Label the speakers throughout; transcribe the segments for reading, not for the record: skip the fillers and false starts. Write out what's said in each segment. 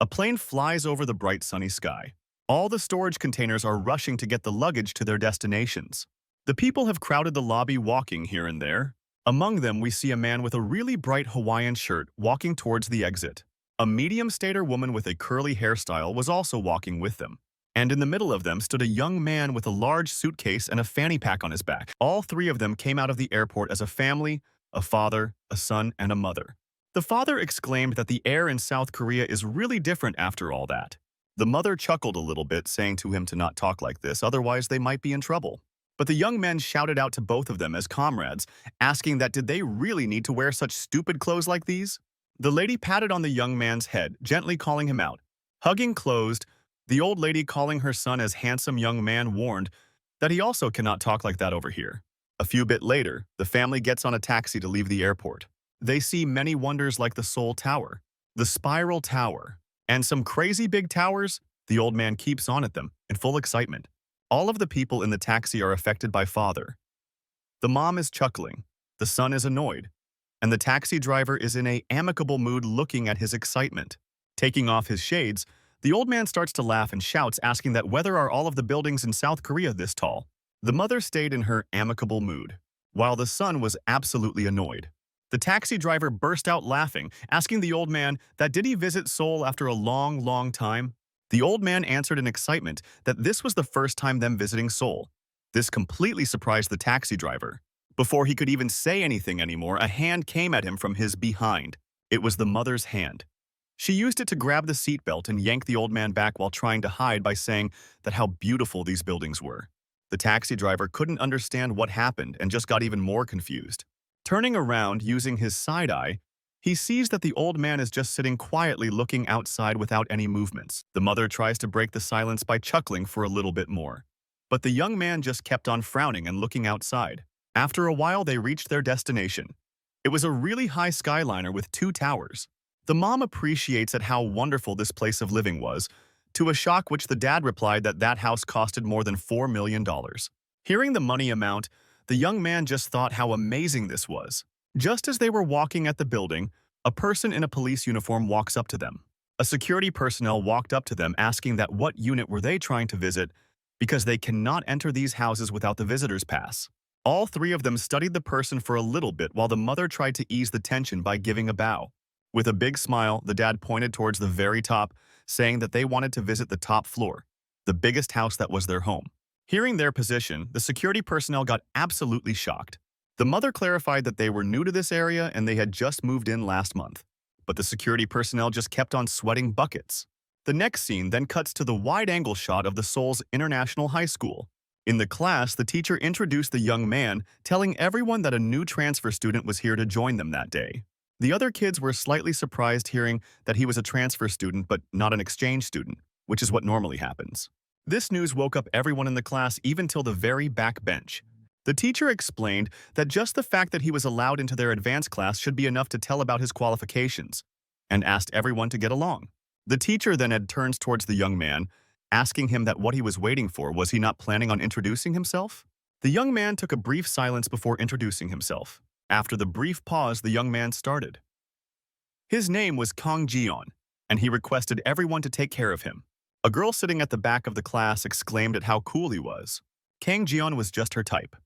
Speaker 1: A plane flies over the bright sunny sky. All the storage containers are rushing to get the luggage to their destinations. The people have crowded the lobby walking here and there. Among them, we see a man with a really bright Hawaiian shirt walking towards the exit. A medium-stater woman with a curly hairstyle was also walking with them. And in the middle of them stood a young man with a large suitcase and a fanny pack on his back. All three of them came out of the airport as a family, a father, a son, and a mother. The father exclaimed that the air in South Korea is really different after all that. The mother chuckled a little bit, saying to him to not talk like this, otherwise they might be in trouble. But the young men shouted out to both of them as comrades, asking that did they really need to wear such stupid clothes like these? The lady patted on the young man's head, gently calling him out. Hugging closed, the old lady calling her son as handsome young man warned that he also cannot talk like that over here. A few bit later, the family gets on a taxi to leave the airport. They see many wonders like the Seoul Tower, the Spiral Tower, and some crazy big towers. The old man keeps on at them in full excitement. All of the people in the taxi are affected by father. The mom is chuckling, the son is annoyed, and the taxi driver is in an amicable mood looking at his excitement. Taking off his shades, the old man starts to laugh and shouts, asking that whether are all of the buildings in South Korea this tall. The mother stayed in her amicable mood, while the son was absolutely annoyed. The taxi driver burst out laughing, asking the old man that did he visit Seoul after a long, long time? The old man answered in excitement that this was the first time them visiting Seoul. This completely surprised the taxi driver. Before he could even say anything anymore, a hand came at him from his behind. It was the mother's hand. She used it to grab the seatbelt and yank the old man back while trying to hide by saying that how beautiful these buildings were. The taxi driver couldn't understand what happened and just got even more confused. Turning around using his side eye, he sees that the old man is just sitting quietly looking outside without any movements. The mother tries to break the silence by chuckling for a little bit more. But the young man just kept on frowning and looking outside. After a while, they reached their destination. It was a really high skyliner with 2 towers. The mom appreciates at how wonderful this place of living was, to a shock which the dad replied that that house costed more than $4 million. Hearing the money amount, the young man just thought how amazing this was. Just as they were walking at the building, a person in a police uniform walks up to them. A security personnel walked up to them asking that what unit were they trying to visit because they cannot enter these houses without the visitor's pass. All 3 of them studied the person for a little bit while the mother tried to ease the tension by giving a bow. With a big smile, the dad pointed towards the very top, saying that they wanted to visit the top floor, the biggest house that was their home. Hearing their position, the security personnel got absolutely shocked. The mother clarified that they were new to this area and they had just moved in last month. But the security personnel just kept on sweating buckets. The next scene then cuts to the wide-angle shot of the Seoul's International High School. In the class, the teacher introduced the young man, telling everyone that a new transfer student was here to join them that day. The other kids were slightly surprised hearing that he was a transfer student but not an exchange student, which is what normally happens. This news woke up everyone in the class, even till the very back bench. The teacher explained that just the fact that he was allowed into their advanced class should be enough to tell about his qualifications, and asked everyone to get along. The teacher then turns towards the young man, asking him that what he was waiting for. Was he not planning on introducing himself? The young man took a brief silence before introducing himself. After the brief pause, the young man started. His name was Kang Jion, and he requested everyone to take care of him. A girl sitting at the back of the class exclaimed at how cool he was. Kang Jion was just her type.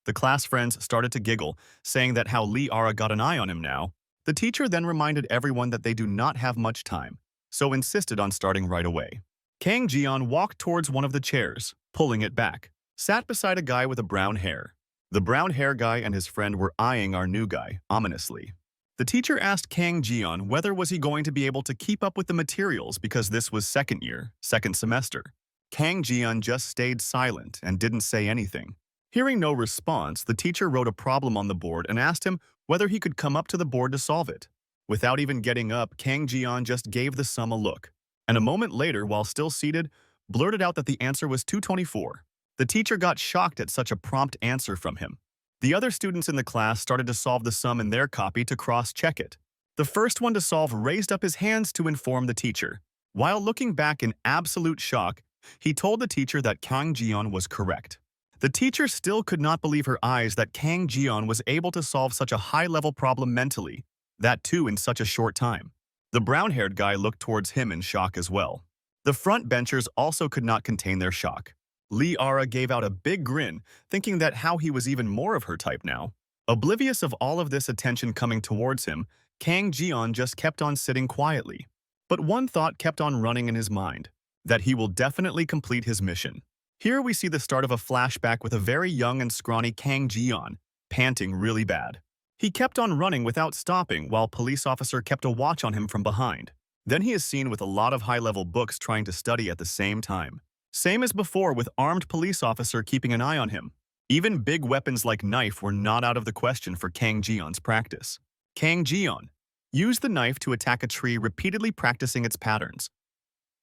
Speaker 1: The class friends started to giggle, saying that how Lee Ara got an eye on him now. The teacher then reminded everyone that they do not have much time, so insisted on starting right away. Kang Jion walked towards one of the chairs, pulling it back, sat beside a guy with a brown hair. The brown hair guy and his friend were eyeing our new guy, ominously. The teacher asked Kang Jion whether was he going to be able to keep up with the materials because this was second year, second semester. Kang Jion just stayed silent and didn't say anything. Hearing no response, the teacher wrote a problem on the board and asked him whether he could come up to the board to solve it. Without even getting up, Kang Jion just gave the sum a look, and a moment later, while still seated, blurted out that the answer was 224. The teacher got shocked at such a prompt answer from him. The other students in the class started to solve the sum in their copy to cross-check it. The first one to solve raised up his hands to inform the teacher. While looking back in absolute shock, he told the teacher that Kang Jion was correct. The teacher still could not believe her eyes that Kang Jion was able to solve such a high-level problem mentally, that too in such a short time. The brown-haired guy looked towards him in shock as well. The front benchers also could not contain their shock. Lee Ara gave out a big grin, thinking that how he was even more of her type now. Oblivious of all of this attention coming towards him, Kang Jeon just kept on sitting quietly. But one thought kept on running in his mind, that he will definitely complete his mission. Here we see the start of a flashback with a very young and scrawny Kang Jeon, panting really bad. He kept on running without stopping while police officer kept a watch on him from behind. Then he is seen with a lot of high-level books trying to study at the same time. Same as before with armed police officer keeping an eye on him. Even big weapons like knife were not out of the question for Kang Jeon's practice. Kang Jeon used the knife to attack a tree, repeatedly practicing its patterns.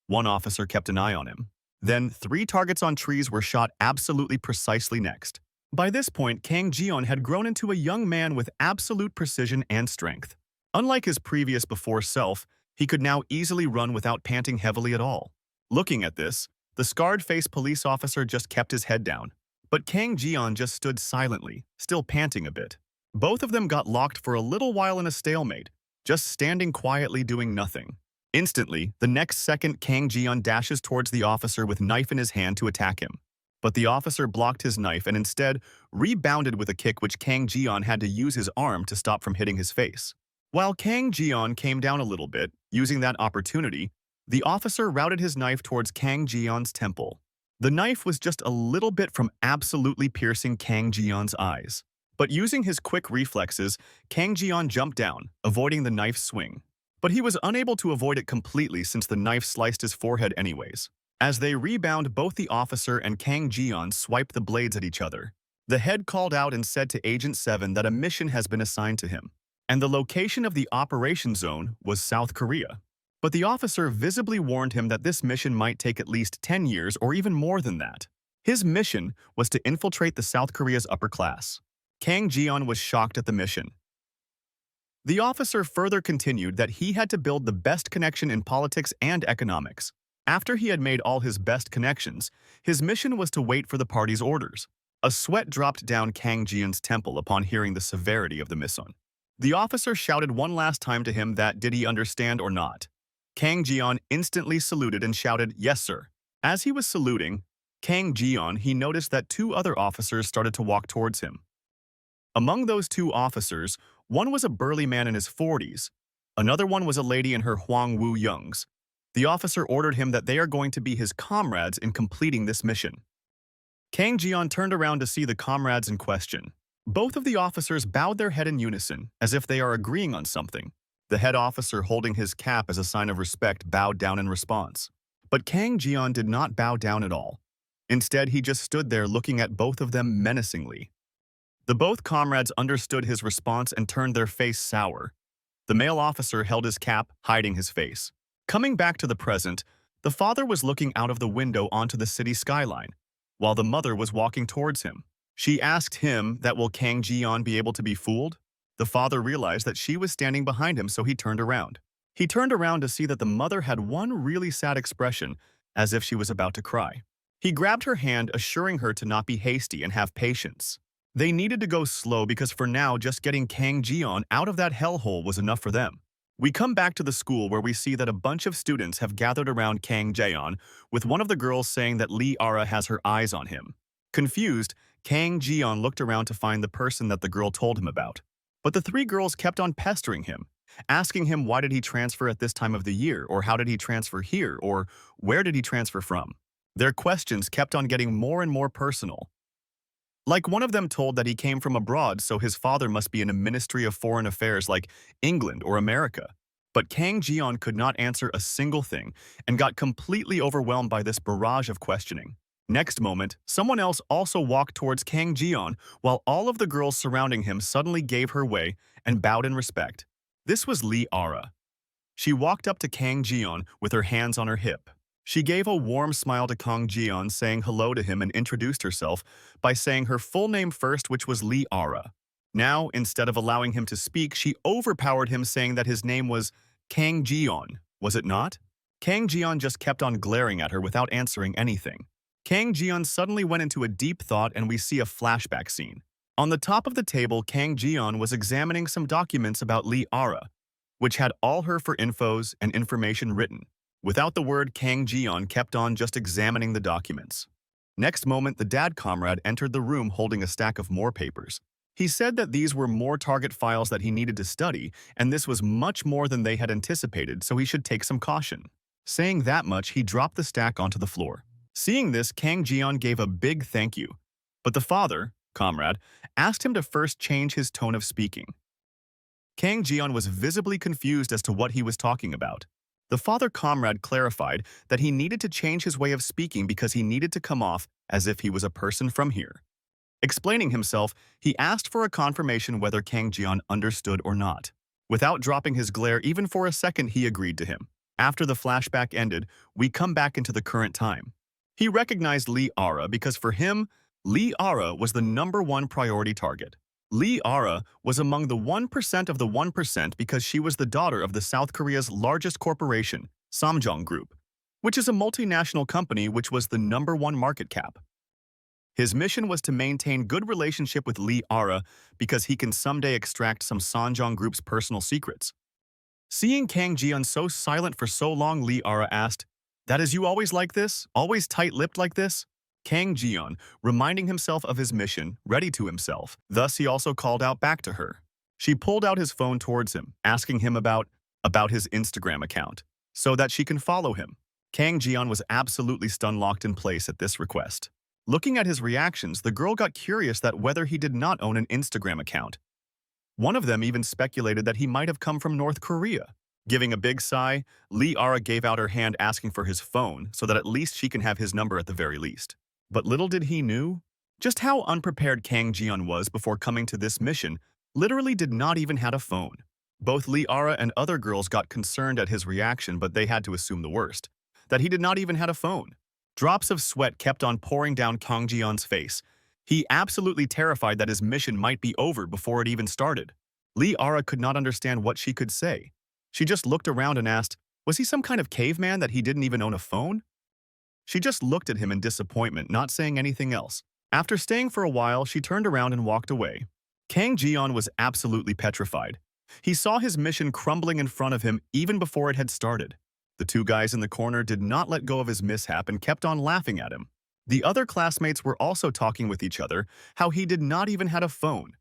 Speaker 1: One officer kept an eye on him. Then 3 targets on trees were shot absolutely precisely next. By this point, Kang Jeon had grown into a young man with absolute precision and strength. Unlike his previous before self, he could now easily run without panting heavily at all. Looking at this, the scarred-faced police officer just kept his head down. But Kang Jeon just stood silently, still panting a bit. Both of them got locked for a little while in a stalemate, just standing quietly doing nothing. Instantly, the next second Kang Jeon dashes towards the officer with knife in his hand to attack him. But the officer blocked his knife and instead rebounded with a kick which Kang Jeon had to use his arm to stop from hitting his face. While Kang Jeon came down a little bit, using that opportunity, the officer routed his knife towards Kang Jeon's temple. The knife was just a little bit from absolutely piercing Kang Jeon's eyes. But using his quick reflexes, Kang Jeon jumped down, avoiding the knife's swing. But he was unable to avoid it completely since the knife sliced his forehead anyways. As they rebound, both the officer and Kang Jeon swiped the blades at each other. The head called out and said to Agent 7 that a mission has been assigned to him, and the location of the operation zone was South Korea. But the officer visibly warned him that this mission might take at least 10 years or even more than that. His mission was to infiltrate the South Korea's upper class. Kang Jeon was shocked at the mission. The officer further continued that he had to build the best connection in politics and economics. After he had made all his best connections, his mission was to wait for the party's orders. A sweat dropped down Kang Jeon's temple upon hearing the severity of the mission. The officer shouted one last time to him that did he understand or not. Kang Jeon instantly saluted and shouted, "Yes, sir." As he was saluting Kang Jeon, he noticed that 2 other officers started to walk towards him. Among those 2 officers, one was a burly man in his 40s. Another one was a lady in her Huang Wu Youngs. The officer ordered him that they are going to be his comrades in completing this mission. Kang Jeon turned around to see the comrades in question. Both of the officers bowed their head in unison, as if they are agreeing on something. The head officer, holding his cap as a sign of respect, bowed down in response. But Kang Jeon did not bow down at all. Instead, he just stood there looking at both of them menacingly. The both comrades understood his response and turned their face sour. The male officer held his cap, hiding his face. Coming back to the present, the father was looking out of the window onto the city skyline, while the mother was walking towards him. She asked him that will Kang Jeon be able to be fooled? The father realized that she was standing behind him, so he turned around. He turned around to see that the mother had one really sad expression, as if she was about to cry. He grabbed her hand, assuring her to not be hasty and have patience. They needed to go slow because for now, just getting Kang Jeon out of that hellhole was enough for them. We come back to the school where we see that a bunch of students have gathered around Kang Jeon, with one of the girls saying that Lee Ara has her eyes on him. Confused, Kang Jeon looked around to find the person that the girl told him about. But the 3 girls kept on pestering him, asking him why did he transfer at this time of the year, or how did he transfer here, or where did he transfer from. Their questions kept on getting more and more personal. Like one of them told that he came from abroad, so his father must be in a Ministry of Foreign Affairs like England or America. But Kang Jeon could not answer a single thing and got completely overwhelmed by this barrage of questioning. Next moment, someone else also walked towards Kang Jeon, while all of the girls surrounding him suddenly gave her way and bowed in respect. This was Lee Ara. She walked up to Kang Jeon with her hands on her hip. She gave a warm smile to Kang Jeon, saying hello to him and introduced herself by saying her full name first, which was Lee Ara. Now, instead of allowing him to speak, she overpowered him, saying that his name was Kang Jeon, was it not? Kang Jeon just kept on glaring at her without answering anything. Kang Jeon suddenly went into a deep thought and we see a flashback scene. On the top of the table, Kang Jeon was examining some documents about Lee Ara. which had all her for infos and information written. Without the word, Kang Jion kept on just examining the documents. Next moment, the dad comrade entered the room holding a stack of more papers. He said that these were more target files that he needed to study, and this was much more than they had anticipated, so he should take some caution. Saying that much, he dropped the stack onto the floor. Seeing this, Kang Jion gave a big thank you. But the father, comrade, asked him to first change his tone of speaking. Kang Jion was visibly confused as to what he was talking about. The father comrade clarified that he needed to change his way of speaking because he needed to come off as if he was a person from here. Explaining himself, he asked for a confirmation whether Kang Jion understood or not. Without dropping his glare even for a second, he agreed to him. After the flashback ended, we come back into the current time. He recognized Lee Ara because for him, Lee Ara was the #1 priority target. Lee Ara was among the 1% of the 1% because she was the daughter of the South Korea's largest corporation, Samjong Group, which is a multinational company which was the #1 market cap. His mission was to maintain good relationship with Lee Ara because he can someday extract some Samjong Group's personal secrets. Seeing Kang Jion so silent for so long, Lee Ara asked, "That is you always like this? Always tight-lipped like this?" Kang Jion, reminding himself of his mission, ready to himself. Thus, he also called out back to her. She pulled out his phone towards him, asking him about his Instagram account, so that she can follow him. Kang Jion was absolutely stun-locked in place at this request. Looking at his reactions, the girl got curious that whether he did not own an Instagram account. One of them even speculated that he might have come from North Korea. Giving a big sigh, Lee Ara gave out her hand asking for his phone so that at least she can have his number at the very least. But little did he knew, just how unprepared Kang Jion was before coming to this mission, literally did not even have a phone. Both Lee Ara and other girls got concerned at his reaction, but they had to assume the worst, that he did not even have a phone. Drops of sweat kept on pouring down Kang Jion's face. He absolutely terrified that his mission might be over before it even started. Lee Ara could not understand what she could say. She just looked around and asked, was he some kind of caveman that he didn't even own a phone? She just looked at him in disappointment, not saying anything else. After staying for a while, she turned around and walked away. Kang Jion was absolutely petrified. He saw his mission crumbling in front of him even before it had started. The two guys in the corner did not let go of his mishap and kept on laughing at him. The other classmates were also talking with each other how he did not even have a phone,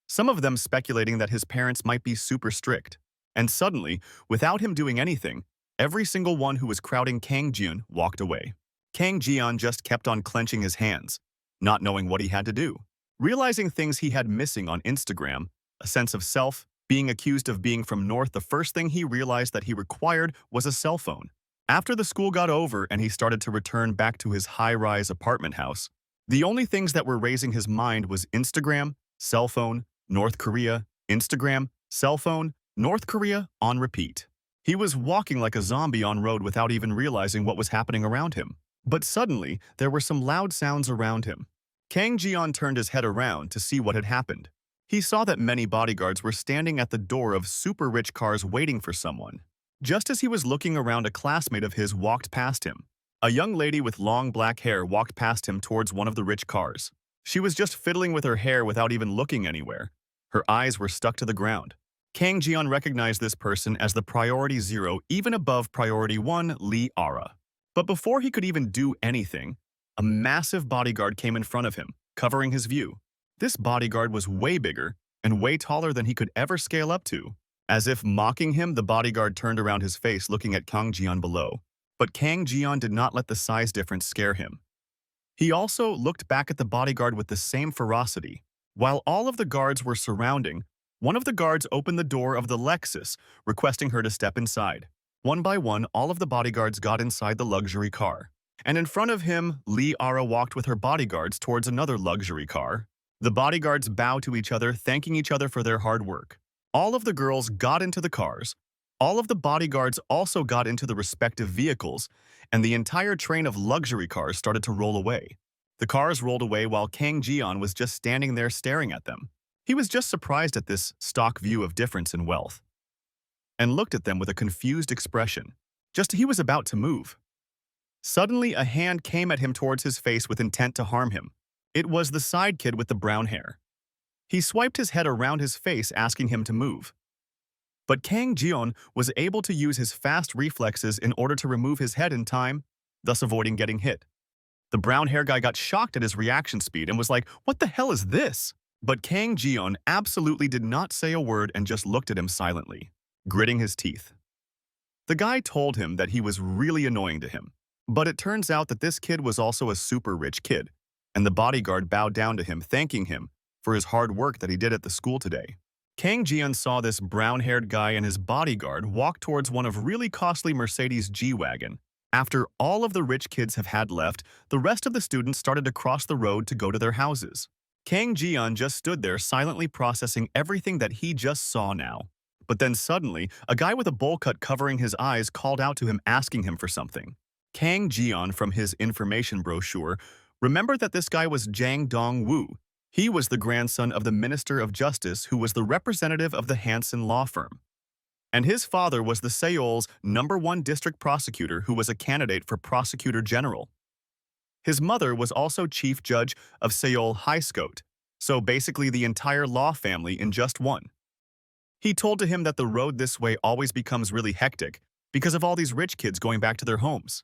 Speaker 1: some of them speculating that his parents might be super strict. And suddenly, without him doing anything, every single one who was crowding Kang Jion walked away. Kang Jion just kept on clenching his hands, not knowing what he had to do. Realizing things he had missing on Instagram, a sense of self, being accused of being from North, the first thing he realized that he required was a cell phone. After the school got over and he started to return back to his high-rise apartment house, the only things that were raising his mind was Instagram, cell phone, North Korea, Instagram, cell phone, North Korea, on repeat. He was walking like a zombie on road without even realizing what was happening around him. But suddenly, there were some loud sounds around him. Kang Jion turned his head around to see what had happened. He saw that many bodyguards were standing at the door of super rich cars waiting for someone. Just as he was looking around, a classmate of his walked past him. A young lady with long black hair walked past him towards one of the rich cars. She was just fiddling with her hair without even looking anywhere. Her eyes were stuck to the ground. Kang Jion recognized this person as the priority 0, even above priority 1, Lee Ara. But before he could even do anything, a massive bodyguard came in front of him, covering his view. This bodyguard was way bigger and way taller than he could ever scale up to. As if mocking him, the bodyguard turned around his face looking at Kang Jion below. But Kang Jion did not let the size difference scare him. He also looked back at the bodyguard with the same ferocity. While all of the guards were surrounding, one of the guards opened the door of the Lexus, requesting her to step inside. One by one, all of the bodyguards got inside the luxury car. And in front of him, Lee Ara walked with her bodyguards towards another luxury car. The bodyguards bowed to each other, thanking each other for their hard work. All of the girls got into the cars. All of the bodyguards also got into the respective vehicles, and the entire train of luxury cars started to roll away. The cars rolled away while Kang Jion was just standing there staring at them. He was just surprised at this stock view of difference in wealth, and looked at them with a confused expression. Just he was about to move. Suddenly, a hand came at him towards his face with intent to harm him. It was the side kid with the brown hair. He swiped his head around his face, asking him to move. But Kang Jeon was able to use his fast reflexes in order to remove his head in time, thus avoiding getting hit. The brown hair guy got shocked at his reaction speed and was like, "What the hell is this?" But Kang Jeon absolutely did not say a word and just looked at him silently, gritting his teeth. The guy told him that he was really annoying to him, but it turns out that this kid was also a super rich kid, and the bodyguard bowed down to him, thanking him for his hard work that he did at the school today. Kang Jeon saw this brown-haired guy and his bodyguard walk towards one of really costly Mercedes G-Wagon. After all of the rich kids have had left, the rest of the students started to cross the road to go to their houses. Kang Jeon just stood there silently processing everything that he just saw now. But then suddenly, a guy with a bowl cut covering his eyes called out to him asking him for something. Kang Jeon, from his information brochure, remembered that this guy was Jang Dong-woo. He was the grandson of the Minister of Justice who was the representative of the Hansen law firm. And his father was the Seoul's #1 district prosecutor who was a candidate for prosecutor general. His mother was also chief judge of Seoul High Court, so basically the entire law family in just one. He told to him that the road this way always becomes really hectic because of all these rich kids going back to their homes.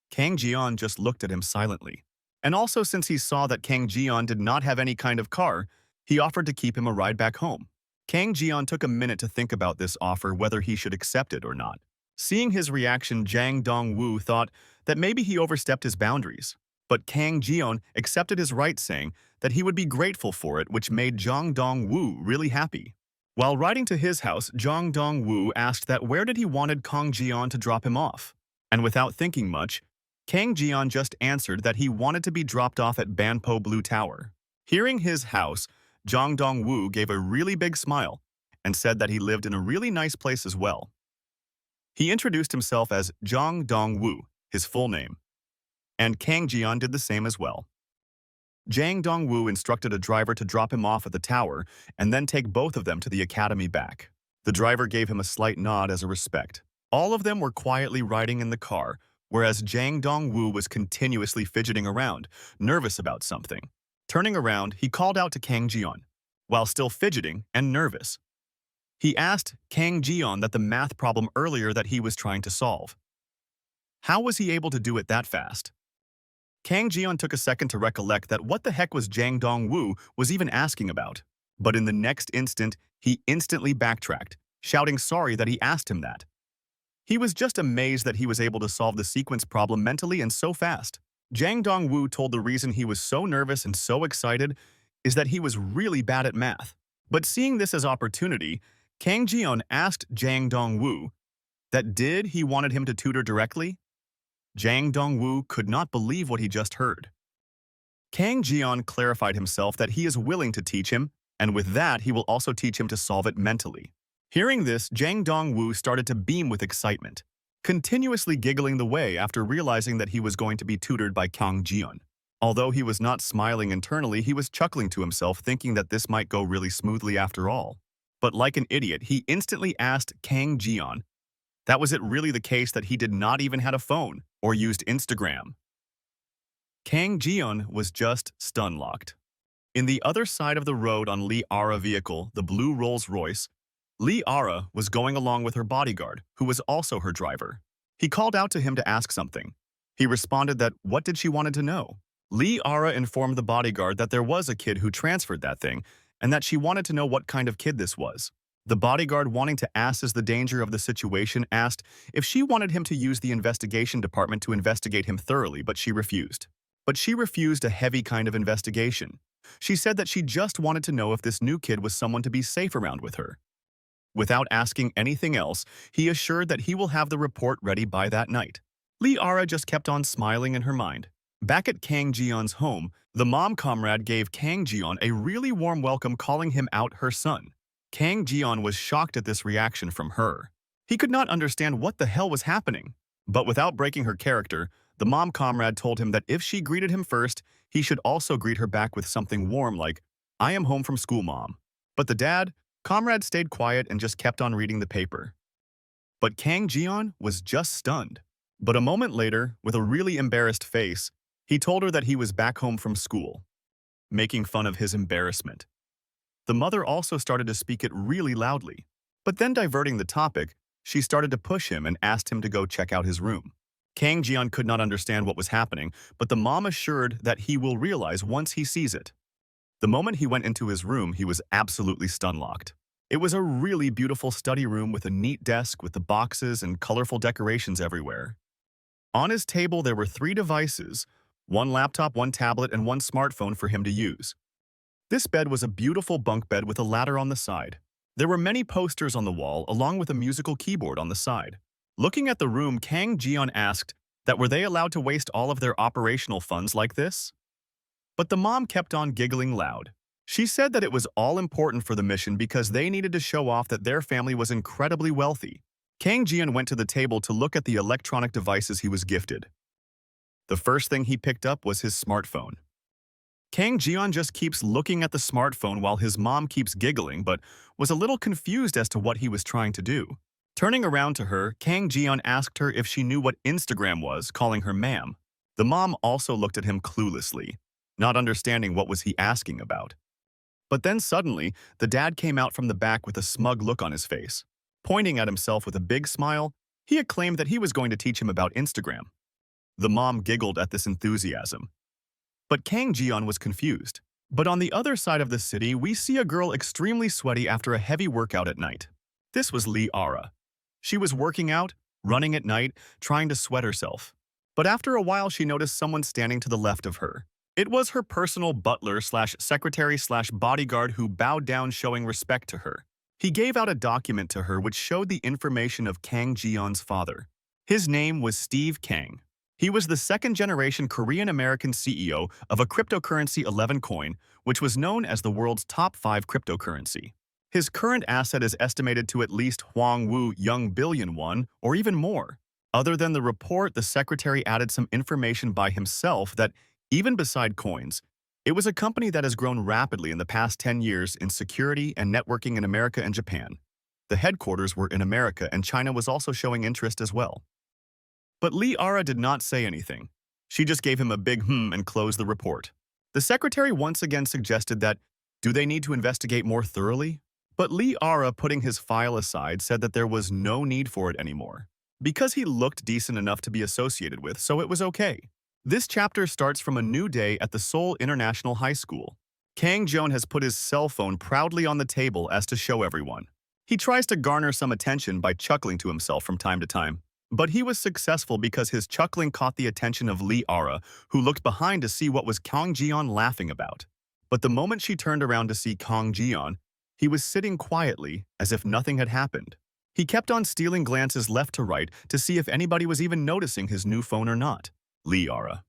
Speaker 1: Kang Jeon just looked at him silently. And also, since he saw that Kang Jeon did not have any kind of car, he offered to keep him a ride back home. Kang Jeon took a minute to think about this offer, whether he should accept it or not. Seeing his reaction, Jang Dong-woo thought that maybe he overstepped his boundaries. But Kang Jeon accepted his right, saying that he would be grateful for it, which made Jang Dong-woo really happy. While riding to his house, Jang Dong-woo asked that where did he wanted Kang Jeon to drop him off. And without thinking much, Kang Jeon just answered that he wanted to be dropped off at Banpo Blue Tower. Hearing his house, Jang Dong-woo gave a really big smile and said that he lived in a really nice place as well. He introduced himself as Jang Dong-woo, his full name, and Kang Jeon did the same as well. Jang Dong-woo instructed a driver to drop him off at the tower and then take both of them to the academy back. The driver gave him a slight nod as a respect. All of them were quietly riding in the car, whereas Jang Dong-woo was continuously fidgeting around, nervous about something. Turning around, he called out to Kang Jeon, while still fidgeting and nervous. He asked Kang Jeon that the math problem earlier that he was trying to solve. How was he able to do it that fast? Kang Jeon took a second to recollect that what the heck was Jang Dong-woo was even asking about. But in the next instant, he instantly backtracked, shouting sorry that he asked him that. He was just amazed that he was able to solve the sequence problem mentally and so fast. Jang Dong-woo told the reason he was so nervous and so excited is that he was really bad at math. But seeing this as opportunity, Kang Jeon asked Jang Dong-woo that did he wanted him to tutor directly? Jang Dong-woo could not believe what he just heard. Kang Jeon clarified himself that he is willing to teach him, and with that he will also teach him to solve it mentally. Hearing this, Jang Dong-woo started to beam with excitement, continuously giggling the way after realizing that he was going to be tutored by Kang Jeon. Although he was not smiling internally, he was chuckling to himself, thinking that this might go really smoothly after all. But like an idiot, he instantly asked Kang Jeon, that was it really the case that he did not even have a phone or used Instagram? Kang Jeon was just stun-locked. In the other side of the road on Lee Ara vehicle, the blue Rolls-Royce, Lee Ara was going along with her bodyguard, who was also her driver. He called out to him to ask something. He responded that what did she wanted to know? Lee Ara informed the bodyguard that there was a kid who transferred that thing and that she wanted to know what kind of kid this was. The bodyguard, wanting to assess the danger of the situation, asked if she wanted him to use the investigation department to investigate him thoroughly, but she refused. But she refused a heavy kind of investigation. She said that she just wanted to know if this new kid was someone to be safe around with her. Without asking anything else, he assured that he will have the report ready by that night. Lee Ara just kept on smiling in her mind. Back at Kang Jeon's home, the mom comrade gave Kang Jeon a really warm welcome, calling him out her son. Kang Jeon was shocked at this reaction from her. He could not understand what the hell was happening. But without breaking her character, the mom comrade told him that if she greeted him first, he should also greet her back with something warm like, "I am home from school, mom." But the dad, comrade, stayed quiet and just kept on reading the paper. But Kang Jeon was just stunned. But a moment later, with a really embarrassed face, he told her that he was back home from school, making fun of his embarrassment. The mother also started to speak it really loudly. But then diverting the topic, she started to push him and asked him to go check out his room. Kang Jian could not understand what was happening, but the mom assured that he will realize once he sees it. The moment he went into his room, he was absolutely stun-locked. It was a really beautiful study room with a neat desk with the boxes and colorful decorations everywhere. On his table, there were 3 devices, 1 laptop, 1 tablet, and 1 smartphone for him to use. This bed was a beautiful bunk bed with a ladder on the side. There were many posters on the wall, along with a musical keyboard on the side. Looking at the room, Kang Jian asked that were they allowed to waste all of their operational funds like this? But the mom kept on giggling loud. She said that it was all important for the mission because they needed to show off that their family was incredibly wealthy. Kang Jian went to the table to look at the electronic devices he was gifted. The first thing he picked up was his smartphone. Kang Jian just keeps looking at the smartphone while his mom keeps giggling, but was a little confused as to what he was trying to do. Turning around to her, Kang Jian asked her if she knew what Instagram was, calling her ma'am. The mom also looked at him cluelessly, not understanding what was he asking about. But then suddenly, the dad came out from the back with a smug look on his face. Pointing at himself with a big smile, he acclaimed that he was going to teach him about Instagram. The mom giggled at this enthusiasm. But Kang Jian was confused. But on the other side of the city, we see a girl extremely sweaty after a heavy workout at night. This was Lee Ara. She was working out, running at night, trying to sweat herself. But after a while, she noticed someone standing to the left of her. It was her personal butler/secretary/bodyguard who bowed down, showing respect to her. He gave out a document to her which showed the information of Kang Jian's father. His name was Steve Kang. He was the second-generation Korean-American CEO of a cryptocurrency 11 coin, which was known as the world's top 5 cryptocurrency. His current asset is estimated to at least Hwang Woo Young billion won, or even more. Other than the report, the secretary added some information by himself that, even beside coins, it was a company that has grown rapidly in the past 10 years in security and networking in America and Japan. The headquarters were in America, and China was also showing interest as well. But Lee Ara did not say anything. She just gave him a big and closed the report. The secretary once again suggested that, do they need to investigate more thoroughly? But Lee Ara, putting his file aside, said that there was no need for it anymore, because he looked decent enough to be associated with, so it was okay. This chapter starts from a new day at the Seoul International High School. Kang Jian has put his cell phone proudly on the table as to show everyone. He tries to garner some attention by chuckling to himself from time to time. But he was successful because his chuckling caught the attention of Lee Ara, who looked behind to see what was Kang Jian laughing about. But the moment she turned around to see Kang Jian, he was sitting quietly, as if nothing had happened. He kept on stealing glances left to right to see if anybody was even noticing his new phone or not. Lee Ara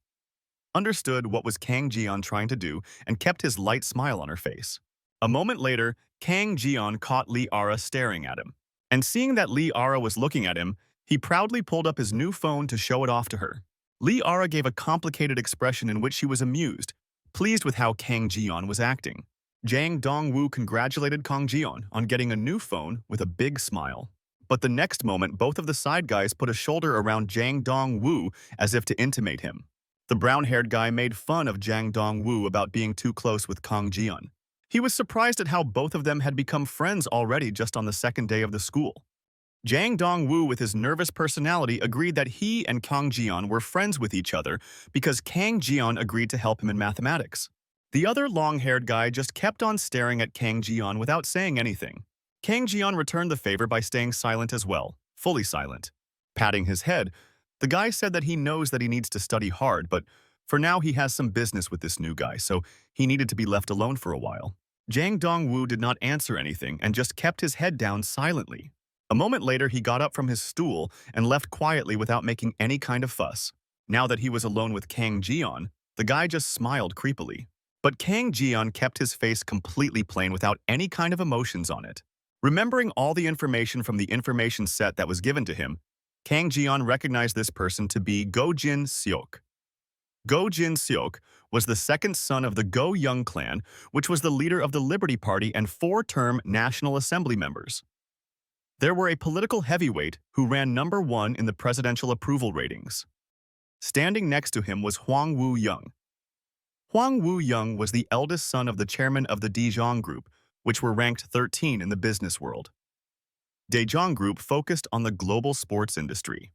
Speaker 1: understood what was Kang Jian trying to do and kept his light smile on her face. A moment later, Kang Jian caught Lee Ara staring at him. And seeing that Lee Ara was looking at him, he proudly pulled up his new phone to show it off to her. Lee Ara gave a complicated expression in which she was amused, pleased with how Kang Jian was acting. Jang Dong-woo congratulated Kang Jian on getting a new phone with a big smile. But the next moment, both of the side guys put a shoulder around Jang Dong-woo as if to intimate him. The brown-haired guy made fun of Jang Dong-woo about being too close with Kang Jian. He was surprised at how both of them had become friends already just on the second day of the school. Jang Dong-woo, with his nervous personality, agreed that he and Kang Jian were friends with each other because Kang Jian agreed to help him in mathematics. The other long-haired guy just kept on staring at Kang Jian without saying anything. Kang Jian returned the favor by staying silent as well, fully silent. Patting his head, the guy said that he knows that he needs to study hard, but for now he has some business with this new guy, so he needed to be left alone for a while. Jang Dong-woo did not answer anything and just kept his head down silently. A moment later, he got up from his stool and left quietly without making any kind of fuss. Now that he was alone with Kang Jian, the guy just smiled creepily. But Kang Jian kept his face completely plain without any kind of emotions on it. Remembering all the information from the information set that was given to him, Kang Jian recognized this person to be Go Jinsok. Go Jinsok was the second son of the Go Young clan, which was the leader of the Liberty Party and 4-term National Assembly members. There were a political heavyweight who ran number 1 in the presidential approval ratings. Standing next to him was Hwang Woo Young. Hwang Woo Young was the eldest son of the chairman of the Daejeon Group, which were ranked 13 in the business world. Daejeon Group focused on the global sports industry.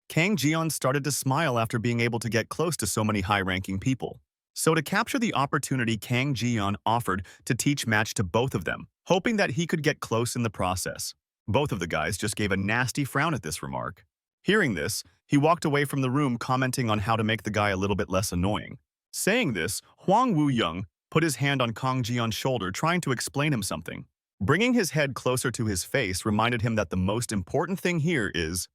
Speaker 1: Kang Jeon started to smile after being able to get close to so many high-ranking people. So to capture the opportunity, Kang Jeon offered to teach match to both of them, hoping that he could get close in the process. Both of the guys just gave a nasty frown at this remark. Hearing this, he walked away from the room commenting on how to make the guy a little bit less annoying. Saying this, Hwang Woo-young put his hand on Kang Jeon's shoulder trying to explain him something. Bringing his head closer to his face reminded him that the most important thing here is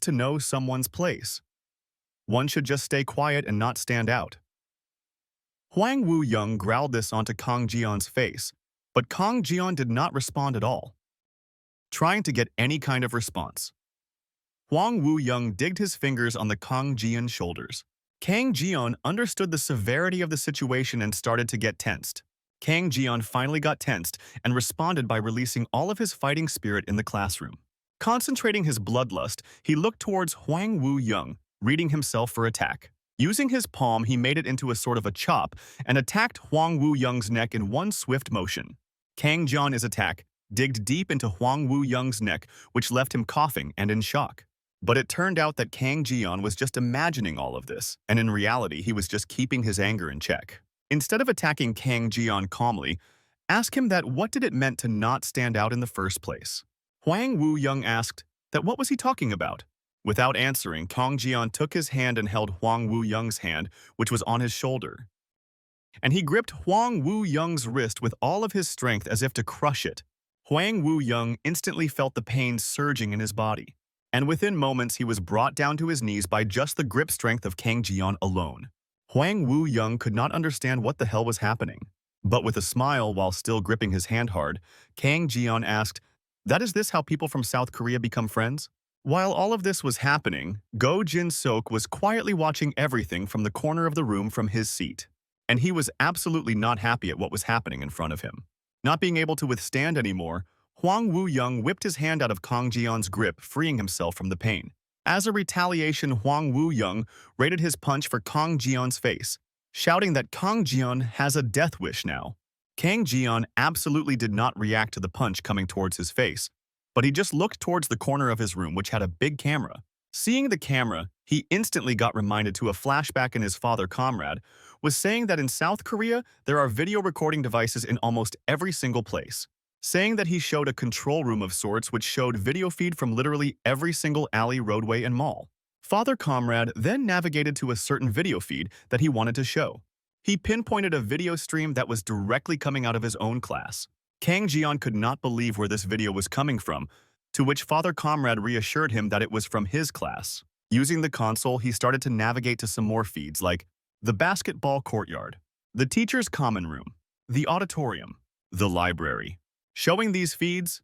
Speaker 1: to know someone's place. One should just stay quiet and not stand out. Hwang Woo-young growled this onto Kang Jeon's face, but Kang Jeon did not respond at all, trying to get any kind of response. Hwang Woo-young digged his fingers on the Kang Jeon's shoulders. Kang Jeon understood the severity of the situation and started to get tensed. Kang Jeon finally got tensed and responded by releasing all of his fighting spirit in the classroom. Concentrating his bloodlust, he looked towards Hwang Woo-young, readying himself for attack. Using his palm, he made it into a sort of a chop and attacked Hwang Woo-young's neck in one swift motion. Kang Jeon's attack digged deep into Hwang Woo-young's neck, which left him coughing and in shock. But it turned out that Kang Jeon was just imagining all of this, and in reality, he was just keeping his anger in check. Instead of attacking Kang Jeon calmly, ask him that what did it meant to not stand out in the first place. Hwang Woo-young asked that what was he talking about? Without answering, Kang Jeon took his hand and held Hwang Woo-young's hand, which was on his shoulder. And he gripped Hwang Woo-young's wrist with all of his strength as if to crush it. Hwang Woo-young instantly felt the pain surging in his body. And within moments, he was brought down to his knees by just the grip strength of Kang Jeon alone. Hwang Woo-young could not understand what the hell was happening. But with a smile while still gripping his hand hard, Kang Jeon asked, "That is this how people from South Korea become friends?" While all of this was happening, Go Jinsok was quietly watching everything from the corner of the room from his seat. And he was absolutely not happy at what was happening in front of him. Not being able to withstand anymore, Hwang Woo-young whipped his hand out of Kang Jeon's grip, freeing himself from the pain. As a retaliation, Hwang Woo-young rated his punch for Kang Jeon's face, shouting that Kang Jeon has a death wish now. Kang Jeon absolutely did not react to the punch coming towards his face, but he just looked towards the corner of his room, which had a big camera. Seeing the camera, he instantly got reminded to a flashback in his father comrade was saying that in South Korea, there are video recording devices in almost every single place. Saying that he showed a control room of sorts which showed video feed from literally every single alley, roadway, and mall. Father Comrade then navigated to a certain video feed that he wanted to show. He pinpointed a video stream that was directly coming out of his own class. Kang Jeon could not believe where this video was coming from, to which Father Comrade reassured him that it was from his class. Using the console, he started to navigate to some more feeds like the basketball courtyard, the teacher's common room, the auditorium, the library. Showing these feeds,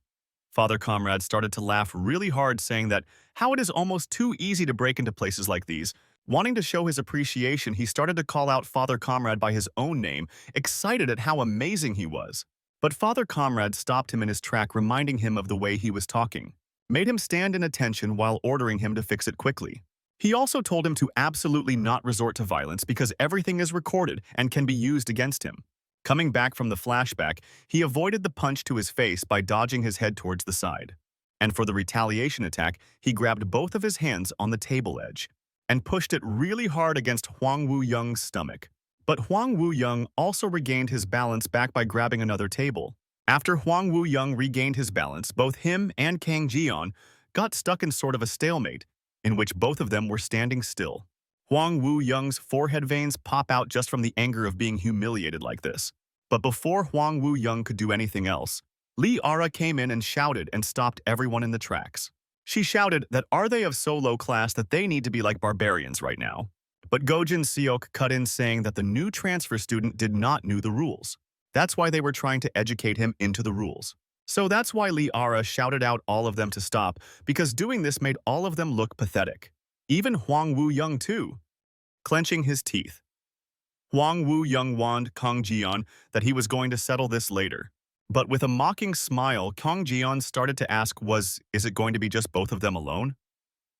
Speaker 1: Father Comrade started to laugh really hard, saying that how it is almost too easy to break into places like these. Wanting to show his appreciation, he started to call out Father Comrade by his own name, excited at how amazing he was. But Father Comrade stopped him in his track, reminding him of the way he was talking, made him stand in attention while ordering him to fix it quickly. He also told him to absolutely not resort to violence because everything is recorded and can be used against him. Coming back from the flashback, he avoided the punch to his face by dodging his head towards the side. And for the retaliation attack, he grabbed both of his hands on the table edge and pushed it really hard against Hwang Woo-young's stomach. But Hwang Woo-young also regained his balance back by grabbing another table. After Hwang Woo-young regained his balance, both him and Kang Jeon got stuck in sort of a stalemate, in which both of them were standing still. Hwang Woo-young's forehead veins pop out just from the anger of being humiliated like this. But before Hwang Woo-young could do anything else, Lee Ara came in and shouted and stopped everyone in the tracks. She shouted that are they of so low class that they need to be like barbarians right now. But Go Jinsok cut in saying that the new transfer student did not know the rules. That's why they were trying to educate him into the rules. So that's why Lee Ara shouted out all of them to stop, because doing this made all of them look pathetic. Even Hwang Woo-young too, clenching his teeth. Hwang Woo-young warned Kang Jeon that he was going to settle this later. But with a mocking smile, Kang Jeon started to ask is it going to be just both of them alone?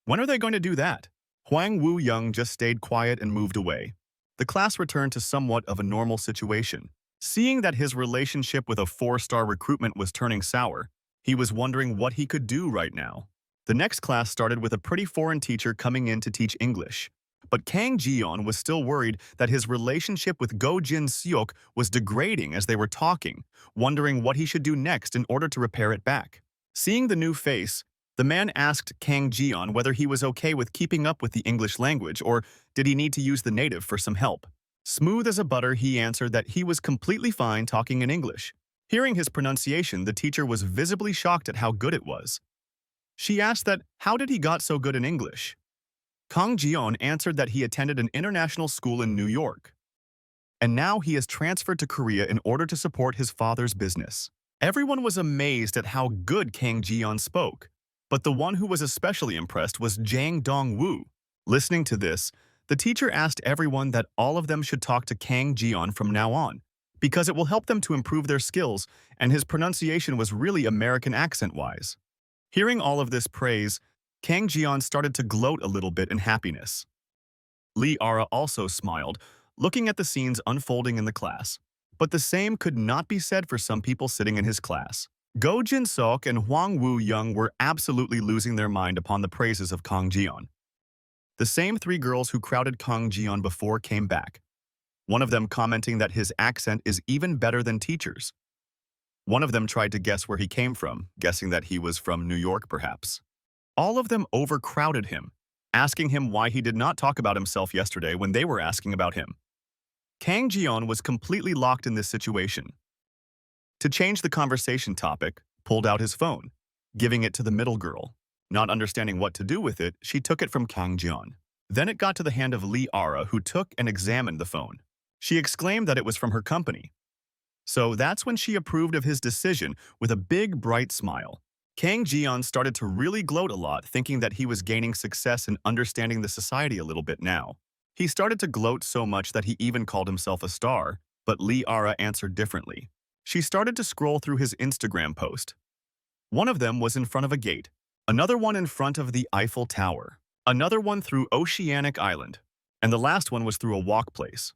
Speaker 1: When are they going to do that? Hwang Woo-young just stayed quiet and moved away. The class returned to somewhat of a normal situation. Seeing that his relationship with a 4-star recruitment was turning sour, He was wondering what he could do right now. The next class started with a pretty foreign teacher coming in to teach English. But Kang Ji-yeon was still worried that his relationship with Go Jinsok was degrading as they were talking, wondering what he should do next in order to repair it back. Seeing the new face, the man asked Kang Ji-yeon whether he was okay with keeping up with the English language or did he need to use the native for some help. Smooth as a butter, he answered that he was completely fine talking in English. Hearing his pronunciation, the teacher was visibly shocked at how good it was. She asked that, how did he got so good in English? Kang Ji-yeon answered that he attended an international school in New York. And now he has transferred to Korea in order to support his father's business. Everyone was amazed at how good Kang Ji-yeon spoke. But the one who was especially impressed was Jang Dong-woo. Listening to this, the teacher asked everyone that all of them should talk to Kang Ji-yeon from now on, because it will help them to improve their skills, and his pronunciation was really American accent-wise. Hearing all of this praise, Kang Ji-yeon started to gloat a little bit in happiness. Lee Ara also smiled, looking at the scenes unfolding in the class. But the same could not be said for some people sitting in his class. Go Jinsok and Hwang Woo-young were absolutely losing their mind upon the praises of Kang Ji-yeon. The same three girls who crowded Kang Ji-yeon before came back, one of them commenting that his accent is even better than teachers. One of them tried to guess where he came from, guessing that he was from New York perhaps. All of them overcrowded him, asking him why he did not talk about himself yesterday when they were asking about him. Kang Ji-yeon was completely locked in this situation. To change the conversation topic, pulled out his phone, giving it to the middle girl. Not understanding what to do with it, she took it from Kang Ji-yeon. Then it got to the hand of Lee Ara, who took and examined the phone. She exclaimed that it was from her company. So that's when she approved of his decision with a big, bright smile. Kang Ji-yeon started to really gloat a lot, thinking that he was gaining success and understanding the society a little bit now. He started to gloat so much that he even called himself a star, but Lee Ara answered differently. She started to scroll through his Instagram post. One of them was in front of a gate, another one in front of the Eiffel Tower, another one through Oceanic Island, and the last one was through a walk place.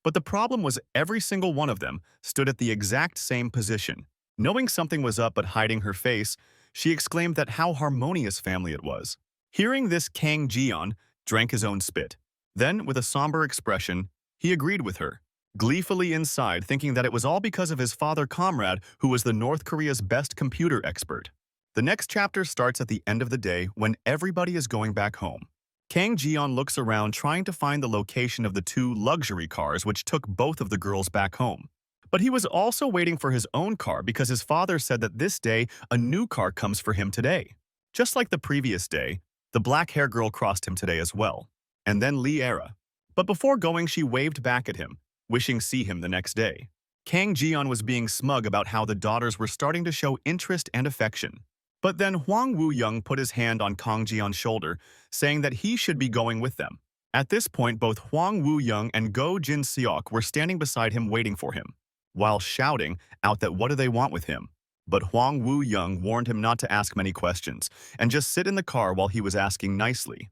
Speaker 1: But the problem was every single one of them stood at the exact same position. Knowing something was up but hiding her face, she exclaimed that how harmonious family it was. Hearing this, Kang Ji-yeon drank his own spit. Then, with a somber expression, he agreed with her, gleefully inside thinking that it was all because of his father comrade who was the North Korea's best computer expert. The next chapter starts at the end of the day when everybody is going back home. Kang Ji-yeon looks around trying to find the location of the two luxury cars which took both of the girls back home. But he was also waiting for his own car because his father said that this day a new car comes for him today. Just like the previous day, the black-haired girl crossed him today as well. And then Lee Ara. But before going, she waved back at him, wishing to see him the next day. Kang Ji-yeon was being smug about how the daughters were starting to show interest and affection. But then Hwang Woo-young put his hand on Kang Ji-yeon's shoulder, saying that he should be going with them. At this point, both Hwang Woo-young and Go Jinsok were standing beside him waiting for him, while shouting out that what do they want with him. But Hwang Woo-young warned him not to ask many questions and just sit in the car while he was asking nicely.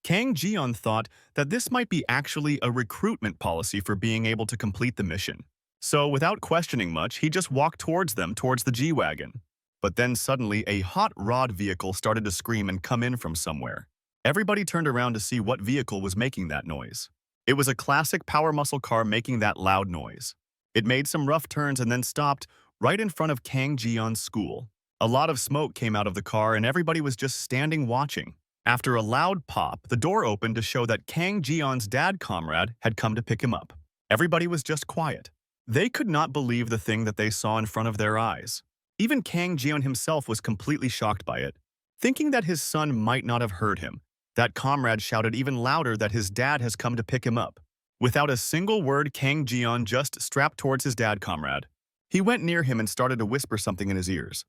Speaker 1: Kang Ji-yeon thought that this might be actually a recruitment policy for being able to complete the mission. So without questioning much, he just walked towards them towards the G-Wagon. But then suddenly a hot rod vehicle started to scream and come in from somewhere. Everybody turned around to see what vehicle was making that noise. It was a classic power muscle car making that loud noise. It made some rough turns and then stopped right in front of Kang Ji-yeon's school. A lot of smoke came out of the car and everybody was just standing watching. After a loud pop, the door opened to show that Kang Ji-yeon's dad comrade had come to pick him up. Everybody was just quiet. They could not believe the thing that they saw in front of their eyes. Even Kang Ji-yeon himself was completely shocked by it. Thinking that his son might not have heard him, that comrade shouted even louder that his dad has come to pick him up. Without a single word, Kang Ji-yeon just strapped towards his dad comrade. He went near him and started to whisper something in his ears.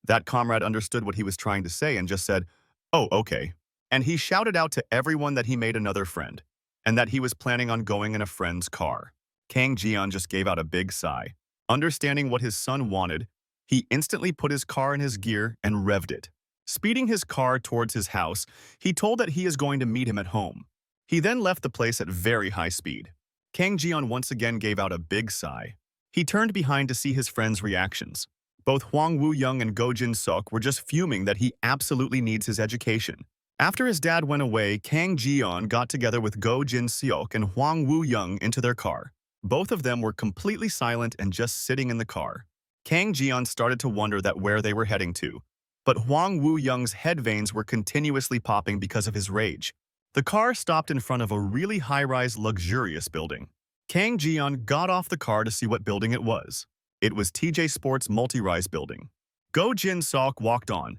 Speaker 1: That comrade understood what he was trying to say and just said, "Oh, okay." And he shouted out to everyone that he made another friend, and that he was planning on going in a friend's car. Kang Ji-yeon just gave out a big sigh. Understanding what his son wanted, he instantly put his car in his gear and revved it. Speeding his car towards his house, he told that he is going to meet him at home. He then left the place at very high speed. Kang Ji-yeon once again gave out a big sigh. He turned behind to see his friends' reactions. Both Hwang Woo-young and Go Jinsok were just fuming that he absolutely needs his education. After his dad went away, Kang Ji-yeon got together with Go Jin-seok and Hwang Woo-young into their car. Both of them were completely silent and just sitting in the car. Kang Ji-yeon started to wonder that where they were heading to. But Hwang Woo-young's head veins were continuously popping because of his rage. The car stopped in front of a really high-rise, luxurious building. Kang Ji-yeon got off the car to see what building it was. It was TJ Sports' multi-rise building. Go Jin-sok walked on,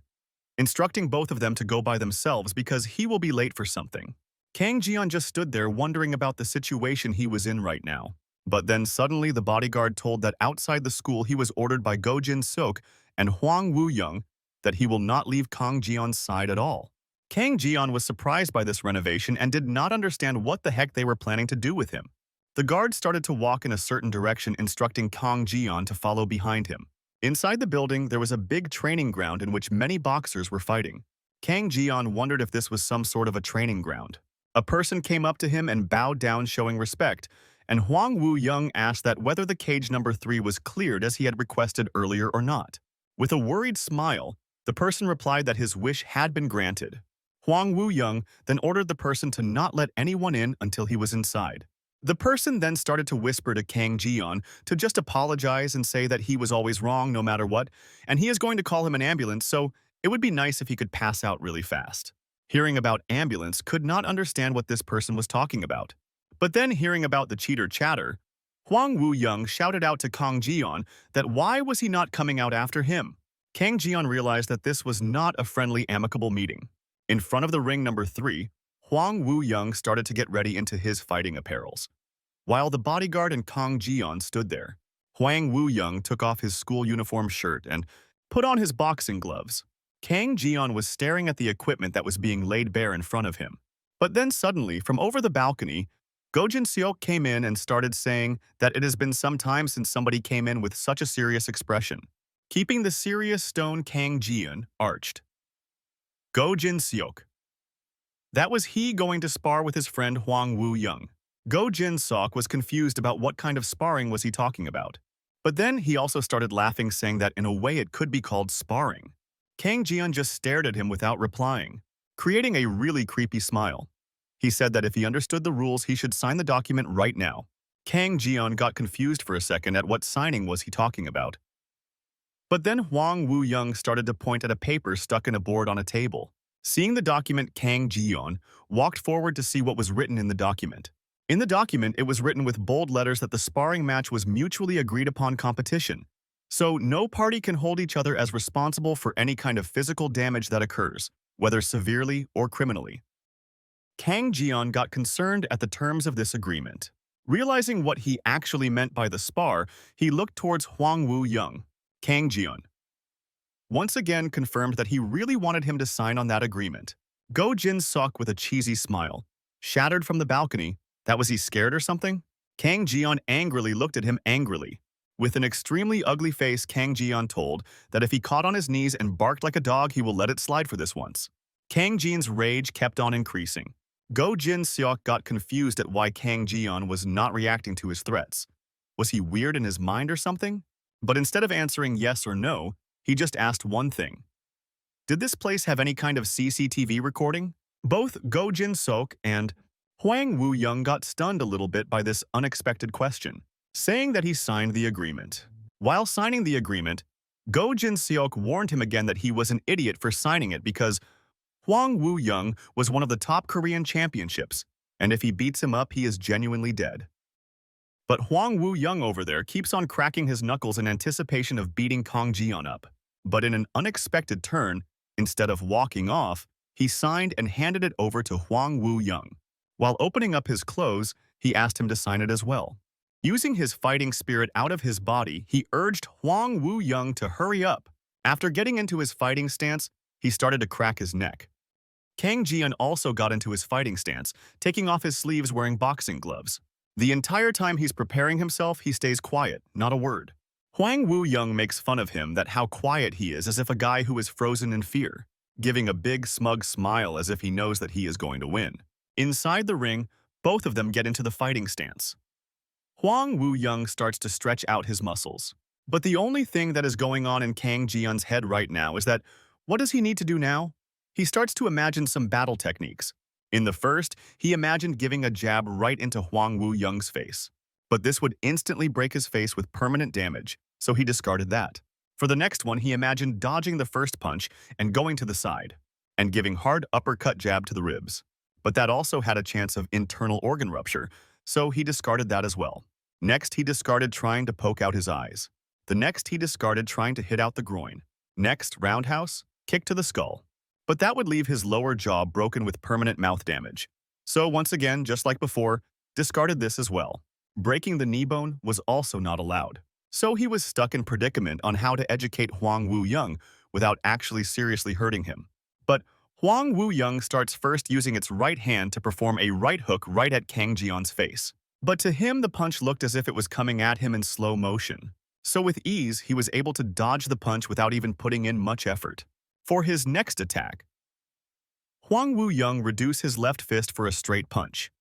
Speaker 1: instructing both of them to go by themselves because he will be late for something. Kang Ji-yeon just stood there wondering about the situation he was in right now. But then suddenly the bodyguard told that outside the school he was ordered by Go Jin-sok and Hwang Woo-young that he will not leave Kang Ji-yeon's side at all. Kang Ji-yeon was surprised by this renovation and did not understand what the heck they were planning to do with him. The guard started to walk in a certain direction, instructing Kang Ji-yeon to follow behind him. Inside the building, there was a big training ground in which many boxers were fighting. Kang Ji-yeon wondered if this was some sort of a training ground. A person came up to him and bowed down, showing respect, and Hwang Woo-young asked that whether the cage number 3 was cleared as he had requested earlier or not. With a worried smile, the person replied that his wish had been granted. Hwang Woo-young then ordered the person to not let anyone in until he was inside. The person then started to whisper to Kang Ji-yeon to just apologize and say that he was always wrong no matter what, and he is going to call him an ambulance, so it would be nice if he could pass out really fast. Hearing about ambulance, could not understand what this person was talking about. But then hearing about the cheater chatter, Hwang Woo-young shouted out to Kang Ji-yeon that why was he not coming out after him? Kang Ji-yeon realized that this was not a friendly, amicable meeting. In front of the ring number 3, Hwang Woo-young started to get ready into his fighting apparels. While the bodyguard and Kang Ji-yeon stood there, Hwang Woo-young took off his school uniform shirt and put on his boxing gloves. Kang Ji-yeon was staring at the equipment that was being laid bare in front of him. But then suddenly, from over the balcony, Go Jin-seok came in and started saying that it has been some time since somebody came in with such a serious expression. Keeping the serious stone, Kang Ji-yeon arched. Go Jin-seok. That was he going to spar with his friend Hwang Woo-young. Go Jin-sok was confused about what kind of sparring was he talking about. But then he also started laughing, saying that in a way it could be called sparring. Kang Ji-yeon just stared at him without replying, creating a really creepy smile. He said that if he understood the rules, he should sign the document right now. Kang Ji-yeon got confused for a second at what signing was he talking about. But then Hwang Woo-young started to point at a paper stuck in a board on a table. Seeing the document, Kang Ji-yeon walked forward to see what was written in the document. In the document, it was written with bold letters that the sparring match was mutually agreed upon competition. So no party can hold each other as responsible for any kind of physical damage that occurs, whether severely or criminally. Kang Ji-yeon got concerned at the terms of this agreement. Realizing what he actually meant by the spar, he looked towards Hwang Woo-young. Kang Ji-yeon once again confirmed that he really wanted him to sign on that agreement. Go Jin-sok with a cheesy smile shattered from the balcony. That was he scared or something? Kang Ji-yeon angrily looked at him angrily. With an extremely ugly face, Kang Ji-yeon told that if he caught on his knees and barked like a dog, he will let it slide for this once. Kang Ji-yeon's rage kept on increasing. Go Jin-seok got confused at why Kang Ji-yeon was not reacting to his threats. Was he weird in his mind or something? But instead of answering yes or no, he just asked one thing. Did this place have any kind of CCTV recording? Both Go Jin-sok and Hwang Woo-young got stunned a little bit by this unexpected question, saying that he signed the agreement. While signing the agreement, Go Jin-seok warned him again that he was an idiot for signing it because Hwang Woo-young was one of the top Korean championships, and if he beats him up, he is genuinely dead. But Hwang Woo-young over there keeps on cracking his knuckles in anticipation of beating Kang Ji-yeon up. But in an unexpected turn, instead of walking off, he signed and handed it over to Hwang Woo-young. While opening up his clothes, he asked him to sign it as well. Using his fighting spirit out of his body, he urged Hwang Woo-young to hurry up. After getting into his fighting stance, he started to crack his neck. Kang Ji-yeon also got into his fighting stance, taking off his sleeves wearing boxing gloves. The entire time he's preparing himself, he stays quiet, not a word. Hwang Woo-young makes fun of him that how quiet he is, as if a guy who is frozen in fear, giving a big smug smile as if he knows that he is going to win. Inside the ring, both of them get into the fighting stance. Hwang Woo-young starts to stretch out his muscles. But the only thing that is going on in Kang Ji-yeon's head right now is that what does he need to do now? He starts to imagine some battle techniques. In the first, he imagined giving a jab right into Hwang Woo-young's face. But this would instantly break his face with permanent damage, so he discarded that. For the next one, he imagined dodging the first punch and going to the side, and giving hard uppercut jab to the ribs. But that also had a chance of internal organ rupture, so he discarded that as well. Next, he discarded trying to poke out his eyes. The next, he discarded trying to hit out the groin. Next, roundhouse, kick to the skull. But that would leave his lower jaw broken with permanent mouth damage. So once again, just like before, discarded this as well. Breaking the knee bone was also not allowed. So he was stuck in predicament on how to educate Hwang Woo-young without actually seriously hurting him. But Hwang Woo-young starts first using its right hand to perform a right hook right at Kang Ji-yeon's face. But to him, the punch looked as if it was coming at him in slow motion. So with ease, he was able to dodge the punch without even putting in much effort. For his next attack, Hwang Woo-young reduced his left fist for a straight punch.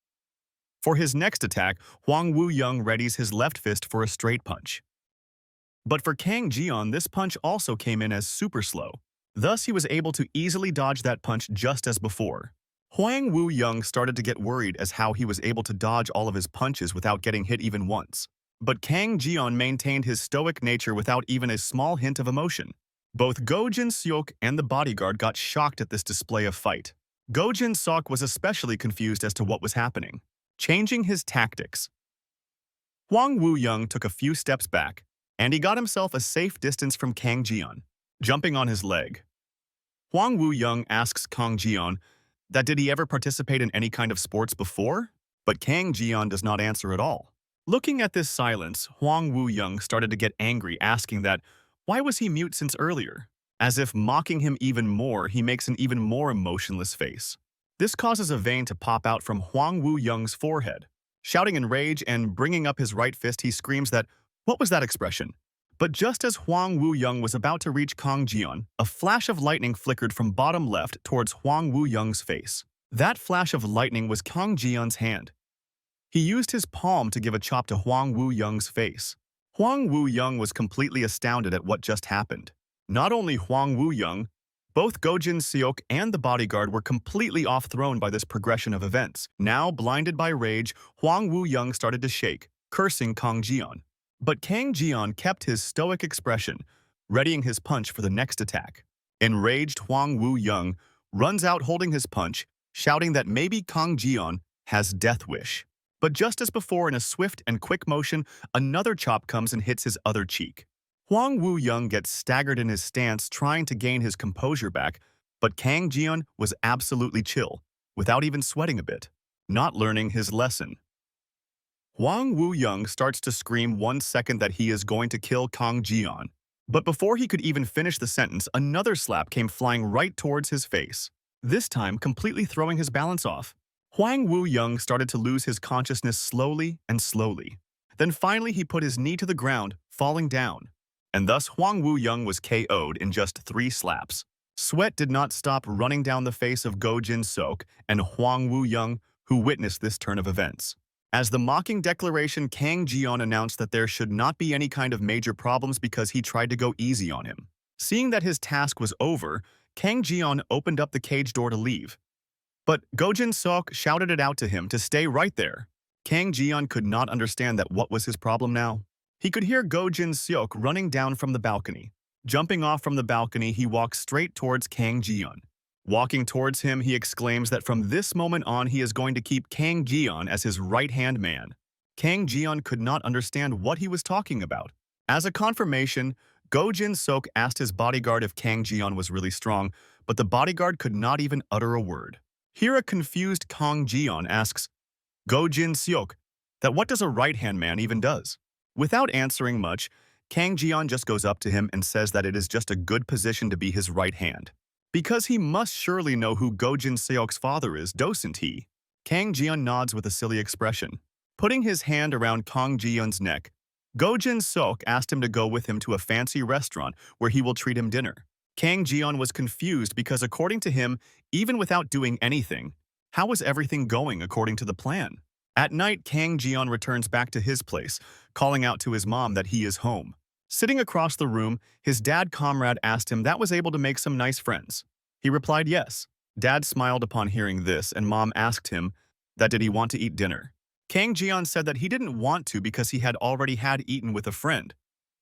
Speaker 1: For his next attack, Hwang Woo-young readies his left fist for a straight punch. But for Kang Ji-yeon, this punch also came in as super slow. Thus, he was able to easily dodge that punch just as before. Hwang Woo-young started to get worried as how he was able to dodge all of his punches without getting hit even once. But Kang Ji-yeon maintained his stoic nature without even a small hint of emotion. Both Go Jinsok and the bodyguard got shocked at this display of fight. Go Jinsok was especially confused as to what was happening. Changing his tactics, Hwang Woo-young took a few steps back, and he got himself a safe distance from Kang Ji-yeon. Jumping on his leg, Hwang Woo-young asks Kang Ji-yeon that did he ever participate in any kind of sports before? But Kang Ji-yeon does not answer at all. Looking at this silence, Hwang Woo-young started to get angry, asking that why was he mute since earlier? As if mocking him even more, he makes an even more emotionless face. This causes a vein to pop out from Hwang Woo-young's forehead. Shouting in rage and bringing up his right fist, he screams that, "What was that expression?" But just as Hwang Woo-young was about to reach Kang Ji-yeon, a flash of lightning flickered from bottom left towards Hwang Woo-young's face. That flash of lightning was Kang Ji-yeon's hand. He used his palm to give a chop to Hwang Woo-young's face. Hwang Woo-young was completely astounded at what just happened. Not only Hwang Woo-young, both Go Jinsok and the bodyguard were completely off-thrown by this progression of events. Now, blinded by rage, Hwang Woo-young started to shake, cursing Kang Ji-yeon. But Kang Ji-yeon kept his stoic expression, readying his punch for the next attack. Enraged Hwang Woo-young runs out holding his punch, shouting that maybe Kang Ji-yeon has death wish. But just as before, in a swift and quick motion, another chop comes and hits his other cheek. Hwang Woo-young gets staggered in his stance, trying to gain his composure back, but Kang Ji-yeon was absolutely chill, without even sweating a bit, not learning his lesson. Hwang Woo-young starts to scream 1 second that he is going to kill Kang Ji-yeon. But before he could even finish the sentence, another slap came flying right towards his face, this time completely throwing his balance off. Hwang Woo-young started to lose his consciousness slowly and slowly. Then finally he put his knee to the ground, falling down. And thus Hwang Woo-young was KO'd in just 3 slaps. Sweat did not stop running down the face of Go Jinsok and Hwang Woo-young, who witnessed this turn of events. As the mocking declaration, Kang Ji-yeon announced that there should not be any kind of major problems because he tried to go easy on him. Seeing that his task was over, Kang Ji-yeon opened up the cage door to leave. But Go Jinsok shouted it out to him to stay right there. Kang Ji-yeon could not understand that what was his problem now. He could hear Go Jinsok running down from the balcony. Jumping off from the balcony, he walks straight towards Kang Ji-yeon. Walking towards him, he exclaims that from this moment on, he is going to keep Kang Ji-yeon as his right-hand man. Kang Ji-yeon could not understand what he was talking about. As a confirmation, Go Jinsok asked his bodyguard if Kang Ji-yeon was really strong, but the bodyguard could not even utter a word. Here a confused Kang Ji-yeon asks Go Jinsok that what does a right-hand man even does? Without answering much, Kang Ji-yeon just goes up to him and says that it is just a good position to be his right hand. Because he must surely know who Go Jinsok's father is, doesn't he? Kang Ji-yeon nods with a silly expression. Putting his hand around Kang Ji-yeon's neck, Go Jinsok asked him to go with him to a fancy restaurant where he will treat him dinner. Kang Ji-yeon was confused because according to him, even without doing anything, how was everything going according to the plan? At night, Kang Ji-yeon returns back to his place, calling out to his mom that he is home. Sitting across the room, his dad comrade asked him that was able to make some nice friends. He replied yes. Dad smiled upon hearing this, and Mom asked him that did he want to eat dinner. Kang Jion said that he didn't want to because he had already had eaten with a friend,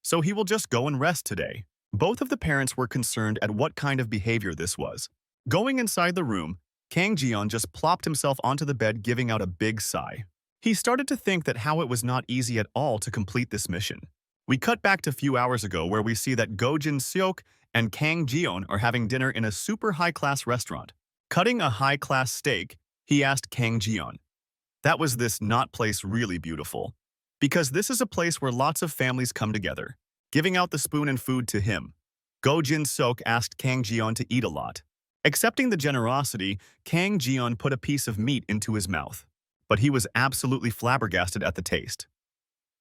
Speaker 1: so he will just go and rest today. Both of the parents were concerned at what kind of behavior this was. Going inside the room, Kang Jion just plopped himself onto the bed, giving out a big sigh. He started to think that how it was not easy at all to complete this mission. We cut back to a few hours ago where we see that Go Jinsok and Kang Jion are having dinner in a super high-class restaurant. Cutting a high-class steak, he asked Kang Jion, "That was this not place really beautiful?" Because this is a place where lots of families come together. Giving out the spoon and food to him, Go Jinsok asked Kang Jion to eat a lot. Accepting the generosity, Kang Jion put a piece of meat into his mouth, but he was absolutely flabbergasted at the taste.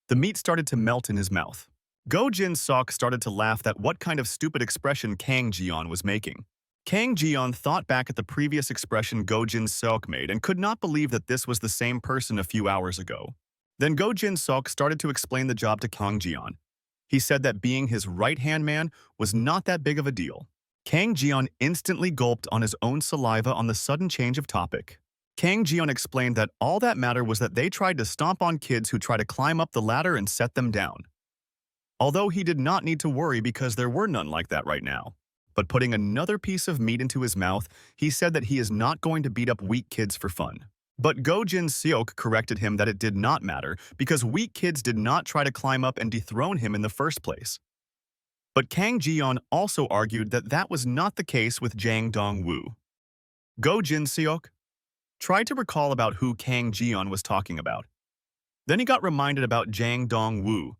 Speaker 1: The meat started to melt in his mouth. Go Jinsok started to laugh at what kind of stupid expression Kang Jion was making. Kang Jion thought back at the previous expression Go Jinsok made and could not believe that this was the same person a few hours ago. Then Go Jinsok started to explain the job to Kang Jion. He said that being his right-hand man was not that big of a deal. Kang Jion instantly gulped on his own saliva on the sudden change of topic. Kang Jion explained that all that mattered was that they tried to stomp on kids who try to climb up the ladder and set them down. Although he did not need to worry because there were none like that right now. But putting another piece of meat into his mouth, he said that he is not going to beat up weak kids for fun. But Go Jin-seok corrected him that it did not matter because weak kids did not try to climb up and dethrone him in the first place. But Kang Jion also argued that that was not the case with Jang Dong-woo. Go Jin-seok tried to recall about who Kang Jion was talking about. Then he got reminded about Jang Dong-woo,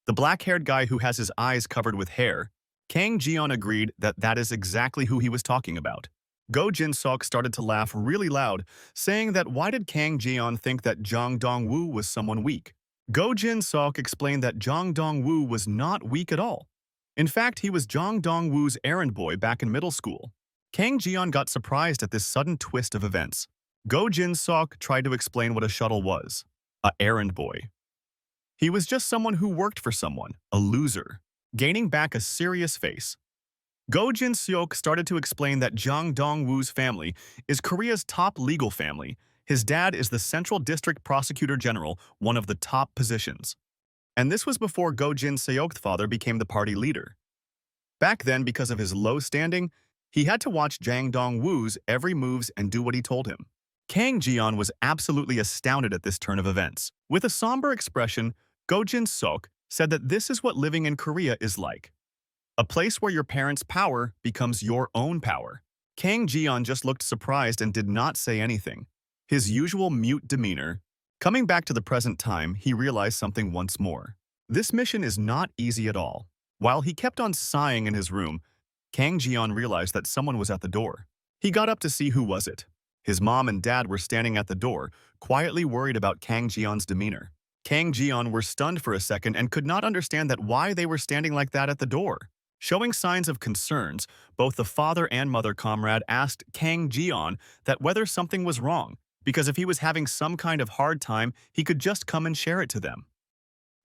Speaker 1: the black-haired guy who has his eyes covered with hair. Kang Jion agreed that that is exactly who he was talking about. Go Jinsok started to laugh really loud, saying that why did Kang Jion think that Jang Dong-woo was someone weak? Go Jinsok explained that Jang Dong-woo was not weak at all. In fact, he was Jang Dong-woo's errand boy back in middle school. Kang Jion got surprised at this sudden twist of events. Go Jinsok tried to explain what a shuttle was. A errand boy. He was just someone who worked for someone, a loser, gaining back a serious face. Go Jin-seok started to explain that Jang Dong-woo's family is Korea's top legal family. His dad is the Central District Prosecutor General, one of the top positions. And this was before Go Jin-seok's father became the party leader. Back then, because of his low standing, he had to watch Jang Dong-woo's every moves and do what he told him. Kang Jion was absolutely astounded at this turn of events. With a somber expression, Go Jin-seok said that this is what living in Korea is like. A place where your parents' power becomes your own power. Kang Jion just looked surprised and did not say anything. His usual mute demeanor. Coming back to the present time, he realized something once more. This mission is not easy at all. While he kept on sighing in his room, Kang Jion realized that someone was at the door. He got up to see who was it. His mom and dad were standing at the door, quietly worried about Kang Jion's demeanor. Kang Jion were stunned for a second and could not understand that why they were standing like that at the door. Showing signs of concerns, both the father and mother comrade asked Kang Jion that whether something was wrong, because if he was having some kind of hard time, he could just come and share it to them.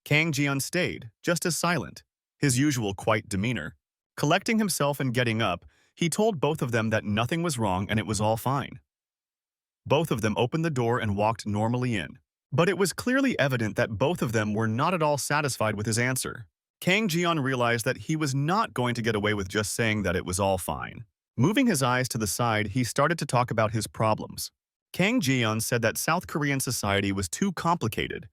Speaker 1: Kang Jion stayed, just as silent, his usual quiet demeanor. Collecting himself and getting up, he told both of them that nothing was wrong and it was all fine. Both of them opened the door and walked normally in. But it was clearly evident that both of them were not at all satisfied with his answer. Kang Jion realized that he was not going to get away with just saying that it was all fine. Moving his eyes to the side, he started to talk about his problems. Kang Jion said that South Korean society was too complicated.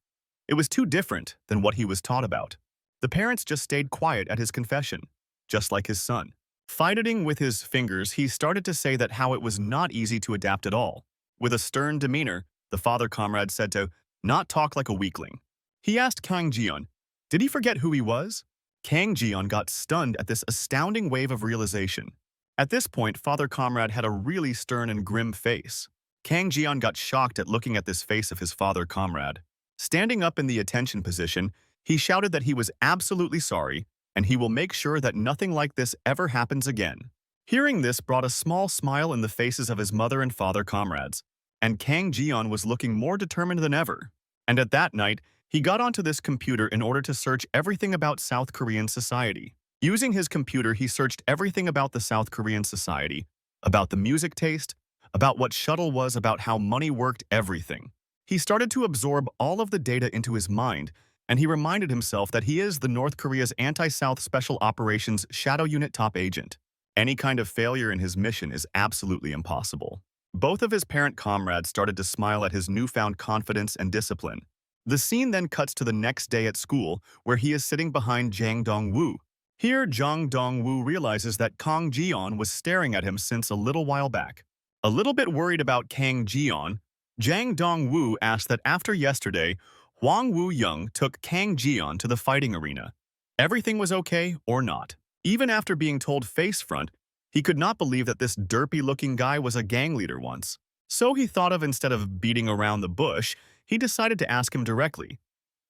Speaker 1: It was too different than what he was taught about. The parents just stayed quiet at his confession, just like his son. Fighting with his fingers, he started to say that how it was not easy to adapt at all. With a stern demeanor, the father comrade said to not talk like a weakling. He asked Kang Jion, did he forget who he was? Kang Jion got stunned at this astounding wave of realization. At this point, father comrade had a really stern and grim face. Kang Jion got shocked at looking at this face of his father comrade. Standing up in the attention position, he shouted that he was absolutely sorry and he will make sure that nothing like this ever happens again. Hearing this brought a small smile in the faces of his mother and father comrades, and Kang Jion was looking more determined than ever. And at that night, He got onto this computer in order to search everything about South Korean society. Using his computer, he searched everything about the South Korean society, about the music taste, about what shuttle was, about how money worked, everything. He started to absorb all of the data into his mind, and he reminded himself that he is the North Korea's anti-South Special Operations Shadow Unit top agent. Any kind of failure in his mission is absolutely impossible. Both of his parent comrades started to smile at his newfound confidence and discipline. The scene then cuts to the next day at school, where he is sitting behind Jang Dong-woo. Here, Jang Dong-woo realizes that Kang Ji-yeon was staring at him since a little while back. A little bit worried about Kang Ji-yeon, Jang Dong-woo asked that after yesterday, Hwang Woo-young took Kang Ji-yeon to the fighting arena. Everything was okay or not. Even after being told face front, he could not believe that this derpy-looking guy was a gang leader once. So he thought of, instead of beating around the bush, he decided to ask him directly.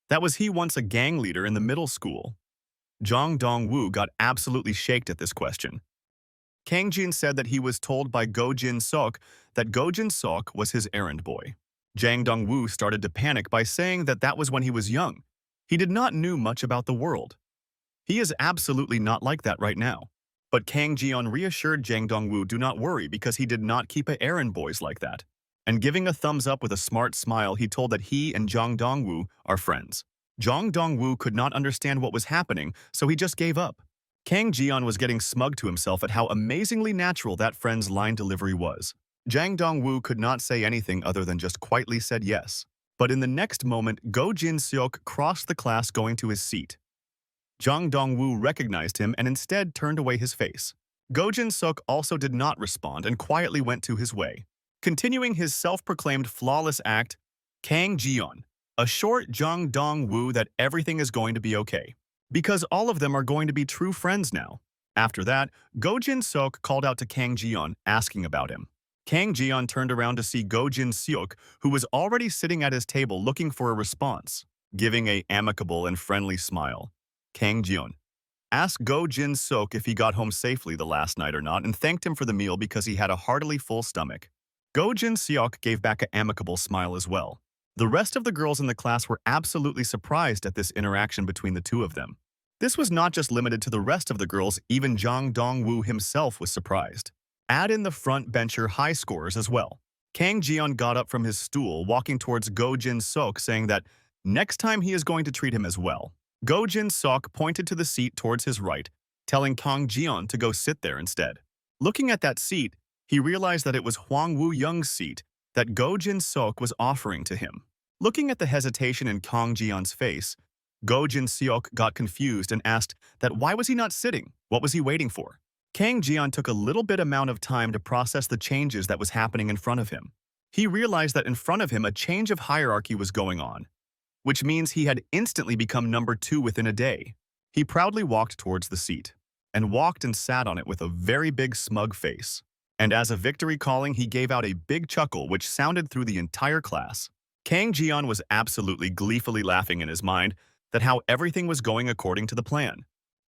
Speaker 1: That was he once a gang leader in the middle school? Jang Dong-woo got absolutely shaked at this question. Kang Jin said that he was told by Go Jinsok that Go Jinsok was his errand boy. Jang Dong-woo started to panic by saying that that was when he was young. He did not know much about the world. He is absolutely not like that right now. But Kang Ji-yeon reassured Jang Dong-woo do not worry because he did not keep a errand boys like that. And giving a thumbs up with a smart smile, he told that he and Jang Dong-woo are friends. Jang Dong-woo could not understand what was happening, so he just gave up. Kang Ji-yeon was getting smug to himself at how amazingly natural that friend's line delivery was. Jang Dong-woo could not say anything other than just quietly said yes. But in the next moment, Go Jinsok crossed the class going to his seat. Jang Dong-woo recognized him and instead turned away his face. Go Jinsok also did not respond and quietly went to his way. Continuing his self-proclaimed flawless act, Kang Ji-yeon assured Jang Dong-woo that everything is going to be okay, because all of them are going to be true friends now. After that, Go Jinsok called out to Kang Ji-yeon, asking about him. Kang Ji-yeon turned around to see Go Jinsok, who was already sitting at his table looking for a response. Giving an amicable and friendly smile, Kang Ji-yeon asked Go Jinsok if he got home safely the last night or not and thanked him for the meal because he had a heartily full stomach. Go Jinsok gave back an amicable smile as well. The rest of the girls in the class were absolutely surprised at this interaction between the two of them. This was not just limited to the rest of the girls, even Jang Dong-woo himself was surprised. Add in the front bencher high scorers as well. Kang Ji-yeon got up from his stool, walking towards Go Jinsok, saying that next time he is going to treat him as well. Go Jinsok pointed to the seat towards his right, telling Kang Ji-yeon to go sit there instead. Looking at that seat, he realized that it was Hwang Woo-young's seat that Go Jinsok was offering to him. Looking at the hesitation in Kang Ji-yeon's face, Go Jinsok got confused and asked that why was he not sitting? What was he waiting for? Kang Ji-yeon took a little bit amount of time to process the changes that was happening in front of him. He realized that in front of him a change of hierarchy was going on, which means he had instantly become number 2 within a day. He proudly walked towards the seat, and walked and sat on it with a very big smug face. And as a victory calling, he gave out a big chuckle which sounded through the entire class. Kang Ji-yeon was absolutely gleefully laughing in his mind that how everything was going according to the plan.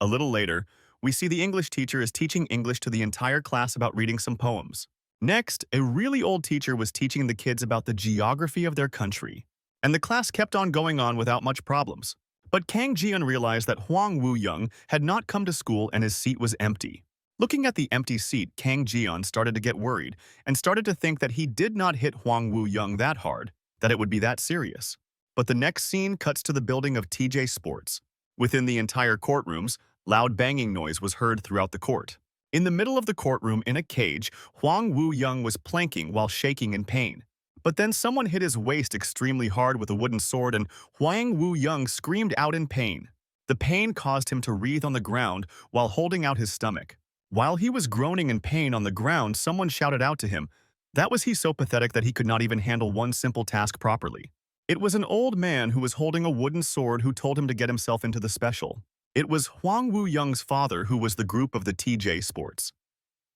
Speaker 1: A little later, we see the English teacher is teaching English to the entire class about reading some poems. Next, a really old teacher was teaching the kids about the geography of their country. And the class kept on going on without much problems. But Kang Ji-yeon realized that Hwang Woo-young had not come to school and his seat was empty. Looking at the empty seat, Kang Ji-yeon started to get worried and started to think that he did not hit Hwang Woo-young that hard, that it would be that serious. But the next scene cuts to the building of TJ Sports. Within the entire courtrooms, loud banging noise was heard throughout the court. In the middle of the courtroom, in a cage, Hwang Woo-young was planking while shaking in pain. But then someone hit his waist extremely hard with a wooden sword and Hwang Woo-young screamed out in pain. The pain caused him to writhe on the ground while holding out his stomach. While he was groaning in pain on the ground, someone shouted out to him. That was he so pathetic that he could not even handle one simple task properly. It was an old man who was holding a wooden sword who told him to get himself into the special. It was Hwang Woo-young's father who was the group of the TJ Sports.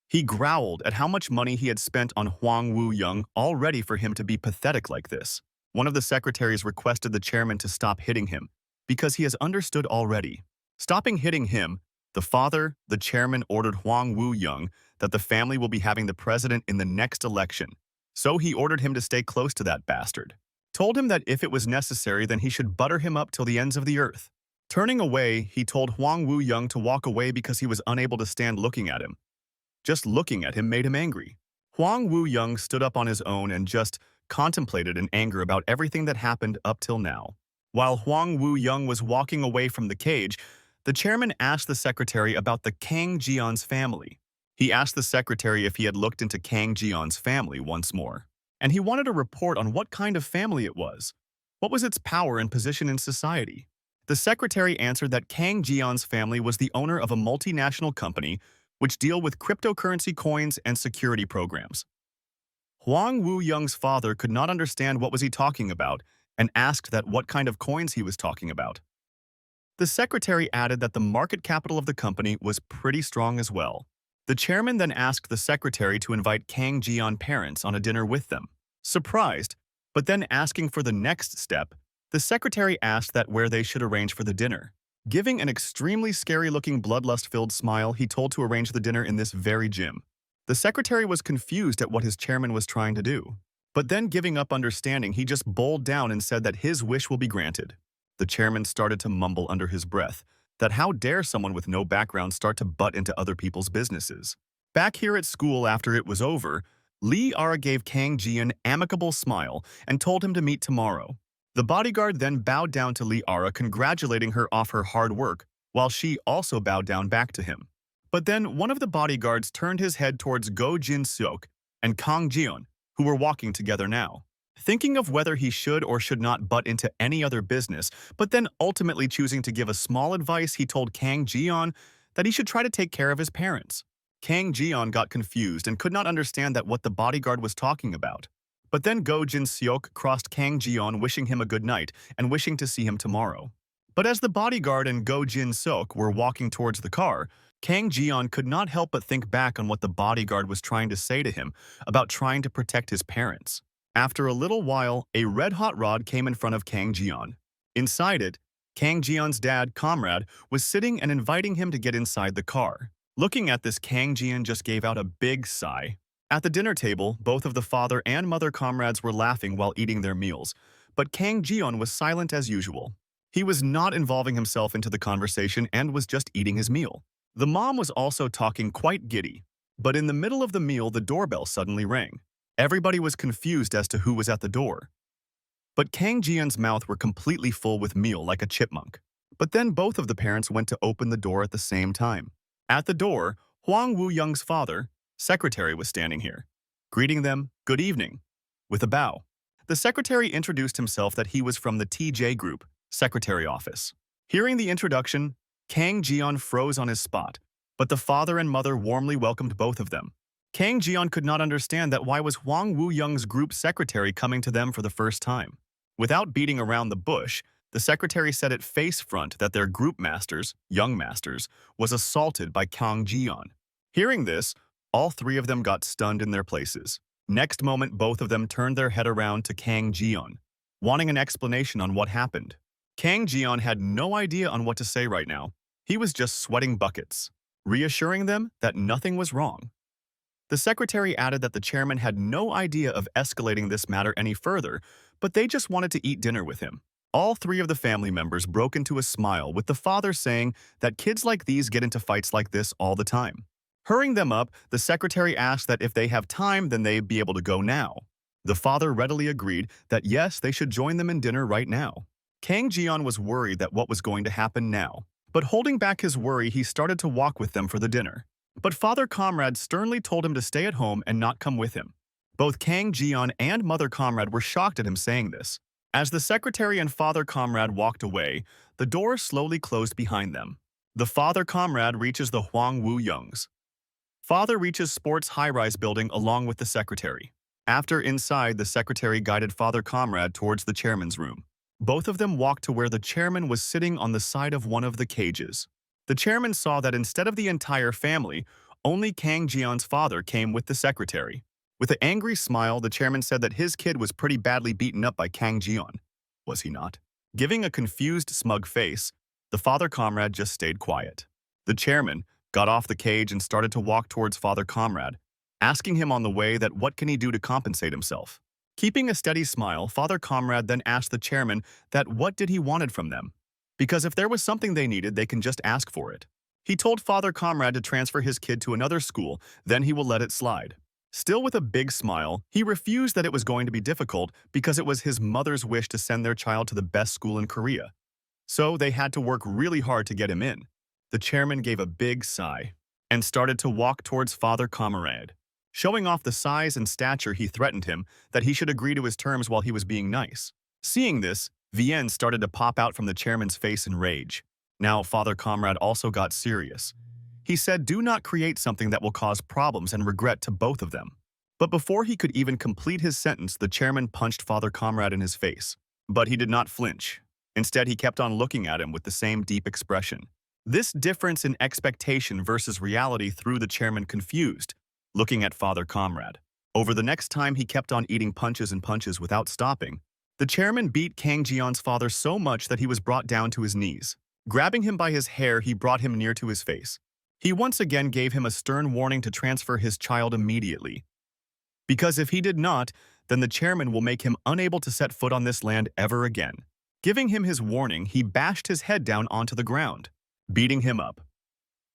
Speaker 1: He growled at how much money he had spent on Hwang Woo-young already for him to be pathetic like this. One of the secretaries requested the chairman to stop hitting him, because he has understood already. Stopping hitting him, the chairman ordered Hwang Woo-young that the family will be having the president in the next election. So he ordered him to stay close to that bastard. told him that if it was necessary then he should butter him up till the ends of the earth. Turning away, he told Hwang Woo-young to walk away because he was unable to stand looking at him. Just looking at him made him angry. Hwang Woo-young stood up on his own and just contemplated in anger about everything that happened up till now. While Hwang Woo-young was walking away from the cage, the chairman asked the secretary about the Kang Ji-yeon's family. He asked the secretary if he had looked into Kang Ji-yeon's family once more, and he wanted a report on what kind of family it was. What was its power and position in society? The secretary answered that Kang Ji-yeon's family was the owner of a multinational company which deal with cryptocurrency coins and security programs. Hwang Woo-young's father could not understand what was he talking about and asked that what kind of coins he was talking about. The secretary added that the market capital of the company was pretty strong as well. The chairman then asked the secretary to invite Kang Ji-yeon parents on a dinner with them. Surprised, but then asking for the next step, the secretary asked that where they should arrange for the dinner. Giving an extremely scary-looking bloodlust-filled smile, he told to arrange the dinner in this very gym. The secretary was confused at what his chairman was trying to do. But then giving up understanding, he just bowled down and said that his wish will be granted. The chairman started to mumble under his breath that how dare someone with no background start to butt into other people's businesses. Back here at school after it was over, Lee Ara gave Kang Ji an amicable smile and told him to meet tomorrow. The bodyguard then bowed down to Lee Ara, congratulating her off her hard work, while she also bowed down back to him. But then one of the bodyguards turned his head towards Go Jinsok and Kang Ji-yeon, who were walking together now. Thinking of whether he should or should not butt into any other business, but then ultimately choosing to give a small advice, he told Kang Ji-yeon that he should try to take care of his parents. Kang Ji-yeon got confused and could not understand that what the bodyguard was talking about. But then Go Jin-seok crossed Kang Ji-yeon, wishing him a good night and wishing to see him tomorrow. But as the bodyguard and Go Jin-seok were walking towards the car, Kang Ji-yeon could not help but think back on what the bodyguard was trying to say to him about trying to protect his parents. After a little while, a red-hot rod came in front of Kang Ji-yeon. Inside it, Kang Ji-yeon's dad, Comrade, was sitting and inviting him to get inside the car. Looking at this, Kang Ji-yeon just gave out a big sigh. At the dinner table, both of the father and mother comrades were laughing while eating their meals, but Kang Ji-yeon was silent as usual. He was not involving himself into the conversation and was just eating his meal. The mom was also talking quite giddy, but in the middle of the meal, the doorbell suddenly rang. Everybody was confused as to who was at the door. But Kang Ji-yeon's mouth were completely full with meal like a chipmunk. But then both of the parents went to open the door at the same time. At the door, Hwang Woo-young's father, secretary, was standing here, greeting them, "Good evening," with a bow. The secretary introduced himself that he was from the TJ Group, secretary office. Hearing the introduction, Kang Ji-yeon froze on his spot, but the father and mother warmly welcomed both of them. Kang Ji-yeon could not understand that why was Hwang Woo-young's group secretary coming to them for the first time. Without beating around the bush, the secretary said at face front that their group masters, young masters, was assaulted by Kang Ji-yeon. Hearing this, all three of them got stunned in their places. Next moment, both of them turned their head around to Kang Ji-yeon, wanting an explanation on what happened. Kang Ji-yeon had no idea on what to say right now. He was just sweating buckets, reassuring them that nothing was wrong. The secretary added that the chairman had no idea of escalating this matter any further, but they just wanted to eat dinner with him. All three of the family members broke into a smile, with the father saying that kids like these get into fights like this all the time. Hurrying them up, the secretary asked that if they have time, then they'd be able to go now. The father readily agreed that yes, they should join them in dinner right now. Kang Ji-yeon was worried that what was going to happen now, but holding back his worry, he started to walk with them for the dinner. But Father Comrade sternly told him to stay at home and not come with him. Both Kang Ji-yeon and Mother Comrade were shocked at him saying this. As the secretary and Father Comrade walked away, the door slowly closed behind them. The Father Comrade reaches the Hwang Woo-youngs. Father reaches Sports high-rise building along with the secretary. After inside, the secretary guided Father Comrade towards the chairman's room. Both of them walked to where the chairman was sitting on the side of one of the cages. The chairman saw that instead of the entire family, only Kang Ji-yeon's father came with the secretary. With an angry smile, the chairman said that his kid was pretty badly beaten up by Kang Ji-yeon. Was he not? Giving a confused, smug face, the Father Comrade just stayed quiet. The chairman got off the cage and started to walk towards Father Comrade, asking him on the way that what can he do to compensate himself. Keeping a steady smile, Father Comrade then asked the chairman that what did he wanted from them. Because if there was something they needed, they can just ask for it. He told Father Comrade to transfer his kid to another school, then he will let it slide. Still with a big smile, he refused that it was going to be difficult because it was his mother's wish to send their child to the best school in Korea. So they had to work really hard to get him in. The chairman gave a big sigh and started to walk towards Father Comrade. Showing off the size and stature, he threatened him that he should agree to his terms while he was being nice. Seeing this, Vien started to pop out from the chairman's face in rage. Now, Father Comrade also got serious. He said, "Do not create something that will cause problems and regret to both of them." But before he could even complete his sentence, the chairman punched Father Comrade in his face. But he did not flinch. Instead, he kept on looking at him with the same deep expression. This difference in expectation versus reality threw the chairman confused, looking at Father Comrade. Over the next time, he kept on eating punches and punches without stopping. The chairman beat Kang Jeon's father so much that he was brought down to his knees. Grabbing him by his hair, he brought him near to his face. He once again gave him a stern warning to transfer his child immediately. Because if he did not, then the chairman will make him unable to set foot on this land ever again. Giving him his warning, he bashed his head down onto the ground, beating him up.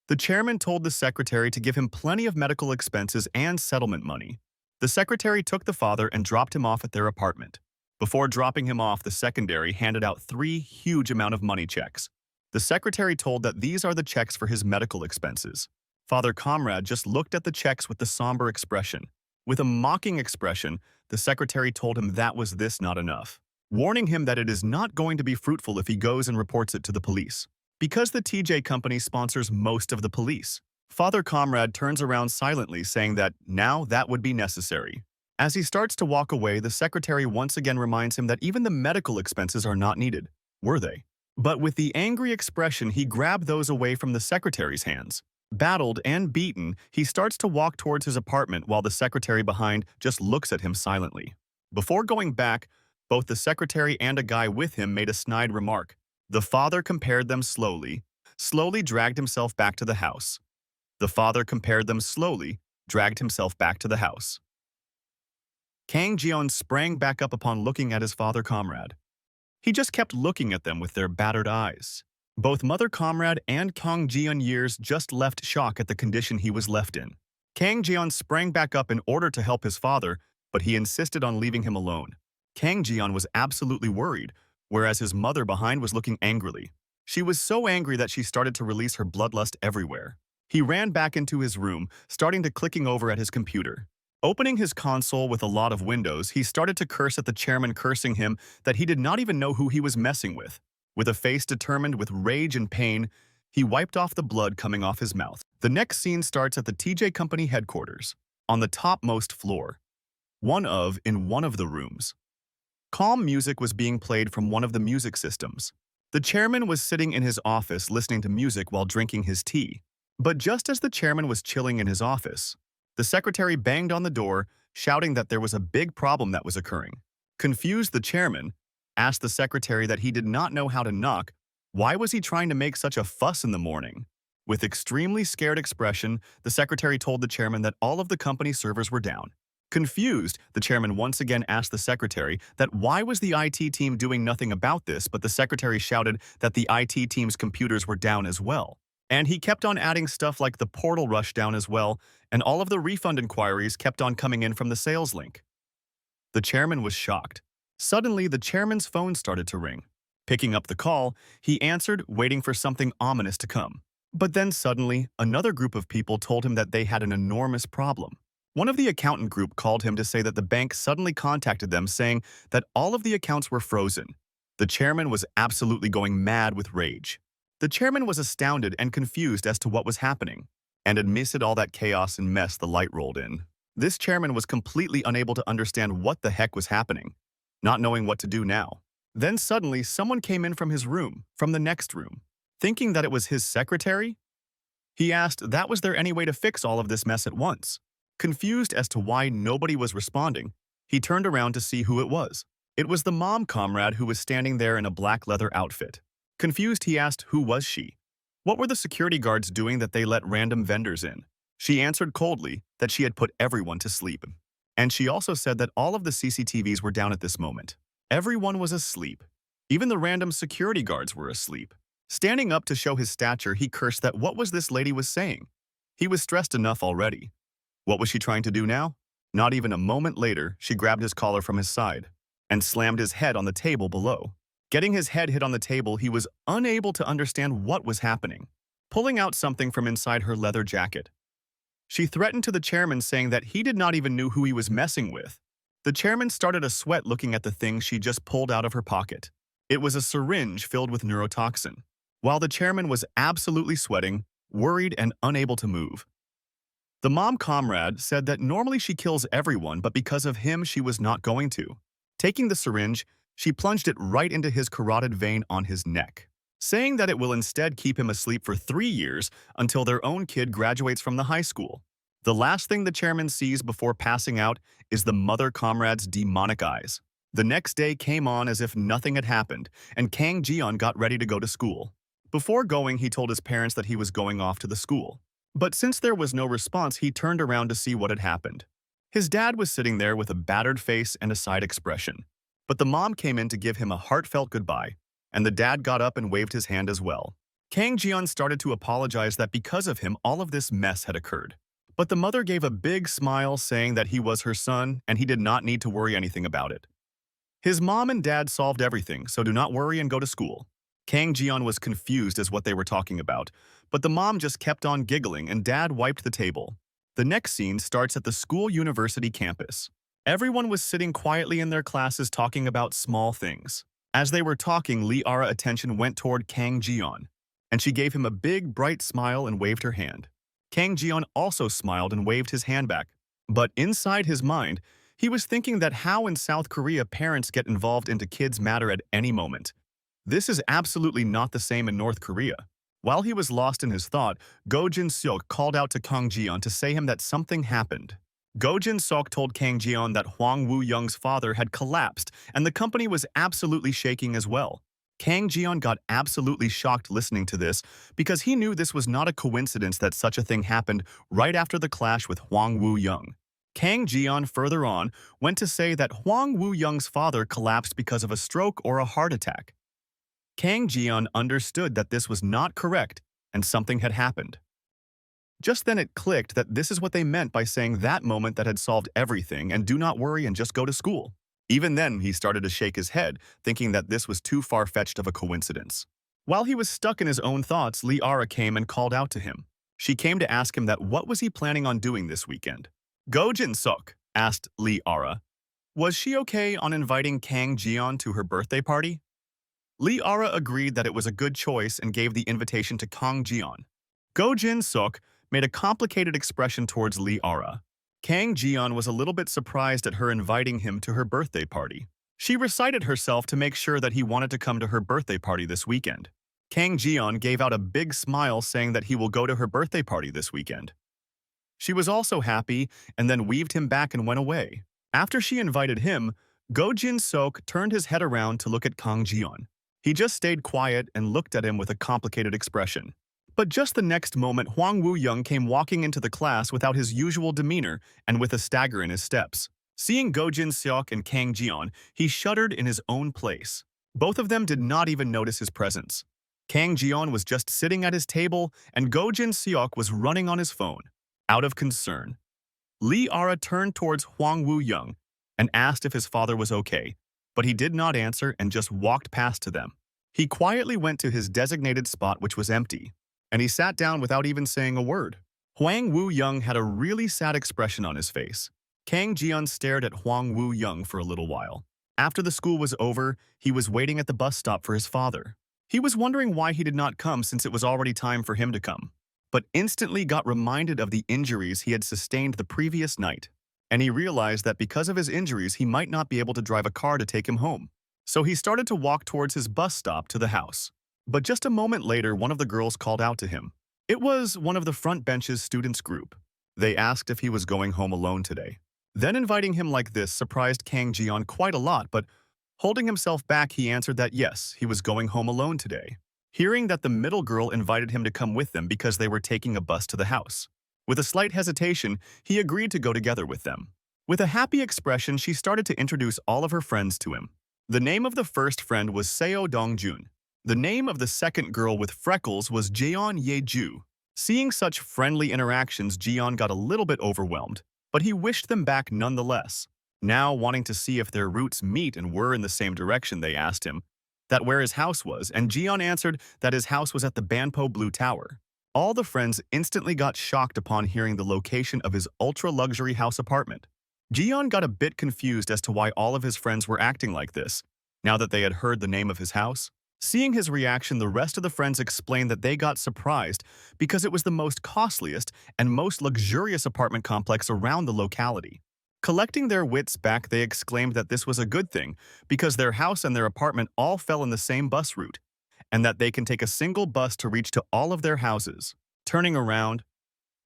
Speaker 1: The chairman told the secretary to give him plenty of medical expenses and settlement money. The secretary took the father and dropped him off at their apartment. Before dropping him off, the secretary handed out 3 huge amount of money checks. The secretary told that these are the checks for his medical expenses. Father Comrade just looked at the checks with the somber expression. With a mocking expression, the secretary told him that was this not enough, warning him that it is not going to be fruitful if he goes and reports it to the police. Because the TJ company sponsors most of the police, Father Comrade turns around silently, saying that now that would be necessary. As he starts to walk away, the secretary once again reminds him that even the medical expenses are not needed, were they? But with the angry expression, he grabbed those away from the secretary's hands. Battled and beaten, he starts to walk towards his apartment while the secretary behind just looks at him silently. Before going back, both the secretary and a guy with him made a snide remark. The father compared them slowly dragged himself back to the house. The father compared them slowly, dragged himself back to the house. Kang Jeon sprang back up upon looking at his father Comrade. He just kept looking at them with their battered eyes. Both Mother Comrade and Kang Jeon years just left shock at the condition he was left in. Kang Jeon sprang back up in order to help his father, but he insisted on leaving him alone. Kang Jeon was absolutely worried, whereas his mother behind was looking angrily. She was so angry that she started to release her bloodlust everywhere. He ran back into his room, starting to clicking over at his computer. Opening his console with a lot of windows, he started to curse at the chairman, cursing him that he did not even know who he was messing with. With a face determined with rage and pain, he wiped off the blood coming off his mouth. The next scene starts at the TJ Company headquarters, on the topmost floor. In one of the rooms. Calm music was being played from one of the music systems. The chairman was sitting in his office listening to music while drinking his tea. But just as the chairman was chilling in his office, the secretary banged on the door, shouting that there was a big problem that was occurring. Confused, the chairman asked the secretary that he did not know how to knock. Why was he trying to make such a fuss in the morning? With extremely scared expression, the secretary told the chairman that all of the company servers were down. Confused, the chairman once again asked the secretary that why was the IT team doing nothing about this, but the secretary shouted that the IT team's computers were down as well. And he kept on adding stuff like the portal rush down as well, and all of the refund inquiries kept on coming in from the sales link. The chairman was shocked. Suddenly, the chairman's phone started to ring. Picking up the call, he answered, waiting for something ominous to come. But then suddenly, another group of people told him that they had an enormous problem. One of the accountant group called him to say that the bank suddenly contacted them saying that all of the accounts were frozen. The chairman was absolutely going mad with rage. The chairman was astounded and confused as to what was happening. And amidst all that chaos and mess, the light rolled in. This chairman was completely unable to understand what the heck was happening, not knowing what to do now. Then suddenly, someone came in from his room, from the next room. Thinking that it was his secretary, he asked that was there any way to fix all of this mess at once. Confused as to why nobody was responding, he turned around to see who it was. It was the mom comrade who was standing there in a black leather outfit. Confused, he asked who was she. What were the security guards doing that they let random vendors in? She answered coldly that she had put everyone to sleep. And she also said that all of the CCTVs were down at this moment. Everyone was asleep. Even the random security guards were asleep. Standing up to show his stature, he cursed that what was this lady was saying. He was stressed enough already. What was she trying to do now? Not even a moment later, she grabbed his collar from his side and slammed his head on the table below. Getting his head hit on the table, he was unable to understand what was happening. Pulling out something from inside her leather jacket, she threatened to the chairman, saying that he did not even know who he was messing with. The chairman started a sweat looking at the thing she just pulled out of her pocket. It was a syringe filled with neurotoxin. While the chairman was absolutely sweating, worried and unable to move. The mom comrade said that normally she kills everyone, but because of him she was not going to. Taking the syringe, she plunged it right into his carotid vein on his neck, saying that it will instead keep him asleep for 3 years until their own kid graduates from the high school. The last thing the chairman sees before passing out is the mother comrade's demonic eyes. The next day came on as if nothing had happened, and Kang Jeon got ready to go to school. Before going, he told his parents that he was going off to the school. But since there was no response, he turned around to see what had happened. His dad was sitting there with a battered face and a side expression. But the mom came in to give him a heartfelt goodbye, and the dad got up and waved his hand as well. Kang Jeon started to apologize that because of him all of this mess had occurred. But the mother gave a big smile, saying that he was her son and he did not need to worry anything about it. His mom and dad solved everything, so do not worry and go to school. Kang Jeon was confused as what they were talking about, but the mom just kept on giggling and dad wiped the table. The next scene starts at the school university campus. Everyone was sitting quietly in their classes talking about small things. As they were talking, Lee Ara's attention went toward Kang Jeon, and she gave him a big, bright smile and waved her hand. Kang Jeon also smiled and waved his hand back. But inside his mind, he was thinking that how in South Korea parents get involved into kids' matter at any moment. This is absolutely not the same in North Korea. While he was lost in his thought, Go Jinsok called out to Kang Jeon to say him that something happened. Go Jinsok told Kang Jeon that Hwang Woo-young's father had collapsed and the company was absolutely shaking as well. Kang Jeon got absolutely shocked listening to this because he knew this was not a coincidence that such a thing happened right after the clash with Hwang Woo-young. Kang Jeon further on went to say that Hwang Woo-young's father collapsed because of a stroke or a heart attack. Kang Jeon understood that this was not correct and something had happened. Just then it clicked that this is what they meant by saying that moment that had solved everything and do not worry and just go to school. Even then, he started to shake his head, thinking that this was too far-fetched of a coincidence. While he was stuck in his own thoughts, Lee Ara came and called out to him. She came to ask him that what was he planning on doing this weekend. Go Jinsok asked Lee Ara. Was she okay on inviting Kang Jeon to her birthday party? Lee Ara agreed that it was a good choice and gave the invitation to Kang Jeon. Go Jinsok made a complicated expression towards Lee Ara. Kang Jeon was a little bit surprised at her inviting him to her birthday party. She recited herself to make sure that he wanted to come to her birthday party this weekend. Kang Jeon gave out a big smile, saying that he will go to her birthday party this weekend. She was also happy and then weaved him back and went away. After she invited him, Go Jinsok turned his head around to look at Kang Jeon. He just stayed quiet and looked at him with a complicated expression. But just the next moment, Hwang Woo-young came walking into the class without his usual demeanor and with a stagger in his steps. Seeing Go Jinsok and Kang Jeon, he shuddered in his own place. Both of them did not even notice his presence. Kang Jeon was just sitting at his table, and Go Jinsok was running on his phone. Out of concern, Lee Ara turned towards Hwang Woo-young and asked if his father was okay, but he did not answer and just walked past to them. He quietly went to his designated spot, which was empty, and he sat down without even saying a word. Hwang Woo-young had a really sad expression on his face. Kang Jeon stared at Hwang Woo-young for a little while. After the school was over, he was waiting at the bus stop for his father. He was wondering why he did not come since it was already time for him to come, but instantly got reminded of the injuries he had sustained the previous night, and he realized that because of his injuries he might not be able to drive a car to take him home. So he started to walk towards his bus stop to the house. But just a moment later, one of the girls called out to him. It was one of the front bench's students group. They asked if he was going home alone today. Then inviting him like this surprised Kang Jeon quite a lot, but holding himself back, he answered that yes, he was going home alone today. Hearing that the middle girl invited him to come with them because they were taking a bus to the house. With a slight hesitation, he agreed to go together with them. With a happy expression, she started to introduce all of her friends to him. The name of the first friend was Seo Dongjun. The name of the second girl with freckles was Jeon Yeju. Seeing such friendly interactions, Jeon got a little bit overwhelmed, but he wished them back nonetheless. Now, wanting to see if their routes meet and were in the same direction, they asked him that where his house was, and Jeon answered that his house was at the Banpo Blue Tower. All the friends instantly got shocked upon hearing the location of his ultra-luxury house apartment. Jeon got a bit confused as to why all of his friends were acting like this, now that they had heard the name of his house. Seeing his reaction, the rest of the friends explained that they got surprised because it was the most costliest and most luxurious apartment complex around the locality. Collecting their wits back, they exclaimed that this was a good thing because their house and their apartment all fell in the same bus route, and that they can take a single bus to reach to all of their houses. Turning around,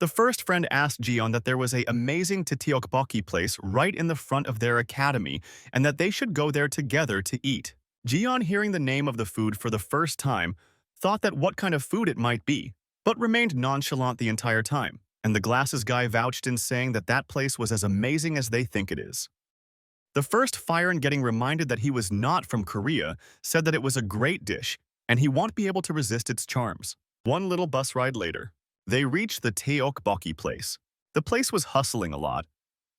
Speaker 1: the first friend asked Jeon that there was an amazing tteokbokki place right in the front of their academy and that they should go there together to eat. Jeon, hearing the name of the food for the first time, thought that what kind of food it might be, but remained nonchalant the entire time, and the glasses guy vouched in saying that that place was as amazing as they think it is. The first Firen, getting reminded that he was not from Korea, said that it was a great dish and he won't be able to resist its charms. One little bus ride later, they reached the tteokbokki place. The place was hustling a lot.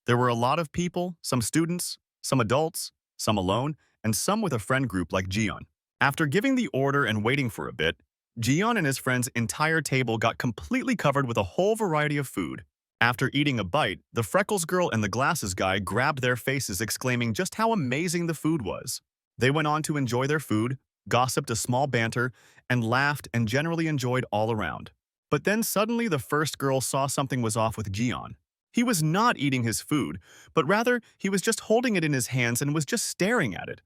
Speaker 1: There were a lot of people, some students, some adults, some alone, and some with a friend group like Jeon. After giving the order and waiting for a bit, Jeon and his friend's entire table got completely covered with a whole variety of food. After eating a bite, the freckles girl and the glasses guy grabbed their faces, exclaiming just how amazing the food was. They went on to enjoy their food, gossiped a small banter, and laughed and generally enjoyed all around. But then suddenly the first girl saw something was off with Jeon. He was not eating his food, but rather he was just holding it in his hands and was just staring at it.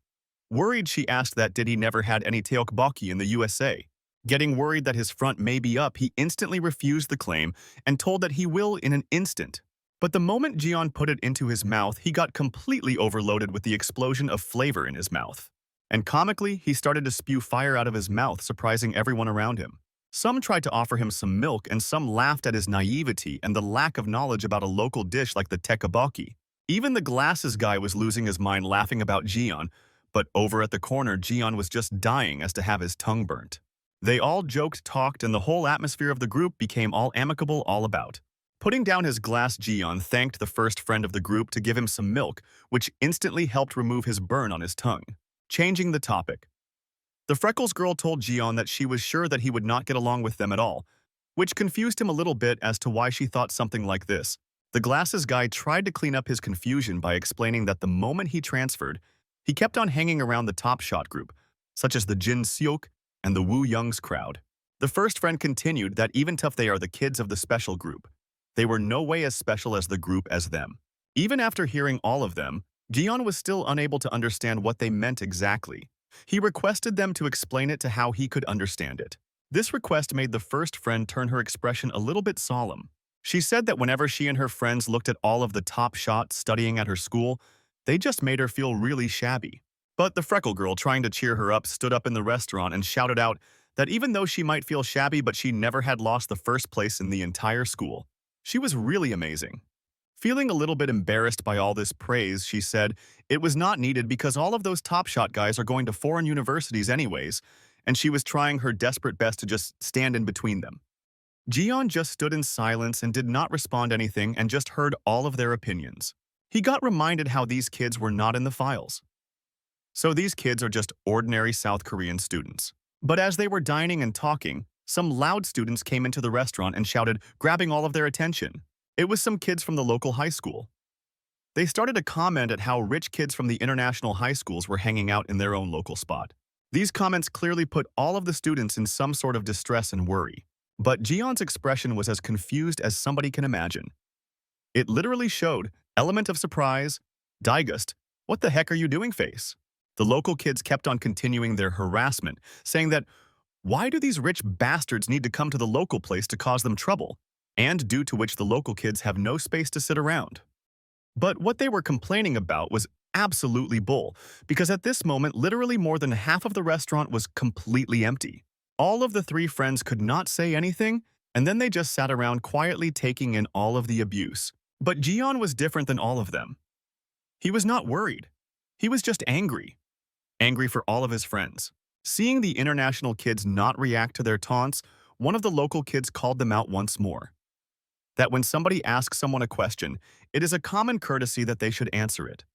Speaker 1: Worried, she asked that did he never had any tteokbokki in the USA. Getting worried that his front may be up, he instantly refused the claim and told that he will in an instant. But the moment Jeon put it into his mouth, he got completely overloaded with the explosion of flavor in his mouth. And comically, he started to spew fire out of his mouth, surprising everyone around him. Some tried to offer him some milk, and some laughed at his naivety and the lack of knowledge about a local dish like the tteokbokki. Even the glasses guy was losing his mind laughing about Jeon, but over at the corner, Jeon was just dying as to have his tongue burnt. They all joked, talked, and the whole atmosphere of the group became all amicable all about. Putting down his glass, Jeon thanked the first friend of the group to give him some milk, which instantly helped remove his burn on his tongue. Changing the topic. The freckles girl told Jeon that she was sure that he would not get along with them at all, which confused him a little bit as to why she thought something like this. The glasses guy tried to clean up his confusion by explaining that the moment he transferred, he kept on hanging around the top shot group, such as the Jin Seok and the Woo Young's crowd. The first friend continued that even tough they are the kids of the special group, they were no way as special as the group as them. Even after hearing all of them, Jeon was still unable to understand what they meant exactly. He requested them to explain it to how he could understand it. This request made the first friend turn her expression a little bit solemn. She said that whenever she and her friends looked at all of the top shots studying at her school, they just made her feel really shabby. But the freckle girl, trying to cheer her up, stood up in the restaurant and shouted out that even though she might feel shabby, but she never had lost the first place in the entire school. She was really amazing. Feeling a little bit embarrassed by all this praise, she said it was not needed because all of those top shot guys are going to foreign universities anyways, and she was trying her desperate best to just stand in between them. Jeon just stood in silence and did not respond anything and just heard all of their opinions. He got reminded how these kids were not in the files. So these kids are just ordinary South Korean students. But as they were dining and talking, some loud students came into the restaurant and shouted, grabbing all of their attention. It was some kids from the local high school. They started to comment at how rich kids from the international high schools were hanging out in their own local spot. These comments clearly put all of the students in some sort of distress and worry. But Jeon's expression was as confused as somebody can imagine. It literally showed element of surprise, disgust, what the heck are you doing face. The local kids kept on continuing their harassment, saying that, why do these rich bastards need to come to the local place to cause them trouble? And due to which the local kids have no space to sit around. But what they were complaining about was absolutely bull, because at this moment, literally more than half of the restaurant was completely empty. All of the three friends could not say anything, and then they just sat around quietly taking in all of the abuse. But Jeon was different than all of them. He was not worried. He was just angry. Angry for all of his friends. Seeing the international kids not react to their taunts, one of the local kids called them out once more. That when somebody asks someone a question, it is a common courtesy that they should answer it.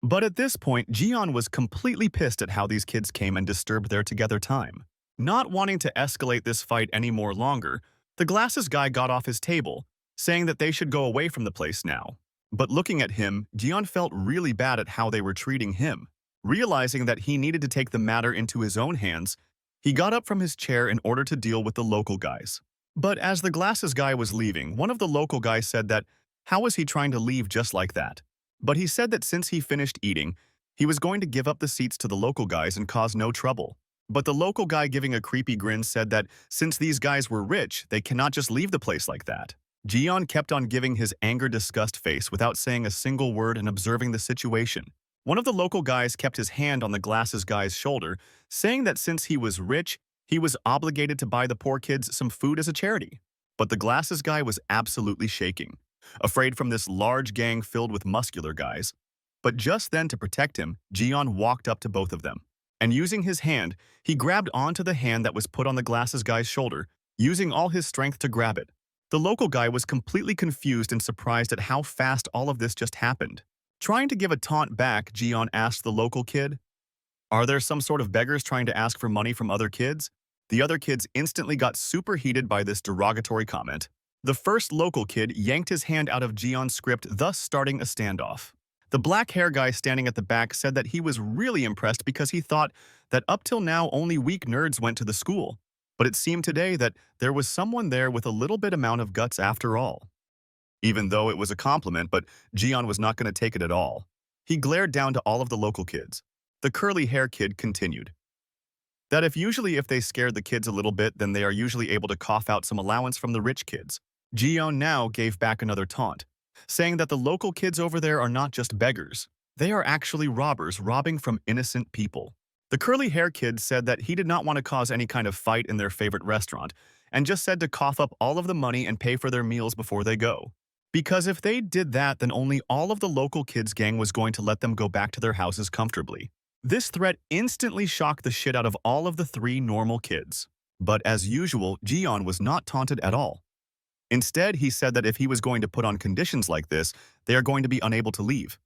Speaker 1: But at this point, Jian was completely pissed at how these kids came and disturbed their together time. Not wanting to escalate this fight any more longer, the glasses guy got off his table, saying that they should go away from the place now. But looking at him, Jian felt really bad at how they were treating him. Realizing that he needed to take the matter into his own hands, he got up from his chair in order to deal with the local guys. But as the glasses guy was leaving, one of the local guys said that, how was he trying to leave just like that? But he said that since he finished eating, he was going to give up the seats to the local guys and cause no trouble. But the local guy giving a creepy grin said that since these guys were rich, they cannot just leave the place like that. Jian kept on giving his anger-disgust face without saying a single word and observing the situation. One of the local guys kept his hand on the glasses guy's shoulder, saying that since he was rich, he was obligated to buy the poor kids some food as a charity. But the glasses guy was absolutely shaking, afraid from this large gang filled with muscular guys. But just then, to protect him, Jian walked up to both of them. And using his hand, he grabbed onto the hand that was put on the glasses guy's shoulder, using all his strength to grab it. The local guy was completely confused and surprised at how fast all of this just happened. Trying to give a taunt back, Jian asked the local kid, "Are there some sort of beggars trying to ask for money from other kids?" The other kids instantly got super heated by this derogatory comment. The first local kid yanked his hand out of Jian's script, thus starting a standoff. The black hair guy standing at the back said that he was really impressed because he thought that up till now only weak nerds went to the school. But it seemed today that there was someone there with a little bit amount of guts after all. Even though it was a compliment, but Jian was not going to take it at all. He glared down to all of the local kids. The curly hair kid continued that if they scared the kids a little bit, then they are usually able to cough out some allowance from the rich kids. Jian now gave back another taunt, saying that the local kids over there are not just beggars. They are actually robbers robbing from innocent people. The curly hair kid said that he did not want to cause any kind of fight in their favorite restaurant, and just said to cough up all of the money and pay for their meals before they go. Because if they did that, then only all of the local kids' gang was going to let them go back to their houses comfortably. This threat instantly shocked the shit out of all of the three normal kids. But as usual, Jian was not taunted at all. Instead, he said that if he was going to put on conditions like this, they are going to be unable to leave.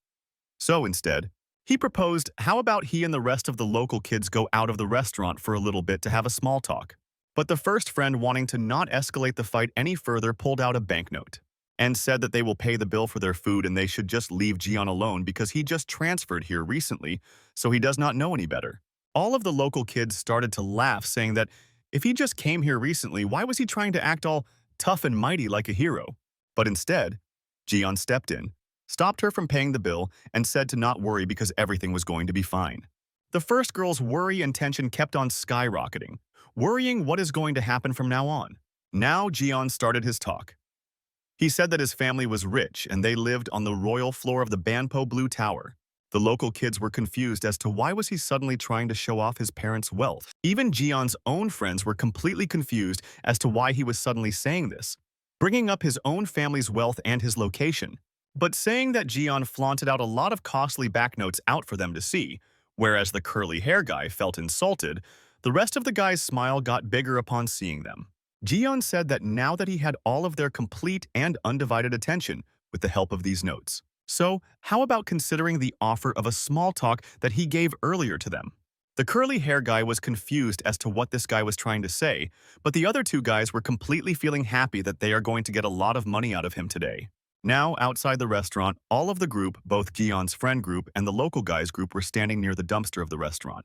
Speaker 1: So instead, he proposed, how about he and the rest of the local kids go out of the restaurant for a little bit to have a small talk. But the first friend, wanting to not escalate the fight any further, pulled out a banknote and said that they will pay the bill for their food and they should just leave Jian alone because he just transferred here recently, so he does not know any better. All of the local kids started to laugh, saying that if he just came here recently, why was he trying to act all tough and mighty like a hero? But instead, Jian stepped in, stopped her from paying the bill, and said to not worry because everything was going to be fine. The first girl's worry and tension kept on skyrocketing, worrying what is going to happen from now on. Now Jian started his talk. He said that his family was rich and they lived on the royal floor of the Banpo Blue Tower. The local kids were confused as to why was he suddenly trying to show off his parents' wealth. Even Jian's own friends were completely confused as to why he was suddenly saying this, bringing up his own family's wealth and his location, but saying that Jian flaunted out a lot of costly banknotes out for them to see. Whereas the curly hair guy felt insulted, the rest of the guy's smile got bigger upon seeing them. Jian said that now that he had all of their complete and undivided attention with the help of these notes. So, how about considering the offer of a small talk that he gave earlier to them? The curly hair guy was confused as to what this guy was trying to say, but the other two guys were completely feeling happy that they are going to get a lot of money out of him today. Now, outside the restaurant, all of the group, both Jian's friend group and the local guys group, were standing near the dumpster of the restaurant.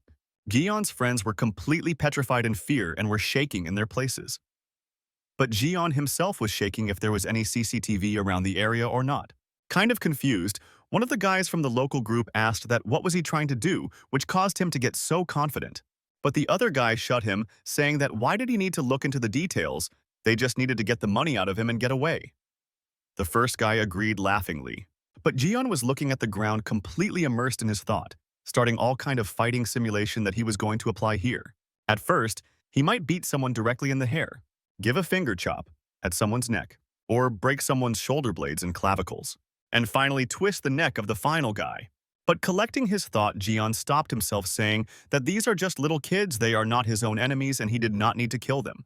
Speaker 1: Jian's friends were completely petrified in fear and were shaking in their places. But Jian himself was shaking if there was any CCTV around the area or not. Kind of confused, one of the guys from the local group asked that what was he trying to do, which caused him to get so confident. But the other guy shut him, saying that why did he need to look into the details? They just needed to get the money out of him and get away. The first guy agreed laughingly. But Jian was looking at the ground, completely immersed in his thought, starting all kind of fighting simulation that he was going to apply here. At first, he might beat someone directly in the hair, give a finger chop at someone's neck, or break someone's shoulder blades and clavicles. and finally twist the neck of the final guy. But collecting his thought, Jian stopped himself, saying that these are just little kids, they are not his own enemies, and he did not need to kill them.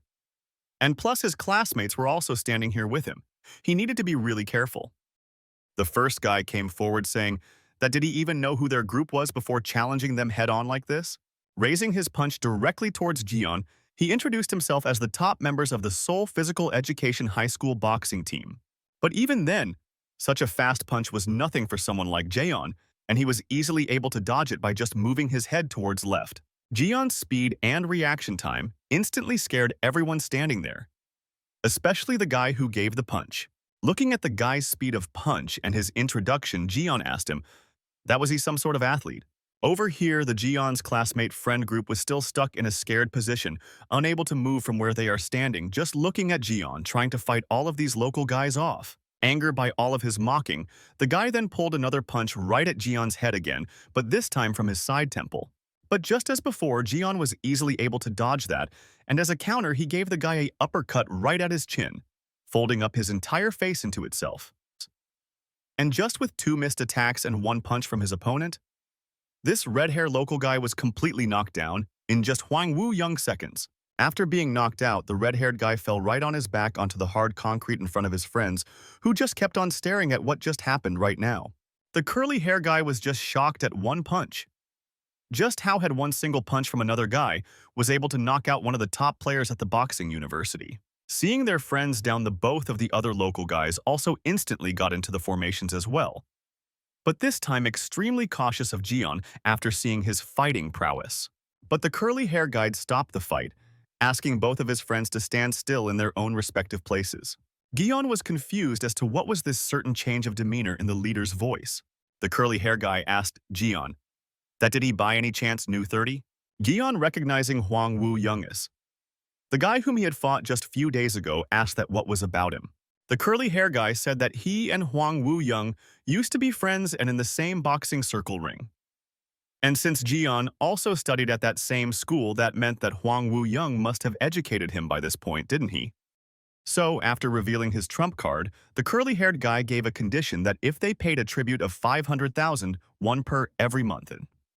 Speaker 1: And plus his classmates were also standing here with him. He needed to be really careful. The first guy came forward saying that did he even know who their group was before challenging them head-on like this? Raising his punch directly towards Jian, he introduced himself as the top members of the Seoul Physical Education High School boxing team. But even then, such a fast punch was nothing for someone like Jaeon, and he was easily able to dodge it by just moving his head towards left. Jian's speed and reaction time instantly scared everyone standing there, especially the guy who gave the punch. Looking at the guy's speed of punch and his introduction, Jian asked him, that was he some sort of athlete? Over here, the Jian's classmate friend group was still stuck in a scared position, unable to move from where they are standing, just looking at Jian trying to fight all of these local guys off. Angered by all of his mocking, the guy then pulled another punch right at Jian's head again, but this time from his side temple. But just as before, Jian was easily able to dodge that, and as a counter, he gave the guy an uppercut right at his chin, folding up his entire face into itself. And just with 2 missed attacks and 1 punch from his opponent, this red-hair local guy was completely knocked down in just Hwang Woo-young seconds. After being knocked out, the red-haired guy fell right on his back onto the hard concrete in front of his friends, who just kept on staring at what just happened right now. The curly hair guy was just shocked at 1 punch. Just how had 1 single punch from another guy was able to knock out one of the top players at the boxing university. Seeing their friends down, the both of the other local guys also instantly got into the formations as well. But this time extremely cautious of Jian after seeing his fighting prowess. But the curly hair guy stopped the fight, asking both of his friends to stand still in their own respective places. Gion was confused as to what was this certain change of demeanor in the leader's voice. The curly hair guy asked Jian, that did he by any chance knew 30? Gion, recognizing Hwang Woo-young's, the guy whom he had fought just few days ago, asked that what was about him. The curly hair guy said that he and Hwang Woo-young used to be friends and in the same boxing circle ring. And since Jian also studied at that same school, that meant that Hwang Woo-young must have educated him by this point, didn't he? So, after revealing his trump card, the curly-haired guy gave a condition that if they paid a tribute of 500,000, 1 per every month,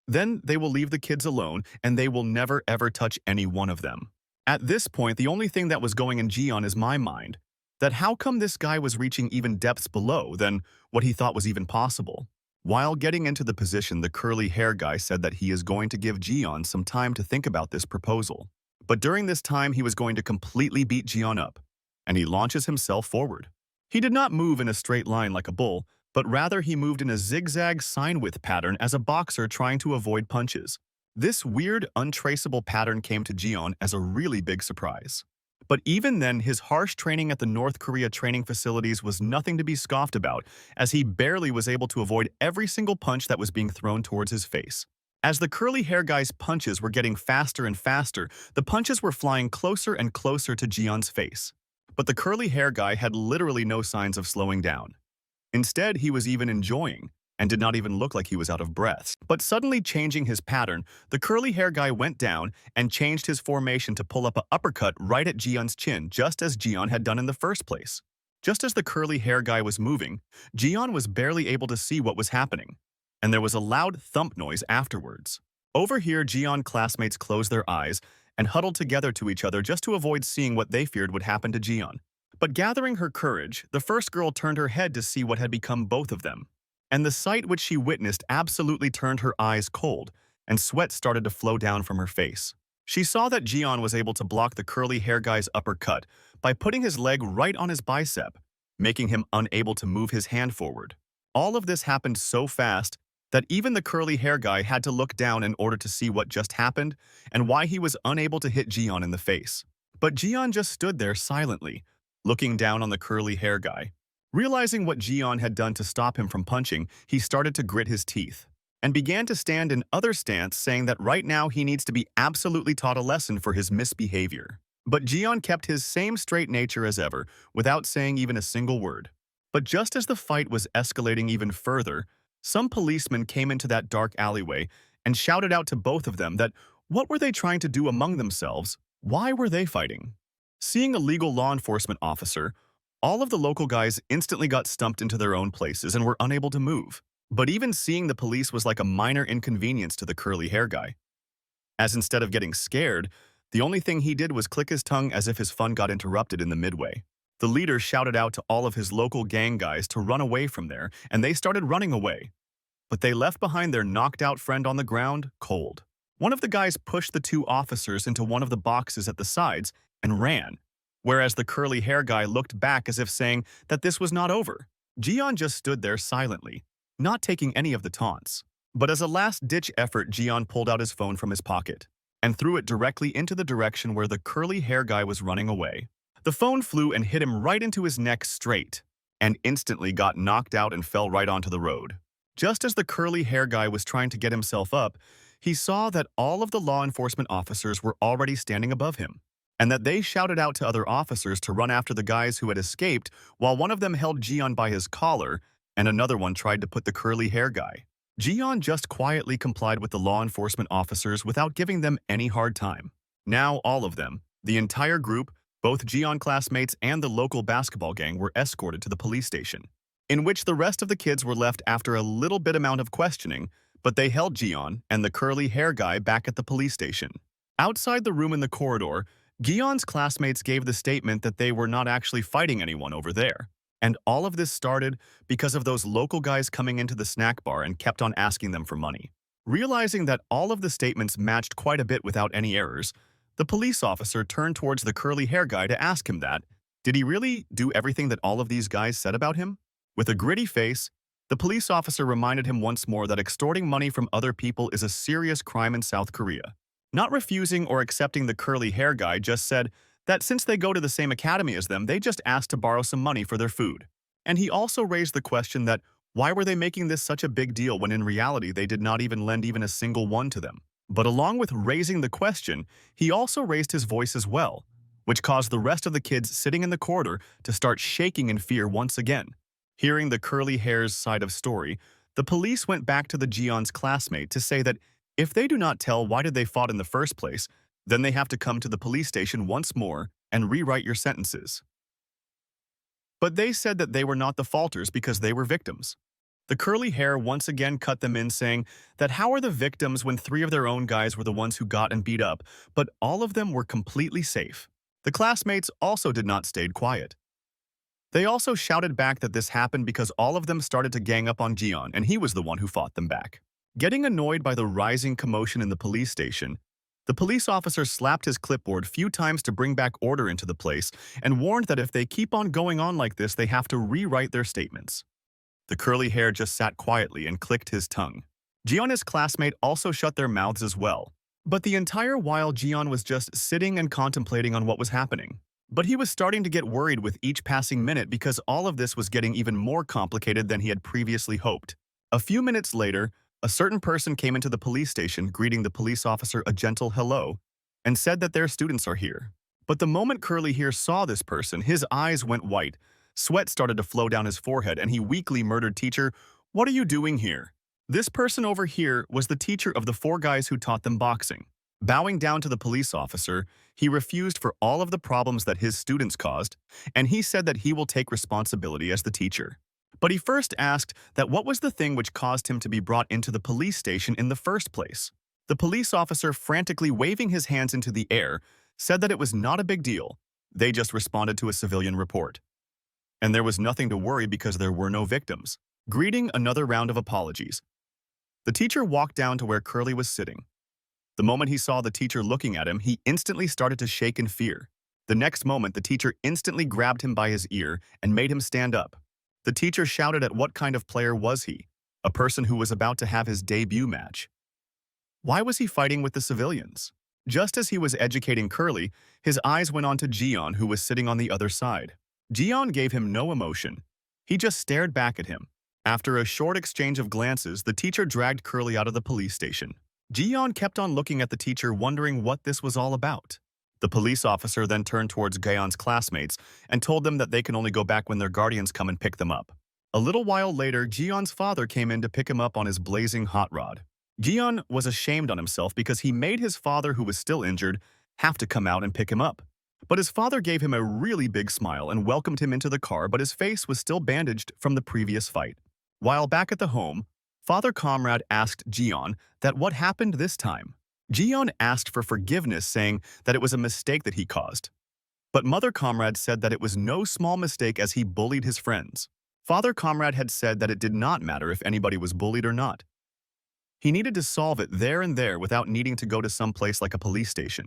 Speaker 1: then they will leave the kids alone and they will never ever touch any one of them. At this point, the only thing that was going in Jian is my mind, that how come this guy was reaching even depths below than what he thought was even possible. While getting into the position, the curly hair guy said that he is going to give Jian some time to think about this proposal. But during this time, he was going to completely beat Jian up, and he launches himself forward. He did not move in a straight line like a bull, but rather he moved in a zigzag sine-width pattern as a boxer trying to avoid punches. This weird, untraceable pattern came to Jian as a really big surprise. But even then, his harsh training at the North Korea training facilities was nothing to be scoffed about, as he barely was able to avoid every single punch that was being thrown towards his face. As the curly hair guy's punches were getting faster and faster, the punches were flying closer and closer to Jian's face. But the curly hair guy had literally no signs of slowing down. Instead, he was even enjoying, and did not even look like he was out of breath. But suddenly changing his pattern, the curly hair guy went down and changed his formation to pull up an uppercut right at Jian's chin, just as Jian had done in the first place. Just as the curly hair guy was moving, Jian was barely able to see what was happening, and there was a loud thump noise afterwards. Over here, Jian classmates closed their eyes and huddled together to each other just to avoid seeing what they feared would happen to Jian. But gathering her courage, the first girl turned her head to see what had become both of them. And the sight which she witnessed absolutely turned her eyes cold, and sweat started to flow down from her face. She saw that Jian was able to block the curly hair guy's uppercut by putting his leg right on his bicep, making him unable to move his hand forward. All of this happened so fast that even the curly hair guy had to look down in order to see what just happened and why he was unable to hit Jian in the face. But Jian just stood there silently, looking down on the curly hair guy. Realizing what Jian had done to stop him from punching, he started to grit his teeth and began to stand in other stance, saying that right now he needs to be absolutely taught a lesson for his misbehavior. But Jian kept his same straight nature as ever, without saying even a single word. But just as the fight was escalating even further, some policemen came into that dark alleyway and shouted out to both of them that what were they trying to do among themselves? Why were they fighting? Seeing a legal law enforcement officer, All of the local guys instantly got stumped into their own places and were unable to move. But even seeing the police was like a minor inconvenience to the curly hair guy, as instead of getting scared, the only thing he did was click his tongue as if his fun got interrupted in the midway. The leader shouted out to all of his local gang guys to run away from there, and they started running away. But they left behind their knocked-out friend on the ground, cold. One of the guys pushed the two officers into one of the boxes at the sides and ran, whereas the curly hair guy looked back as if saying that this was not over. Jian just stood there silently, not taking any of the taunts. But as a last-ditch effort, Jian pulled out his phone from his pocket and threw it directly into the direction where the curly hair guy was running away. The phone flew and hit him right into his neck straight, and instantly got knocked out and fell right onto the road. Just as the curly hair guy was trying to get himself up, he saw that all of the law enforcement officers were already standing above him, and that they shouted out to other officers to run after the guys who had escaped, while one of them held Jian by his collar, and another one tried to put the curly hair guy. Jian just quietly complied with the law enforcement officers without giving them any hard time. Now all of them, the entire group, both Jian classmates and the local basketball gang, were escorted to the police station, in which the rest of the kids were left after a little bit amount of questioning, but they held Jian and the curly hair guy back at the police station. Outside the room in the corridor, Gion's classmates gave the statement that they were not actually fighting anyone over there. And all of this started because of those local guys coming into the snack bar and kept on asking them for money. Realizing that all of the statements matched quite a bit without any errors, the police officer turned towards the curly hair guy to ask him that, did he really do everything that all of these guys said about him? With a gritty face, the police officer reminded him once more that extorting money from other people is a serious crime in South Korea. Not refusing or accepting the curly hair guy, just said that since they go to the same academy as them, they just asked to borrow some money for their food. And he also raised the question that why were they making this such a big deal when in reality they did not even lend even a single one to them. But along with raising the question, he also raised his voice as well, which caused the rest of the kids sitting in the corridor to start shaking in fear once again. Hearing the curly hair's side of story, the police went back to the Gion's classmate to say that if they do not tell why did they fought in the first place, then they have to come to the police station once more and rewrite your sentences. But they said that they were not the faulters because they were victims. The curly hair once again cut them in, saying that how are the victims when 3 of their own guys were the ones who got and beat up, but all of them were completely safe. The classmates also did not stay quiet. They also shouted back that this happened because all of them started to gang up on Jian, and he was the one who fought them back. Getting annoyed by the rising commotion in the police station, the police officer slapped his clipboard a few times to bring back order into the place and warned that if they keep on going on like this, they have to rewrite their statements. The curly hair just sat quietly and clicked his tongue. Jian and his classmate also shut their mouths as well. But the entire while Jian was just sitting and contemplating on what was happening. But he was starting to get worried with each passing minute because all of this was getting even more complicated than he had previously hoped. A few minutes later, a certain person came into the police station, greeting the police officer a gentle hello, and said that their students are here. But the moment Curly Hair saw this person, his eyes went white, sweat started to flow down his forehead, and he weakly murmured, "Teacher, what are you doing here?" This person over here was the teacher of the 4 guys who taught them boxing. Bowing down to the police officer, he refused for all of the problems that his students caused, and he said that he will take responsibility as the teacher. But he first asked that what was the thing which caused him to be brought into the police station in the first place. The police officer, frantically waving his hands into the air, said that it was not a big deal. They just responded to a civilian report. And there was nothing to worry because there were no victims. Greeting another round of apologies. The teacher walked down to where Curly was sitting. The moment he saw the teacher looking at him, he instantly started to shake in fear. The next moment, the teacher instantly grabbed him by his ear and made him stand up. The teacher shouted at what kind of player was he? A person who was about to have his debut match. Why was he fighting with the civilians? Just as he was educating Curly, his eyes went on to Jian, who was sitting on the other side. Jian gave him no emotion. He just stared back at him. After a short exchange of glances, the teacher dragged Curly out of the police station. Jian kept on looking at the teacher, wondering what this was all about. The police officer then turned towards Gaeon's classmates and told them that they can only go back when their guardians come and pick them up. A little while later, Jian's father came in to pick him up on his blazing hot rod. Jian was ashamed on himself because he made his father, who was still injured, have to come out and pick him up. But his father gave him a really big smile and welcomed him into the car, but his face was still bandaged from the previous fight. While back at the home, Father Comrade asked Jiyeon that what happened this time. Jiyeon asked for forgiveness, saying that it was a mistake that he caused. But Mother Comrade said that it was no small mistake as he bullied his friends. Father Comrade had said that it did not matter if anybody was bullied or not. He needed to solve it there and there without needing to go to some place like a police station.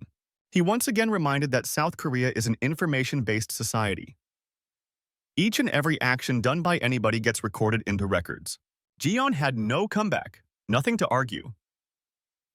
Speaker 1: He once again reminded that South Korea is an information-based society. Each and every action done by anybody gets recorded into records. Jiyeon had no comeback, nothing to argue.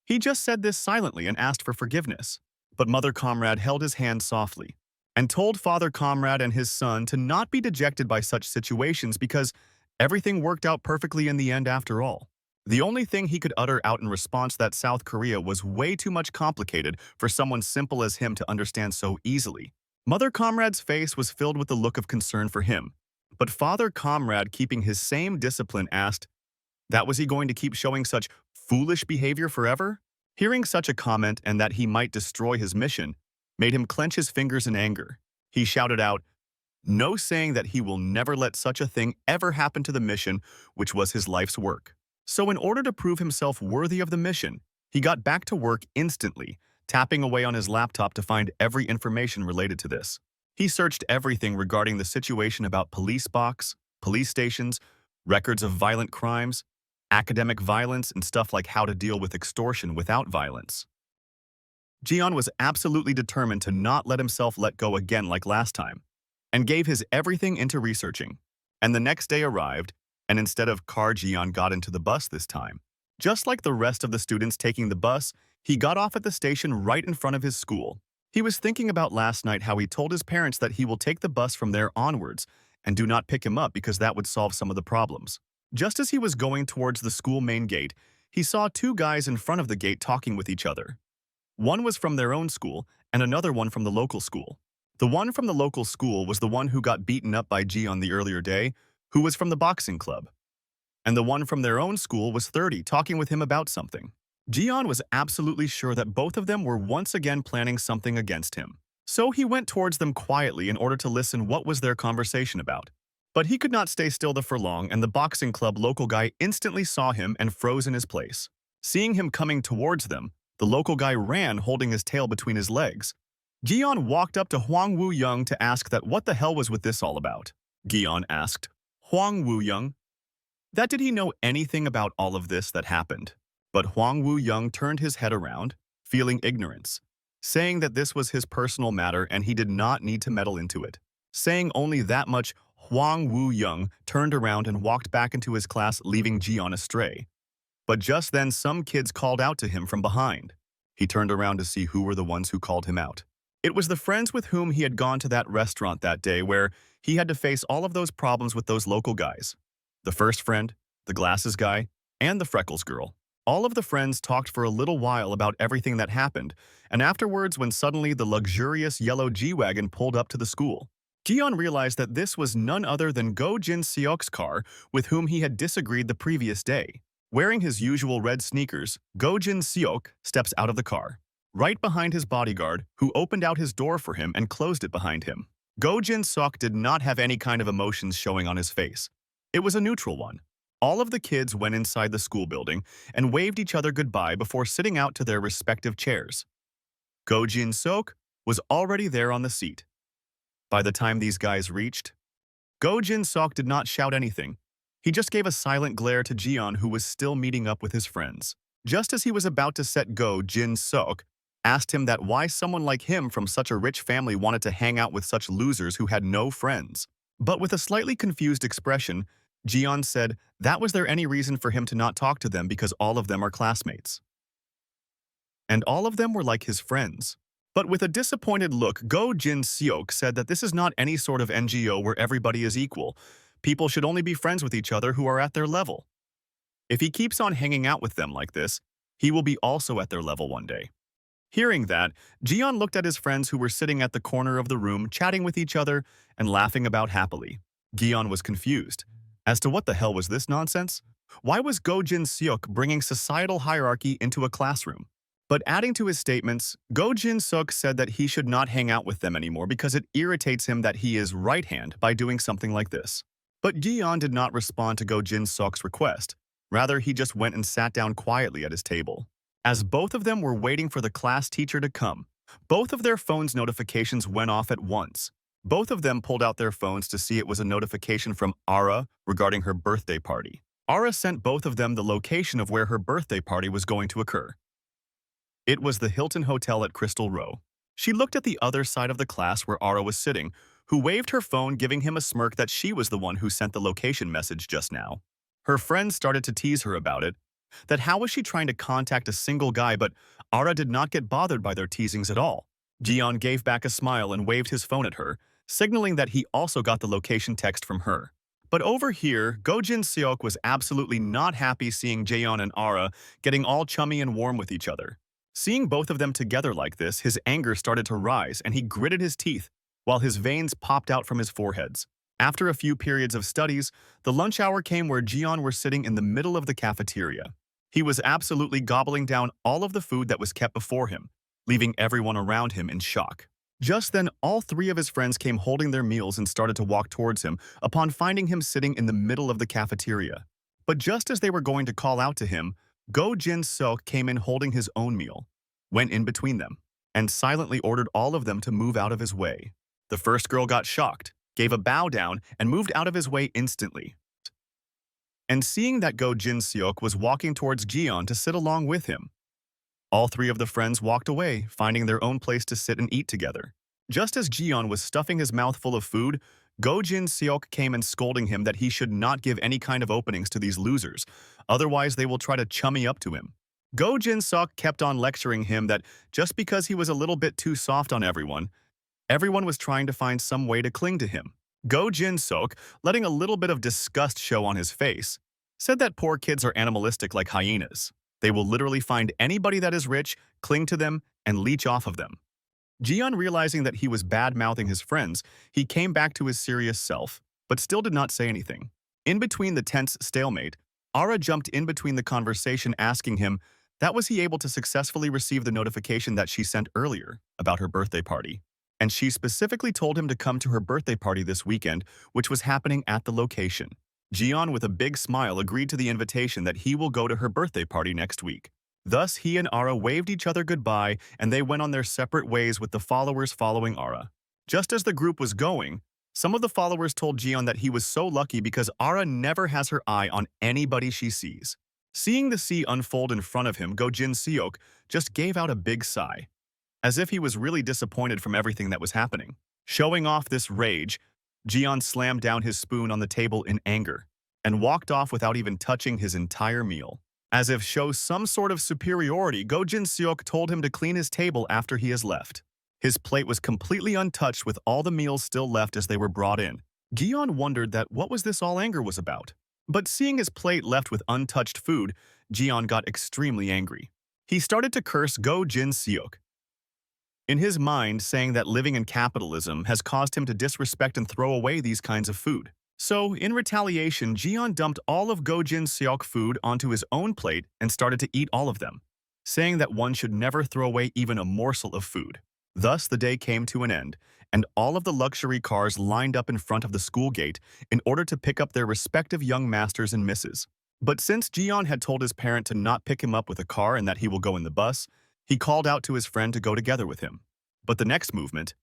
Speaker 1: He just said this silently and asked for forgiveness. But Mother Comrade held his hand softly and told Father Comrade and his son to not be dejected by such situations because everything worked out perfectly in the end after all. The only thing he could utter out in response that South Korea was way too much complicated for someone simple as him to understand so easily. Mother Comrade's face was filled with the look of concern for him, but Father Comrade, keeping his same discipline, asked, that was he going to keep showing such foolish behavior forever? Hearing such a comment and that he might destroy his mission made him clench his fingers in anger. He shouted out, no, saying that he will never let such a thing ever happen to the mission, which was his life's work. So in order to prove himself worthy of the mission, he got back to work instantly, tapping away on his laptop to find every information related to this. He searched everything regarding the situation about police box, police stations, records of violent crimes, academic violence, and stuff like how to deal with extortion without violence. Jiyeon was absolutely determined to not let himself let go again like last time, and gave his everything into researching. And the next day arrived, and instead of car, Jiyeon got into the bus this time. Just like the rest of the students taking the bus, he got off at the station right in front of his school. He was thinking about last night how he told his parents that he will take the bus from there onwards and do not pick him up because that would solve some of the problems. Just as he was going towards the school main gate, he saw two guys in front of the gate talking with each other. One was from their own school and another one from the local school. The one from the local school was the one who got beaten up by Jiyeon the earlier day, who was from the boxing club. And the one from their own school was 30, talking with him about something. Jiyeon was absolutely sure that both of them were once again planning something against him. So he went towards them quietly in order to listen what was their conversation about. But he could not stay still for long, and the boxing club local guy instantly saw him and froze in his place. Seeing him coming towards them, the local guy ran holding his tail between his legs. Jiyeon walked up to Hwang Woo-young to ask that what the hell was with this all about. Jiyeon asked Hwang Woo-young that did he know anything about all of this that happened. But Hwang Woo-young turned his head around, feeling ignorance, saying that this was his personal matter and he did not need to meddle into it. Saying only that much, Hwang Woo-young turned around and walked back into his class, leaving Jiyeon astray. But just then some kids called out to him from behind. He turned around to see who were the ones who called him out. It was the friends with whom he had gone to that restaurant that day where he had to face all of those problems with those local guys. The first friend, the glasses guy, and the freckles girl. All of the friends talked for a little while about everything that happened, and afterwards when suddenly the luxurious yellow G-Wagon pulled up to the school, Jiyeon realized that this was none other than Go Jinsok's car with whom he had disagreed the previous day. Wearing his usual red sneakers, Go Jinsok steps out of the car, right behind his bodyguard, who opened out his door for him and closed it behind him. Go Jinsok did not have any kind of emotions showing on his face. It was a neutral one. All of the kids went inside the school building and waved each other goodbye before sitting out to their respective chairs. Go Jinsok was already there on the seat. By the time these guys reached, Go Jinsok did not shout anything. He just gave a silent glare to Jiyeon, who was still meeting up with his friends. Just as he was about to set, Go Jinsok asked him that why someone like him from such a rich family wanted to hang out with such losers who had no friends. But with a slightly confused expression, Jiyeon said that was there any reason for him to not talk to them because all of them are classmates. And all of them were like his friends. But with a disappointed look, Go Jinsok said that this is not any sort of NGO where everybody is equal. People should only be friends with each other who are at their level. If he keeps on hanging out with them like this, he will be also at their level one day. Hearing that, Jiyeon looked at his friends who were sitting at the corner of the room, chatting with each other and laughing about happily. Jiyeon was confused as to what the hell was this nonsense? Why was Go Jinsok bringing societal hierarchy into a classroom? But adding to his statements, Go Jinsok said that he should not hang out with them anymore because it irritates him that he is right-hand by doing something like this. But Gion did not respond to Go Jinsok's request. Rather, he just went and sat down quietly at his table. As both of them were waiting for the class teacher to come, both of their phones' notifications went off at once. Both of them pulled out their phones to see it was a notification from Ara regarding her birthday party. Ara sent both of them the location of where her birthday party was going to occur. It was the Hilton Hotel at Crystal Row. She looked at the other side of the class where Ara was sitting, who waved her phone, giving him a smirk that she was the one who sent the location message just now. Her friends started to tease her about it, that how was she trying to contact a single guy, but Ara did not get bothered by their teasings at all. Gion gave back a smile and waved his phone at her, signaling that he also got the location text from her. But over here, Go Jin-seok was absolutely not happy seeing Jaeon and Ara getting all chummy and warm with each other. Seeing both of them together like this, his anger started to rise and he gritted his teeth, while his veins popped out from his foreheads. After a few periods of studies, the lunch hour came where Jion were sitting in the middle of the cafeteria. He was absolutely gobbling down all of the food that was kept before him, leaving everyone around him in shock. Just then, all three of his friends came holding their meals and started to walk towards him upon finding him sitting in the middle of the cafeteria. But just as they were going to call out to him, Go Jin-seok came in holding his own meal, went in between them, and silently ordered all of them to move out of his way. The first girl got shocked, gave a bow down, and moved out of his way instantly. And seeing that Go Jin-seok was walking towards Gion to sit along with him, all three of the friends walked away, finding their own place to sit and eat together. Just as Gion was stuffing his mouth full of food, Go Jin-seok came and scolding him that he should not give any kind of openings to these losers, otherwise they will try to chummy up to him. Go Jin-seok kept on lecturing him that just because he was a little bit too soft on everyone was trying to find some way to cling to him. Go Jin-seok, letting a little bit of disgust show on his face, said that poor kids are animalistic like hyenas. They will literally find anybody that is rich, cling to them, and leech off of them. Gion, realizing that he was bad-mouthing his friends, he came back to his serious self, but still did not say anything. In between the tense stalemate, Ara jumped in between the conversation asking him that was he able to successfully receive the notification that she sent earlier about her birthday party. And she specifically told him to come to her birthday party this weekend, which was happening at the location. Gion, with a big smile, agreed to the invitation that he will go to her birthday party next week. Thus, he and Ara waved each other goodbye, and they went on their separate ways with the followers following Ara. Just as the group was going, some of the followers told Gion that he was so lucky because Ara never has her eye on anybody she sees. Seeing the sea unfold in front of him, Go Jin-seok just gave out a big sigh, as if he was really disappointed from everything that was happening. Showing off this rage, Gion slammed down his spoon on the table in anger and walked off without even touching his entire meal. As if show some sort of superiority, Go Jin-seok told him to clean his table after he has left. His plate was completely untouched with all the meals still left as they were brought in. Gion wondered that what was this all anger was about. But seeing his plate left with untouched food, Gion got extremely angry. He started to curse Go Jin-seok, in his mind saying that living in capitalism has caused him to disrespect and throw away these kinds of food. So, in retaliation, Gion dumped all of Go Jin-seok's food onto his own plate and started to eat all of them, saying that one should never throw away even a morsel of food. Thus, the day came to an end, and all of the luxury cars lined up in front of the school gate in order to pick up their respective young masters and misses. But since Gion had told his parent to not pick him up with a car and that he will go in the bus, he called out to his friend to go together with him. But the next movement,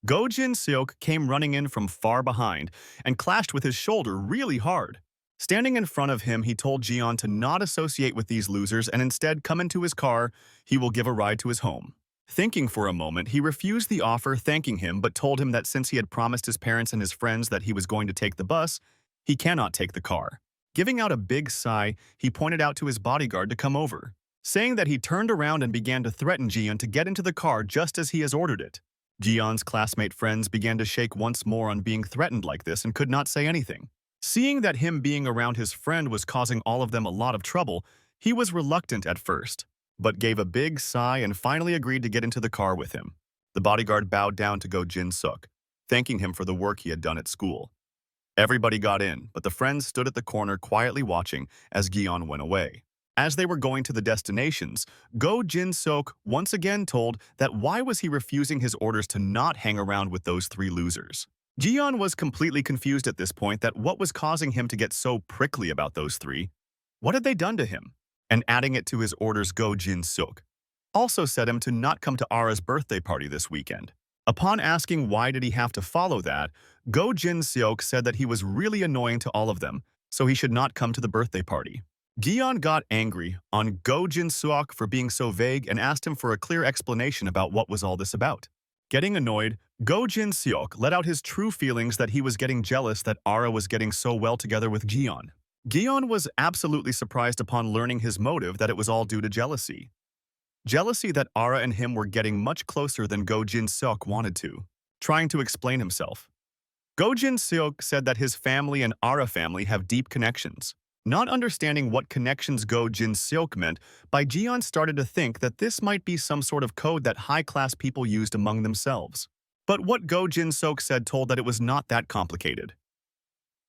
Speaker 1: Go Jin-seok came running in from far behind and clashed with his shoulder really hard. Standing in front of him, he told Gion to not associate with these losers and instead come into his car. He will give a ride to his home. Thinking for a moment, he refused the offer, thanking him, but told him that since he had promised his parents and his friends that he was going to take the bus, he cannot take the car. Giving out a big sigh, he pointed out to his bodyguard to come over, saying that he turned around and began to threaten Gion to get into the car just as he has ordered it. Gion's classmate friends began to shake once more on being threatened like this and could not say anything. Seeing that him being around his friend was causing all of them a lot of trouble, he was reluctant at first, but gave a big sigh and finally agreed to get into the car with him. The bodyguard bowed down to Go Jinsok, thanking him for the work he had done at school. Everybody got in, but the friends stood at the corner quietly watching as Gion went away. As they were going to the destinations, Go Jinsok once again told that why was he refusing his orders to not hang around with those three losers. Jiyeon was completely confused at this point that what was causing him to get so prickly about those three. What had they done to him? And adding it to his orders, Go Jinsok also said him to not come to Ara's birthday party this weekend. Upon asking why did he have to follow that, Go Jinsok said that he was really annoying to all of them, so he should not come to the birthday party. Gion got angry on Go Jinsok for being so vague and asked him for a clear explanation about what was all this about. Getting annoyed, Go Jinsok let out his true feelings that he was getting jealous that Ara was getting so well together with Gion. Gion was absolutely surprised upon learning his motive that it was all due to jealousy. Jealousy that Ara and him were getting much closer than Go Jinsok wanted to. Trying to explain himself, Go Jinsok said that his family and Ara family have deep connections. Not understanding what connections Go Jinsok meant, Gion started to think that this might be some sort of code that high-class people used among themselves. But what Go Jinsok said told that it was not that complicated.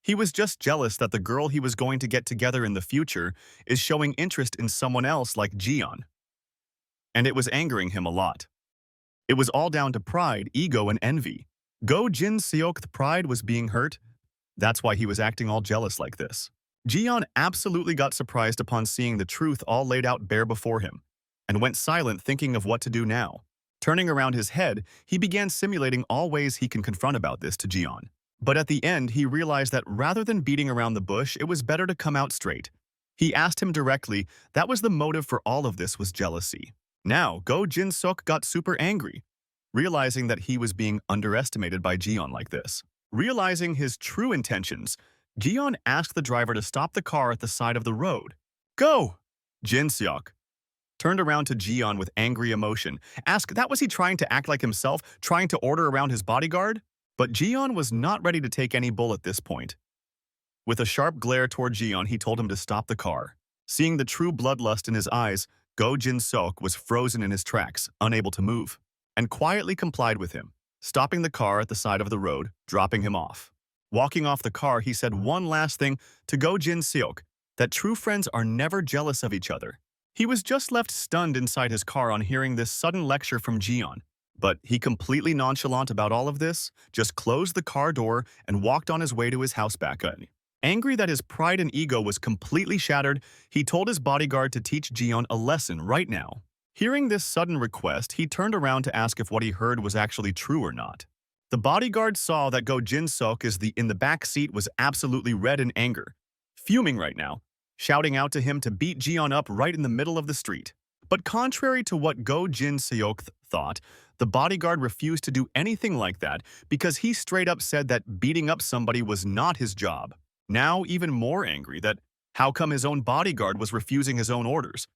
Speaker 1: He was just jealous that the girl he was going to get together in the future is showing interest in someone else like Gion. And it was angering him a lot. It was all down to pride, ego, and envy. Go Jinsok's pride was being hurt. That's why he was acting all jealous like this. Gion absolutely got surprised upon seeing the truth all laid out bare before him, and went silent thinking of what to do now. Turning around his head, he began simulating all ways he can confront about this to Gion. But at the end, he realized that rather than beating around the bush, it was better to come out straight. He asked him directly, that was the motive for all of this was jealousy. Now, Go Jinsok got super angry, realizing that he was being underestimated by Gion like this. Realizing his true intentions, Gion asked the driver to stop the car at the side of the road. Go! Jinsok turned around to Gion with angry emotion, asked that was he trying to act like himself, trying to order around his bodyguard? But Gion was not ready to take any bull at this point. With a sharp glare toward Gion, he told him to stop the car. Seeing the true bloodlust in his eyes, Go Jinsok was frozen in his tracks, unable to move, and quietly complied with him, stopping the car at the side of the road, dropping him off. Walking off the car, he said one last thing to Go Jinsok, that true friends are never jealous of each other. He was just left stunned inside his car on hearing this sudden lecture from Gion. But he completely nonchalant about all of this, just closed the car door and walked on his way to his house back. Angry that his pride and ego was completely shattered, he told his bodyguard to teach Gion a lesson right now. Hearing this sudden request, he turned around to ask if what he heard was actually true or not. The bodyguard saw that Go Jinsok in the back seat was absolutely red in anger, fuming right now, shouting out to him to beat Gion up right in the middle of the street. But contrary to what Go Jinsok thought, the bodyguard refused to do anything like that because he straight up said that beating up somebody was not his job. Now even more angry that how come his own bodyguard was refusing his own orders,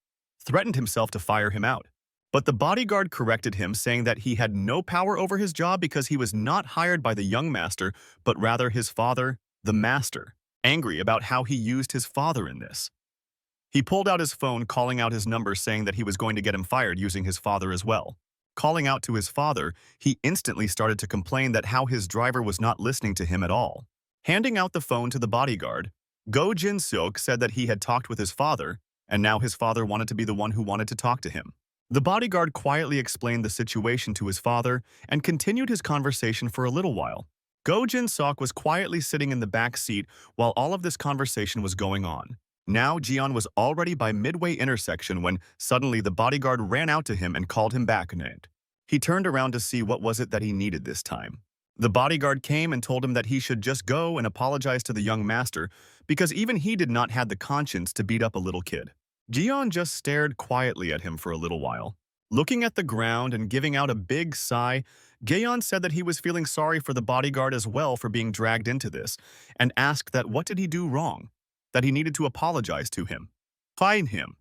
Speaker 1: threatened himself to fire him out. But the bodyguard corrected him, saying that he had no power over his job because he was not hired by the young master, but rather his father, the master, angry about how he used his father in this. He pulled out his phone, calling out his number, saying that he was going to get him fired using his father as well. Calling out to his father, he instantly started to complain that how his driver was not listening to him at all. Handing out the phone to the bodyguard, Go Jinsok said that he had talked with his father, and now his father wanted to be the one who wanted to talk to him. The bodyguard quietly explained the situation to his father and continued his conversation for a little while. Go Jinsok was quietly sitting in the back seat while all of this conversation was going on. Now Gion was already by midway intersection when suddenly the bodyguard ran out to him and called him back. He turned around to see what was it that he needed this time. The bodyguard came and told him that he should just go and apologize to the young master because even he did not have the conscience to beat up a little kid. Gion just stared quietly at him for a little while. Looking at the ground and giving out a big sigh, Gion said that he was feeling sorry for the bodyguard as well for being dragged into this, and asked that what did he do wrong, that he needed to apologize to him. Fine him.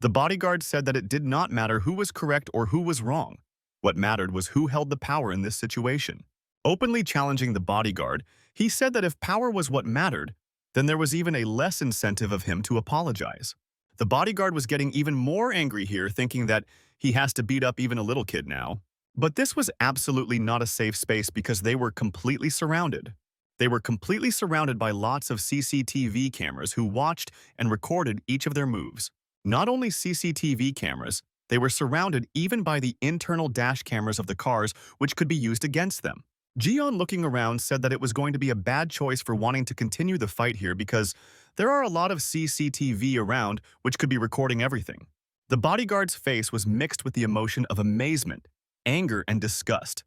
Speaker 1: The bodyguard said that it did not matter who was correct or who was wrong. What mattered was who held the power in this situation. Openly challenging the bodyguard, he said that if power was what mattered, then there was even a less incentive of him to apologize. The bodyguard was getting even more angry here, thinking that he has to beat up even a little kid now. But this was absolutely not a safe space because they were completely surrounded. They were completely surrounded by lots of CCTV cameras who watched and recorded each of their moves. Not only CCTV cameras, they were surrounded even by the internal dash cameras of the cars which could be used against them. Jiyeon, looking around, said that it was going to be a bad choice for wanting to continue the fight here because there are a lot of CCTV around which could be recording everything. The bodyguard's face was mixed with the emotion of amazement, anger, and disgust.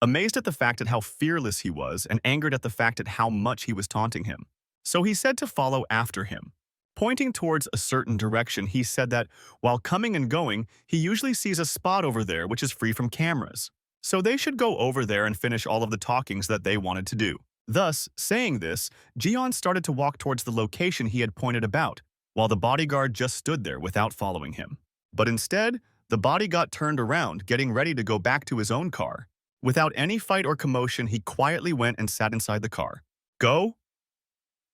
Speaker 1: Amazed at the fact at how fearless he was and angered at the fact at how much he was taunting him. So he said to follow after him. Pointing towards a certain direction, he said that while coming and going, he usually sees a spot over there which is free from cameras. So they should go over there and finish all of the talkings that they wanted to do. Thus, saying this, Jiyeon started to walk towards the location he had pointed about, while the bodyguard just stood there without following him. But instead, the bodyguard turned around, getting ready to go back to his own car. Without any fight or commotion, he quietly went and sat inside the car. Go?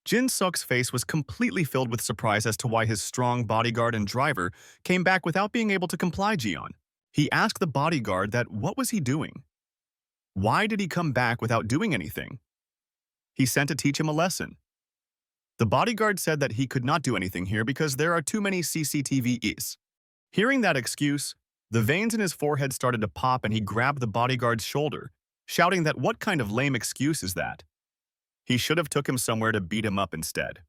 Speaker 1: Jinsok's face was completely filled with surprise as to why his strong bodyguard and driver came back without being able to comply Jiyeon. He asked the bodyguard that what was he doing? Why did he come back without doing anything? He sent to teach him a lesson. The bodyguard said that he could not do anything here because there are too many CCTVs. Hearing that excuse, the veins in his forehead started to pop and he grabbed the bodyguard's shoulder, shouting that what kind of lame excuse is that? He should have took him somewhere to beat him up instead.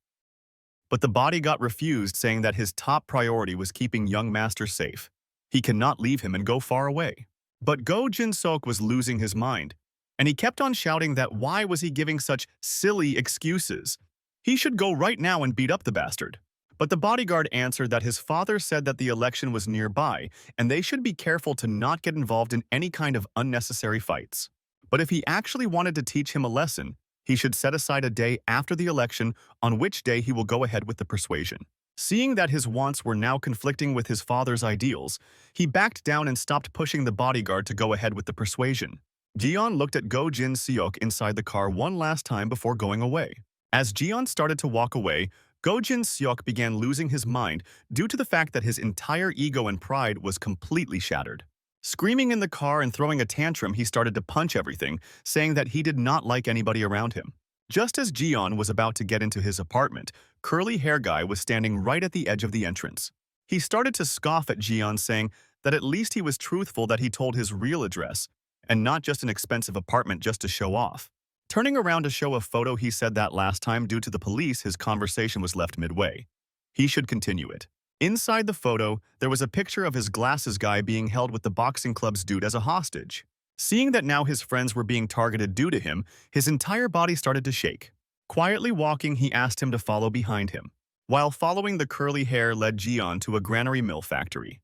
Speaker 1: But the bodyguard refused, saying that his top priority was keeping young master safe. He cannot leave him and go far away. But Go Jinsok was losing his mind, and he kept on shouting that why was he giving such silly excuses? He should go right now and beat up the bastard. But the bodyguard answered that his father said that the election was nearby, and they should be careful to not get involved in any kind of unnecessary fights. But if he actually wanted to teach him a lesson, he should set aside a day after the election on which day he will go ahead with the persuasion. Seeing that his wants were now conflicting with his father's ideals, he backed down and stopped pushing the bodyguard to go ahead with the persuasion. Jiyeon looked at Go Jinsok inside the car one last time before going away. As Jiyeon started to walk away, Go Jinsok began losing his mind due to the fact that his entire ego and pride was completely shattered. Screaming in the car and throwing a tantrum, he started to punch everything, saying that he did not like anybody around him. Just as Jiyeon was about to get into his apartment, curly hair guy was standing right at the edge of the entrance. He started to scoff at Jiyeon, saying that at least he was truthful that he told his real address, and not just an expensive apartment just to show off. Turning around to show a photo, he said that last time due to the police his conversation was left midway. He should continue it. Inside the photo, there was a picture of his glasses guy being held with the boxing club's dude as a hostage. Seeing that now his friends were being targeted due to him, his entire body started to shake. Quietly walking, he asked him to follow behind him. While following, the curly hair led Jiyeon to a granary mill factory.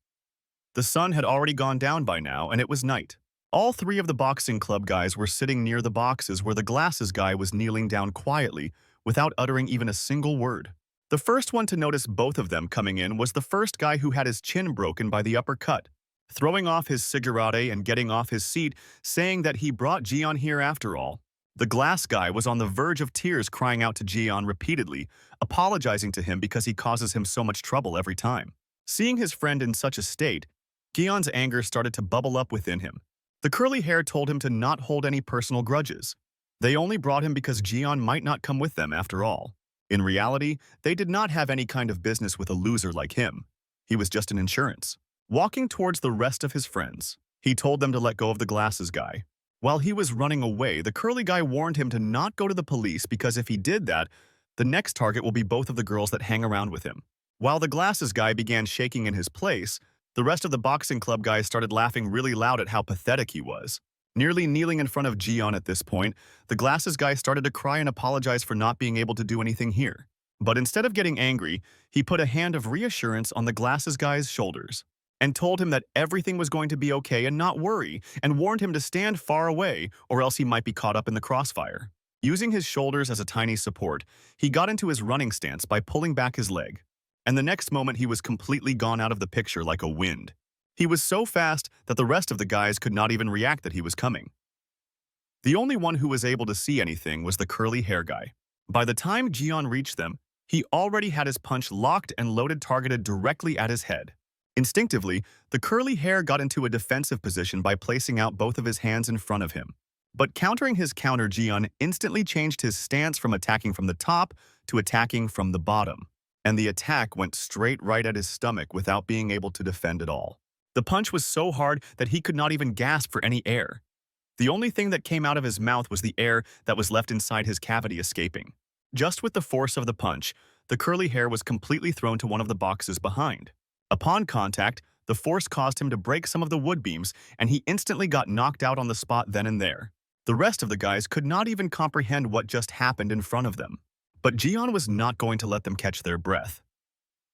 Speaker 1: The sun had already gone down by now, and it was night. All three of the boxing club guys were sitting near the boxes where the glasses guy was kneeling down quietly, without uttering even a single word. The first one to notice both of them coming in was the first guy who had his chin broken by the uppercut. Throwing off his cigarette and getting off his seat, saying that he brought Jiyeon here after all. The glass guy was on the verge of tears, crying out to Jiyeon repeatedly, apologizing to him because he causes him so much trouble every time. Seeing his friend in such a state, Jiyeon's anger started to bubble up within him. The curly hair told him to not hold any personal grudges. They only brought him because Jiyeon might not come with them after all. In reality, they did not have any kind of business with a loser like him. He was just an insurance. Walking towards the rest of his friends, he told them to let go of the glasses guy. While he was running away, the curly guy warned him to not go to the police because if he did that, the next target will be both of the girls that hang around with him. While the glasses guy began shaking in his place, the rest of the boxing club guys started laughing really loud at how pathetic he was. Nearly kneeling in front of Jiyeon at this point, the glasses guy started to cry and apologize for not being able to do anything here. But instead of getting angry, he put a hand of reassurance on the glasses guy's shoulders and told him that everything was going to be okay and not worry, and warned him to stand far away or else he might be caught up in the crossfire. Using his shoulders as a tiny support, he got into his running stance by pulling back his leg. And the next moment he was completely gone out of the picture like a wind. He was so fast that the rest of the guys could not even react that he was coming. The only one who was able to see anything was the curly hair guy. By the time Jiyeon reached them, he already had his punch locked and loaded targeted directly at his head. Instinctively, the curly hair got into a defensive position by placing out both of his hands in front of him. But countering his counter, Jian instantly changed his stance from attacking from the top to attacking from the bottom. And the attack went straight right at his stomach without being able to defend at all. The punch was so hard that he could not even gasp for any air. The only thing that came out of his mouth was the air that was left inside his cavity escaping. Just with the force of the punch, the curly hair was completely thrown to one of the boxes behind. Upon contact, the force caused him to break some of the wood beams, and he instantly got knocked out on the spot then and there. The rest of the guys could not even comprehend what just happened in front of them. But Jian was not going to let them catch their breath.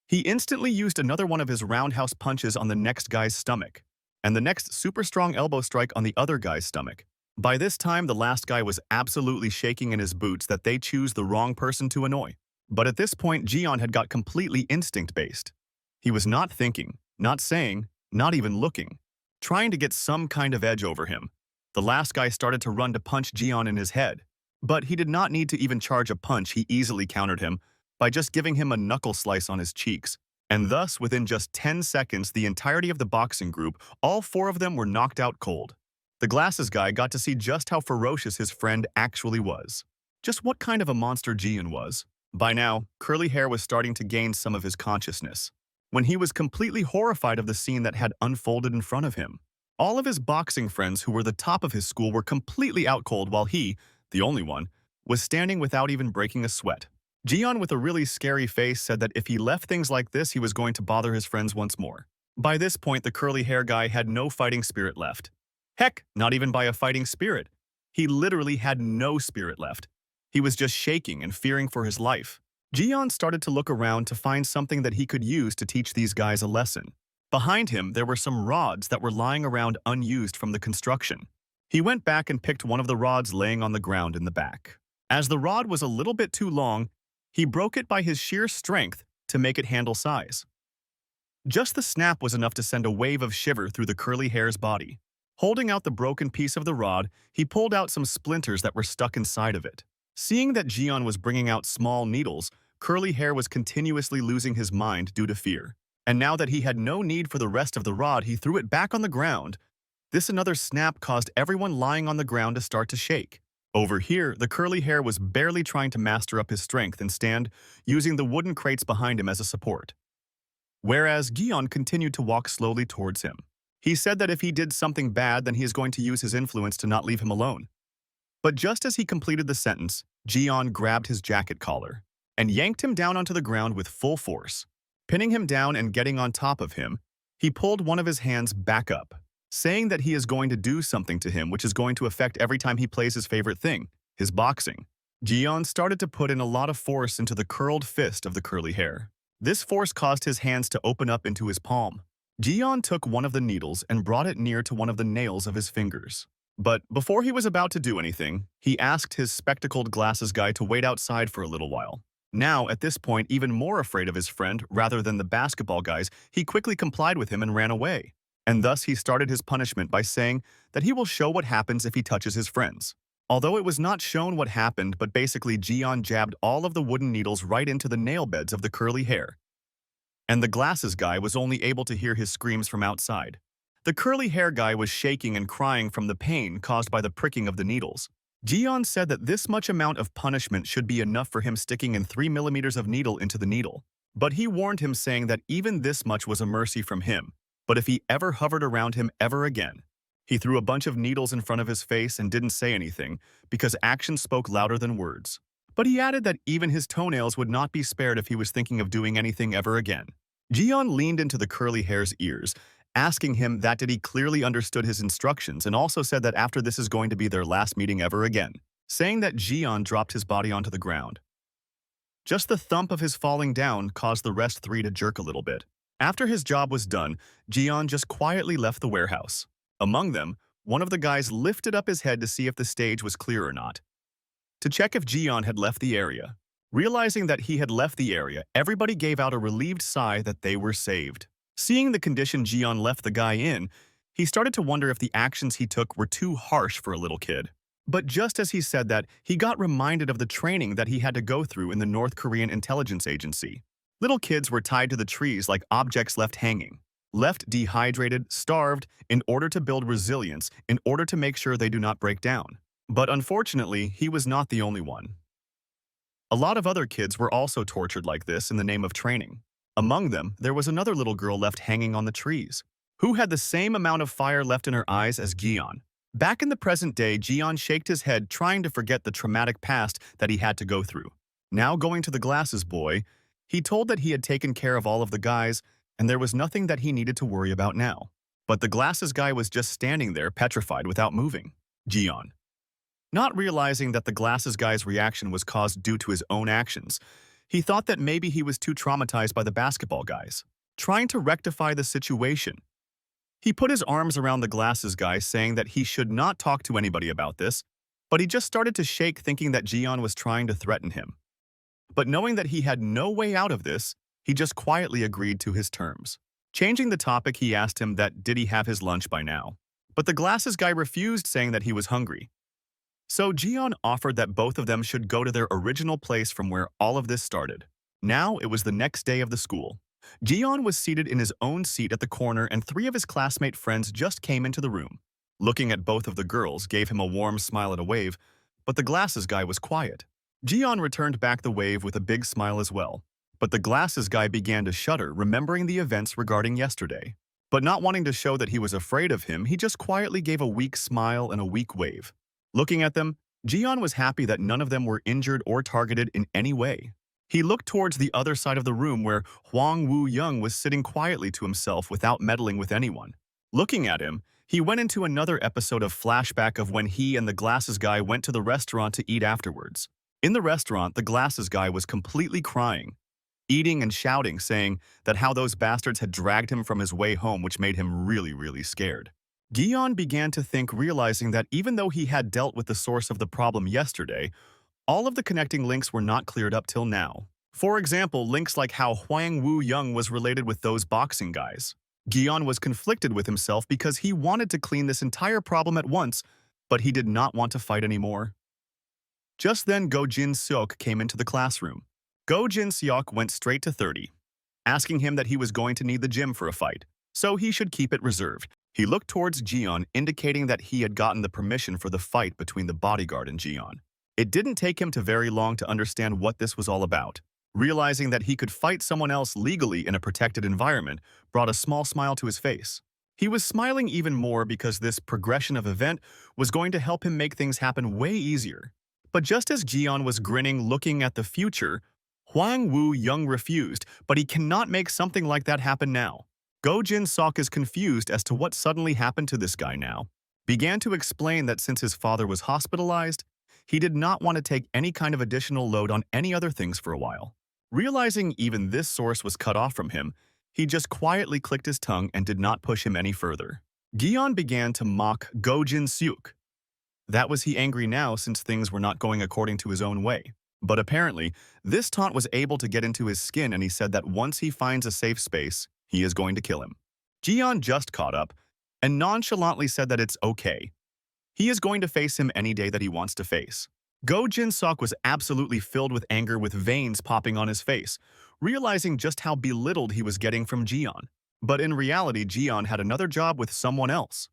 Speaker 1: He instantly used another one of his roundhouse punches on the next guy's stomach, and the next super strong elbow strike on the other guy's stomach. By this time, the last guy was absolutely shaking in his boots that they choose the wrong person to annoy. But at this point, Jian had got completely instinct-based. He was not thinking, not saying, not even looking, trying to get some kind of edge over him. The last guy started to run to punch Jian in his head. But he did not need to even charge a punch. He easily countered him by just giving him a knuckle slice on his cheeks. And thus, within just 10 seconds, the entirety of the boxing group, all 4 of them were knocked out cold. The glasses guy got to see just how ferocious his friend actually was. Just what kind of a monster Jian was. By now, Curly Hair was starting to gain some of his consciousness, when he was completely horrified of the scene that had unfolded in front of him. All of his boxing friends who were the top of his school were completely out cold while he, the only one, was standing without even breaking a sweat. Jian, with a really scary face, said that if he left things like this, he was going to bother his friends once more. By this point, the curly hair guy had no fighting spirit left. Heck, not even by a fighting spirit. He literally had no spirit left. He was just shaking and fearing for his life. Jian started to look around to find something that he could use to teach these guys a lesson. Behind him, there were some rods that were lying around unused from the construction. He went back and picked one of the rods laying on the ground in the back. As the rod was a little bit too long, he broke it by his sheer strength to make it handle size. Just the snap was enough to send a wave of shiver through the curly hair's body. Holding out the broken piece of the rod, he pulled out some splinters that were stuck inside of it. Seeing that Jian was bringing out small needles, Curly Hair was continuously losing his mind due to fear. And now that he had no need for the rest of the rod, he threw it back on the ground. This another snap caused everyone lying on the ground to start to shake. Over here, the Curly Hair was barely trying to master up his strength and stand, using the wooden crates behind him as a support. Whereas Gion continued to walk slowly towards him. He said that if he did something bad, then he is going to use his influence to not leave him alone. But just as he completed the sentence, Gion grabbed his jacket collar and yanked him down onto the ground with full force. Pinning him down and getting on top of him, he pulled one of his hands back up, saying that he is going to do something to him which is going to affect every time he plays his favorite thing, his boxing. Gion started to put in a lot of force into the curled fist of the Curly Hair. This force caused his hands to open up into his palm. Gion took one of the needles and brought it near to one of the nails of his fingers. But before he was about to do anything, he asked his spectacled glasses guy to wait outside for a little while. Now, at this point, even more afraid of his friend rather than the basketball guys, he quickly complied with him and ran away. And thus he started his punishment by saying that he will show what happens if he touches his friends. Although it was not shown what happened, but basically Gion jabbed all of the wooden needles right into the nail beds of the Curly Hair. And the glasses guy was only able to hear his screams from outside. The Curly Hair guy was shaking and crying from the pain caused by the pricking of the needles. Gion said that this much amount of punishment should be enough for him sticking in 3 millimeters of needle into the needle. But he warned him saying that even this much was a mercy from him. But if he ever hovered around him ever again, he threw a bunch of needles in front of his face and didn't say anything because actions spoke louder than words. But he added that even his toenails would not be spared if he was thinking of doing anything ever again. Gion leaned into the Curly Hair's ears, asking him that did he clearly understood his instructions, and also said that after this is going to be their last meeting ever again, saying that Gion dropped his body onto the ground. Just the thump of his falling down caused the rest 3 to jerk a little bit. After his job was done, Gion just quietly left the warehouse. Among them, one of the guys lifted up his head to see if the stage was clear or not, to check if Gion had left the area. Realizing that he had left the area, everybody gave out a relieved sigh that they were saved. Seeing the condition Gion left the guy in, he started to wonder if the actions he took were too harsh for a little kid. But just as he said that, he got reminded of the training that he had to go through in the North Korean intelligence agency. Little kids were tied to the trees like objects left hanging, left dehydrated, starved, in order to build resilience, in order to make sure they do not break down. But unfortunately, he was not the only one. A lot of other kids were also tortured like this in the name of training. Among them, there was another little girl left hanging on the trees, who had the same amount of fire left in her eyes as Gion. Back in the present day, Gion shaked his head trying to forget the traumatic past that he had to go through. Now going to the glasses boy, he told that he had taken care of all of the guys and there was nothing that he needed to worry about now. But the glasses guy was just standing there petrified without moving. Gion, not realizing that the glasses guy's reaction was caused due to his own actions, he thought that maybe he was too traumatized by the basketball guys. Trying to rectify the situation, he put his arms around the glasses guy saying that he should not talk to anybody about this, but he just started to shake thinking that Gion was trying to threaten him. But knowing that he had no way out of this, he just quietly agreed to his terms. Changing the topic, he asked him that did he have his lunch by now. But the glasses guy refused, saying that he was hungry. So Gion offered that both of them should go to their original place from where all of this started. Now it was the next day of the school. Gion was seated in his own seat at the corner and three of his classmate friends just came into the room. Looking at both of the girls gave him a warm smile and a wave, but the glasses guy was quiet. Gion returned back the wave with a big smile as well. But the glasses guy began to shudder, remembering the events regarding yesterday. But not wanting to show that he was afraid of him, he just quietly gave a weak smile and a weak wave. Looking at them, Gion was happy that none of them were injured or targeted in any way. He looked towards the other side of the room where Hwang Woo-young was sitting quietly to himself without meddling with anyone. Looking at him, he went into another episode of flashback of when he and the glasses guy went to the restaurant to eat afterwards. In the restaurant, the glasses guy was completely crying, eating and shouting, saying that how those bastards had dragged him from his way home, which made him really scared. Gion began to think, realizing that even though he had dealt with the source of the problem yesterday, all of the connecting links were not cleared up till now. For example, links like how Hwang Woo-young was related with those boxing guys. Gion was conflicted with himself because he wanted to clean this entire problem at once, but he did not want to fight anymore. Just then, Go Jinsok came into the classroom. Go Jinsok went straight to 30, asking him that he was going to need the gym for a fight, so he should keep it reserved. He looked towards Gion, indicating that he had gotten the permission for the fight between the bodyguard and Gion. It didn't take him very long to understand what this was all about. Realizing that he could fight someone else legally in a protected environment brought a small smile to his face. He was smiling even more because this progression of event was going to help him make things happen way easier. But just as Gion was grinning looking at the future, Hwang Woo-young refused, but he cannot make something like that happen now. Go Jinsok is confused as to what suddenly happened to this guy now. Began to explain that since his father was hospitalized, he did not want to take any kind of additional load on any other things for a while. Realizing even this source was cut off from him, he just quietly clicked his tongue and did not push him any further. Gion began to mock Go Jinsok. That was he angry now since things were not going according to his own way. But apparently, this taunt was able to get into his skin and he said that once he finds a safe space, he is going to kill him. Gion just caught up and nonchalantly said that it's okay. He is going to face him any day that he wants to face. Go Jinsok was absolutely filled with anger with veins popping on his face, realizing just how belittled he was getting from Gion. But in reality, Gion had another job with someone else.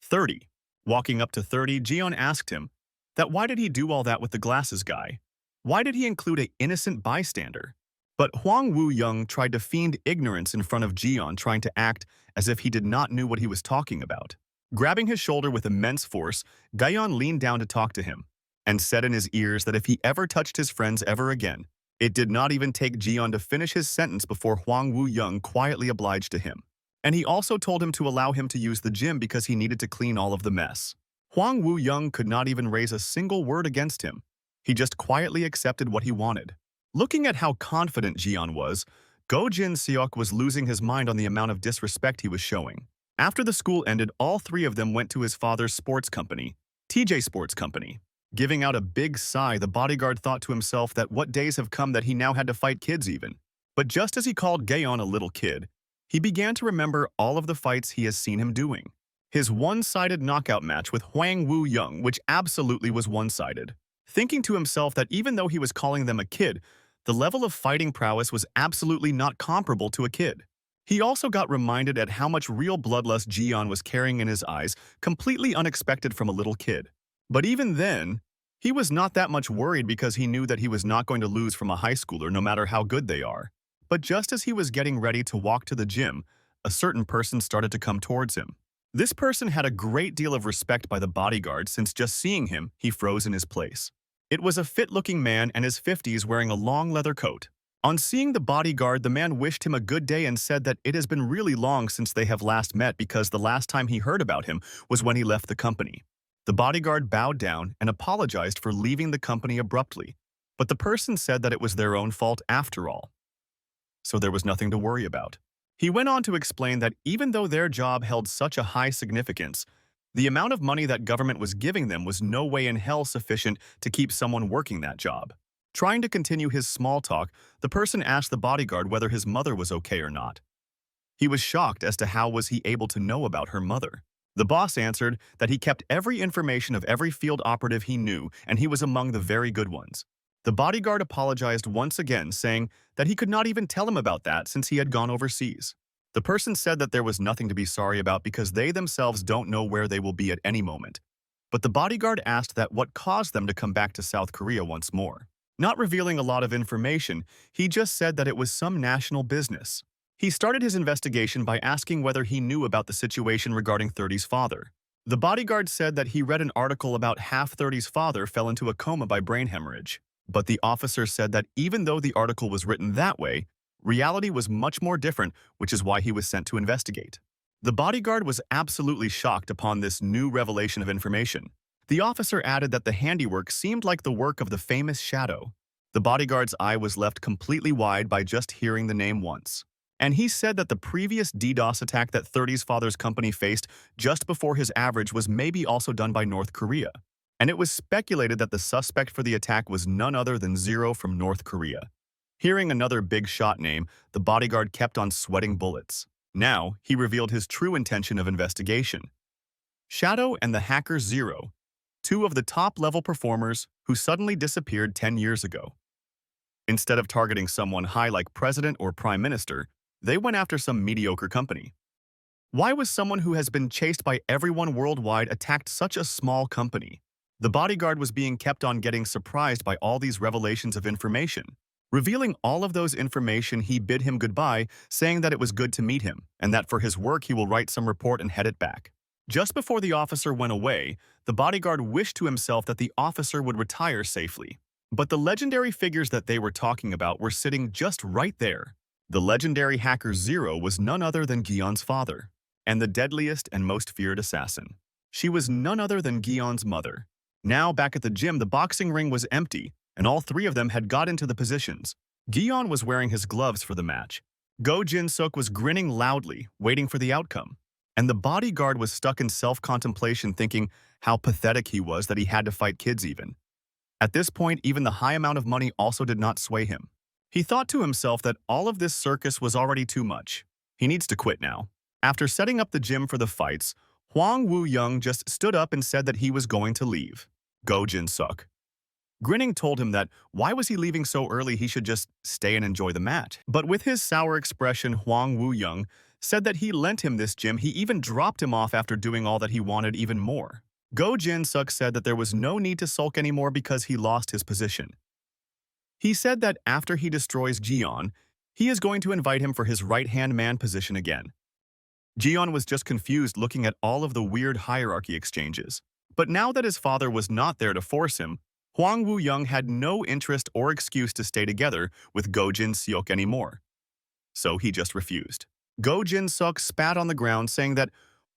Speaker 1: 30. Walking up to 30, Gion asked him that why did he do all that with the glasses guy? Why did he include an innocent bystander? But Hwang Woo-young tried to feign ignorance in front of Gion, trying to act as if he did not know what he was talking about. Grabbing his shoulder with immense force, Gion leaned down to talk to him and said in his ears that if he ever touched his friends ever again, it did not even take Gion to finish his sentence before Hwang Woo-young quietly obliged to him. And he also told him to allow him to use the gym because he needed to clean all of the mess. Hwang Woo-young could not even raise a single word against him. He just quietly accepted what he wanted. Looking at how confident Gion was, Go Jinsok was losing his mind on the amount of disrespect he was showing. After the school ended, all three of them went to his father's sports company, TJ Sports Company. Giving out a big sigh, the bodyguard thought to himself that what days have come that he now had to fight kids even. But just as he called Gaon a little kid, he began to remember all of the fights he has seen him doing. His one-sided knockout match with Hwang Woo-young, which absolutely was one-sided. Thinking to himself that even though he was calling them a kid, the level of fighting prowess was absolutely not comparable to a kid. He also got reminded at how much real bloodlust Gion was carrying in his eyes, completely unexpected from a little kid. But even then, he was not that much worried because he knew that he was not going to lose from a high schooler no matter how good they are. But just as he was getting ready to walk to the gym, a certain person started to come towards him. This person had a great deal of respect by the bodyguard since just seeing him, he froze in his place. It was a fit-looking man in his 50s wearing a long leather coat. On seeing the bodyguard, the man wished him a good day and said that it has been really long since they have last met because the last time he heard about him was when he left the company. The bodyguard bowed down and apologized for leaving the company abruptly, but the person said that it was their own fault after all, so there was nothing to worry about. He went on to explain that even though their job held such a high significance, the amount of money that government was giving them was no way in hell sufficient to keep someone working that job. Trying to continue his small talk, the person asked the bodyguard whether his mother was okay or not. He was shocked as to how was he able to know about her mother. The boss answered that he kept every information of every field operative he knew, and he was among the very good ones. The bodyguard apologized once again, saying that he could not even tell him about that since he had gone overseas. The person said that there was nothing to be sorry about because they themselves don't know where they will be at any moment. But the bodyguard asked that what caused them to come back to South Korea once more. Not revealing a lot of information, he just said that it was some national business. He started his investigation by asking whether he knew about the situation regarding 30's father. The bodyguard said that he read an article about half 30's father fell into a coma by brain hemorrhage. But the officer said that even though the article was written that way, reality was much more different, which is why he was sent to investigate. The bodyguard was absolutely shocked upon this new revelation of information. The officer added that the handiwork seemed like the work of the famous Shadow. The bodyguard's eye was left completely wide by just hearing the name once. And he said that the previous DDoS attack that 30's father's company faced just before his average was maybe also done by North Korea. And it was speculated that the suspect for the attack was none other than Zero from North Korea. Hearing another big shot name, the bodyguard kept on sweating bullets. Now, he revealed his true intention of investigation. Shadow and the hacker Zero, two of the top-level performers who suddenly disappeared 10 years ago. Instead of targeting someone high like president or prime minister, they went after some mediocre company. Why was someone who has been chased by everyone worldwide attacked such a small company? The bodyguard was being kept on getting surprised by all these revelations of information. Revealing all of those information, he bid him goodbye, saying that it was good to meet him, and that for his work he will write some report and head it back. Just before the officer went away, the bodyguard wished to himself that the officer would retire safely. But the legendary figures that they were talking about were sitting just right there. The legendary hacker Zero was none other than Gion's father, and the deadliest and most feared assassin. She was none other than Gion's mother. Now, back at the gym, the boxing ring was empty, and all three of them had got into the positions. Gion was wearing his gloves for the match. Go Jinsok was grinning loudly, waiting for the outcome. And the bodyguard was stuck in self-contemplation, thinking how pathetic he was that he had to fight kids even. At this point, even the high amount of money also did not sway him. He thought to himself that all of this circus was already too much. He needs to quit now. After setting up the gym for the fights, Hwang Woo-young just stood up and said that he was going to leave. Go Jinsok. Grinning told him that why was he leaving so early, he should just stay and enjoy the match. But with his sour expression, Hwang Woo-young said that he lent him this gym. He even dropped him off after doing all that he wanted even more. Go Jinsok said that there was no need to sulk anymore because he lost his position. He said that after he destroys Gion, he is going to invite him for his right-hand man position again. Gion was just confused looking at all of the weird hierarchy exchanges. But now that his father was not there to force him, Hwang Woo-young had no interest or excuse to stay together with Go Jinsok anymore. So he just refused. Go Jinsok spat on the ground, saying that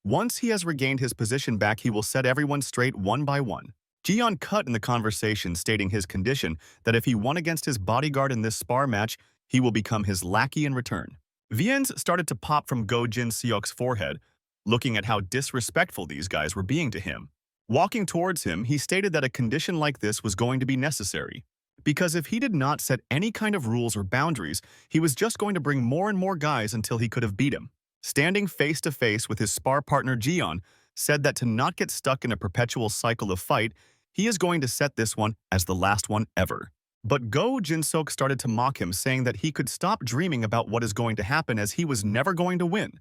Speaker 1: once he has regained his position back, he will set everyone straight one by one. Gion cut in the conversation, stating his condition that if he won against his bodyguard in this spar match, he will become his lackey in return. Viens started to pop from Go Jinsok's forehead, looking at how disrespectful these guys were being to him. Walking towards him, he stated that a condition like this was going to be necessary, because if he did not set any kind of rules or boundaries, he was just going to bring more and more guys until he could have beat him. Standing face to face with his spar partner Gion, said that to not get stuck in a perpetual cycle of fight, he is going to set this one as the last one ever. But Go Jinsok started to mock him, saying that he could stop dreaming about what is going to happen as he was never going to win,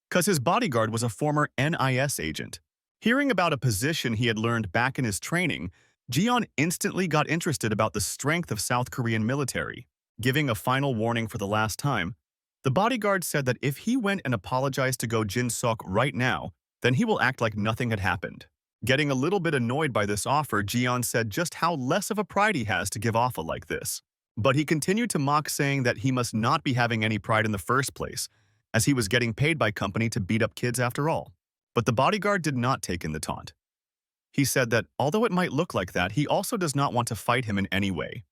Speaker 1: because his bodyguard was a former NIS agent. Hearing about a position he had learned back in his training, Jion instantly got interested about the strength of South Korean military. Giving a final warning for the last time, the bodyguard said that if he went and apologized to Go Jinsok right now, then he will act like nothing had happened. Getting a little bit annoyed by this offer, Jion said just how less of a pride he has to give off a like this. But he continued to mock, saying that he must not be having any pride in the first place, as he was getting paid by company to beat up kids after all. But the bodyguard did not take in the taunt. He said that although it might look like that, he also does not want to fight him in any way.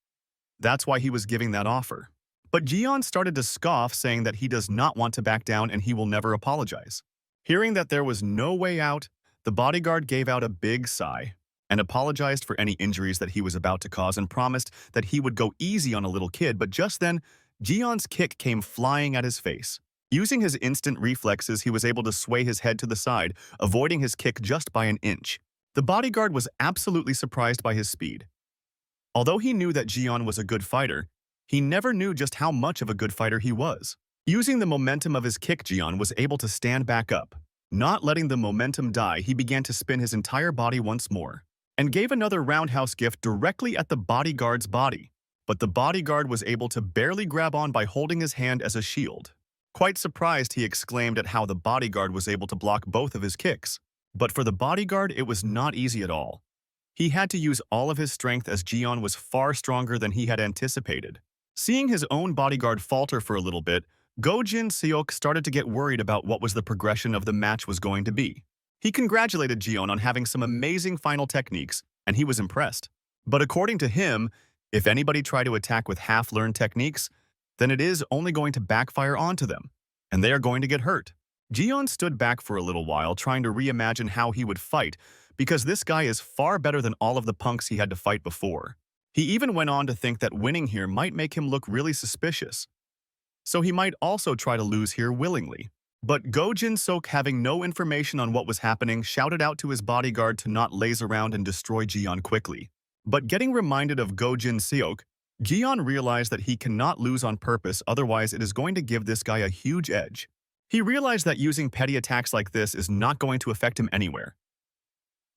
Speaker 1: That's why he was giving that offer. But Jion started to scoff, saying that he does not want to back down and he will never apologize. Hearing that there was no way out, the bodyguard gave out a big sigh and apologized for any injuries that he was about to cause and promised that he would go easy on a little kid. But just then, Jion's kick came flying at his face. Using his instant reflexes, he was able to sway his head to the side, avoiding his kick just by an inch. The bodyguard was absolutely surprised by his speed. Although he knew that Jion was a good fighter, he never knew just how much of a good fighter he was. Using the momentum of his kick, Jion was able to stand back up. Not letting the momentum die, he began to spin his entire body once more, and gave another roundhouse gift directly at the bodyguard's body. But the bodyguard was able to barely grab on by holding his hand as a shield. Quite surprised, he exclaimed at how the bodyguard was able to block both of his kicks. But for the bodyguard, it was not easy at all. He had to use all of his strength, as Jion was far stronger than he had anticipated. Seeing his own bodyguard falter for a little bit, Go Jinsok started to get worried about what was the progression of the match was going to be. He congratulated Jion on having some amazing final techniques, and he was impressed. But according to him, if anybody tried to attack with half-learned techniques, then it is only going to backfire onto them, and they are going to get hurt. Jion stood back for a little while, trying to reimagine how he would fight, because this guy is far better than all of the punks he had to fight before. He even went on to think that winning here might make him look really suspicious, so he might also try to lose here willingly. But Go Jinsok, having no information on what was happening, shouted out to his bodyguard to not laze around and destroy Jion quickly. But getting reminded of Go Jinsok, Jion realized that he cannot lose on purpose, otherwise it is going to give this guy a huge edge. He realized that using petty attacks like this is not going to affect him anywhere.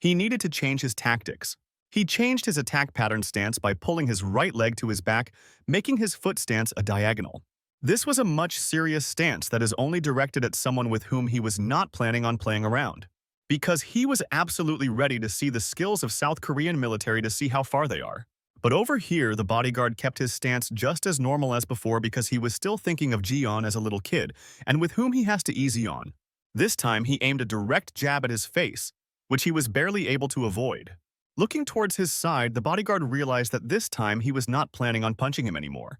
Speaker 1: He needed to change his tactics. He changed his attack pattern stance by pulling his right leg to his back, making his foot stance a diagonal. This was a much serious stance that is only directed at someone with whom he was not planning on playing around, because he was absolutely ready to see the skills of South Korean military to see how far they are. But over here, the bodyguard kept his stance just as normal as before, because he was still thinking of Jion as a little kid, and with whom he has to easy on. This time, he aimed a direct jab at his face, which he was barely able to avoid. Looking towards his side, the bodyguard realized that this time he was not planning on punching him anymore.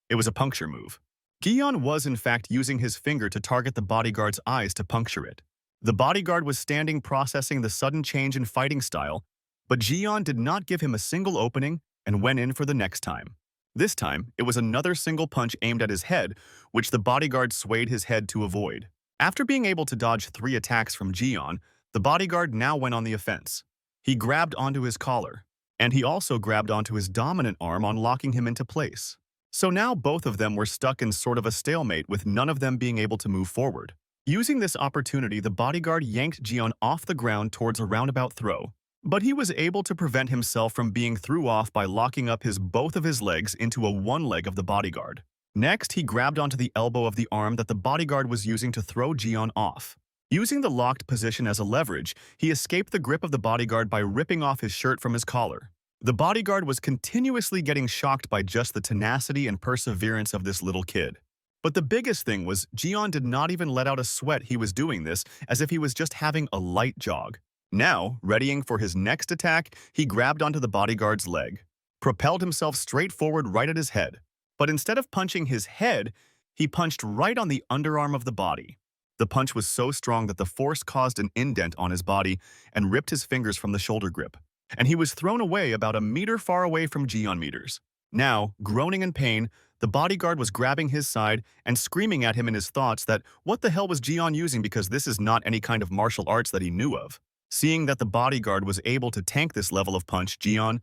Speaker 1: It was a puncture move. Jion was in fact using his finger to target the bodyguard's eyes to puncture it. The bodyguard was standing processing the sudden change in fighting style, but Jion did not give him a single opening and went in for the next time. This time, it was another single punch aimed at his head, which the bodyguard swayed his head to avoid. After being able to dodge 3 attacks from Jion, the bodyguard now went on the offense. He grabbed onto his collar, and he also grabbed onto his dominant arm on locking him into place. So now both of them were stuck in sort of a stalemate, with none of them being able to move forward. Using this opportunity, the bodyguard yanked Jion off the ground towards a roundabout throw, but he was able to prevent himself from being thrown off by locking up both of his legs into one leg of the bodyguard. Next, he grabbed onto the elbow of the arm that the bodyguard was using to throw Jion off. Using the locked position as a leverage, he escaped the grip of the bodyguard by ripping off his shirt from his collar. The bodyguard was continuously getting shocked by just the tenacity and perseverance of this little kid. But the biggest thing was, Jion did not even let out a sweat. He was doing this as if he was just having a light jog. Now, readying for his next attack, he grabbed onto the bodyguard's leg, propelled himself straight forward right at his head. But instead of punching his head, he punched right on the underarm of the body. The punch was so strong that the force caused an indent on his body and ripped his fingers from the shoulder grip, and he was thrown away about a meter far away from Jion meters. Now, groaning in pain, the bodyguard was grabbing his side and screaming at him in his thoughts that what the hell was Jion using, because this is not any kind of martial arts that he knew of. Seeing that the bodyguard was able to tank this level of punch, Jion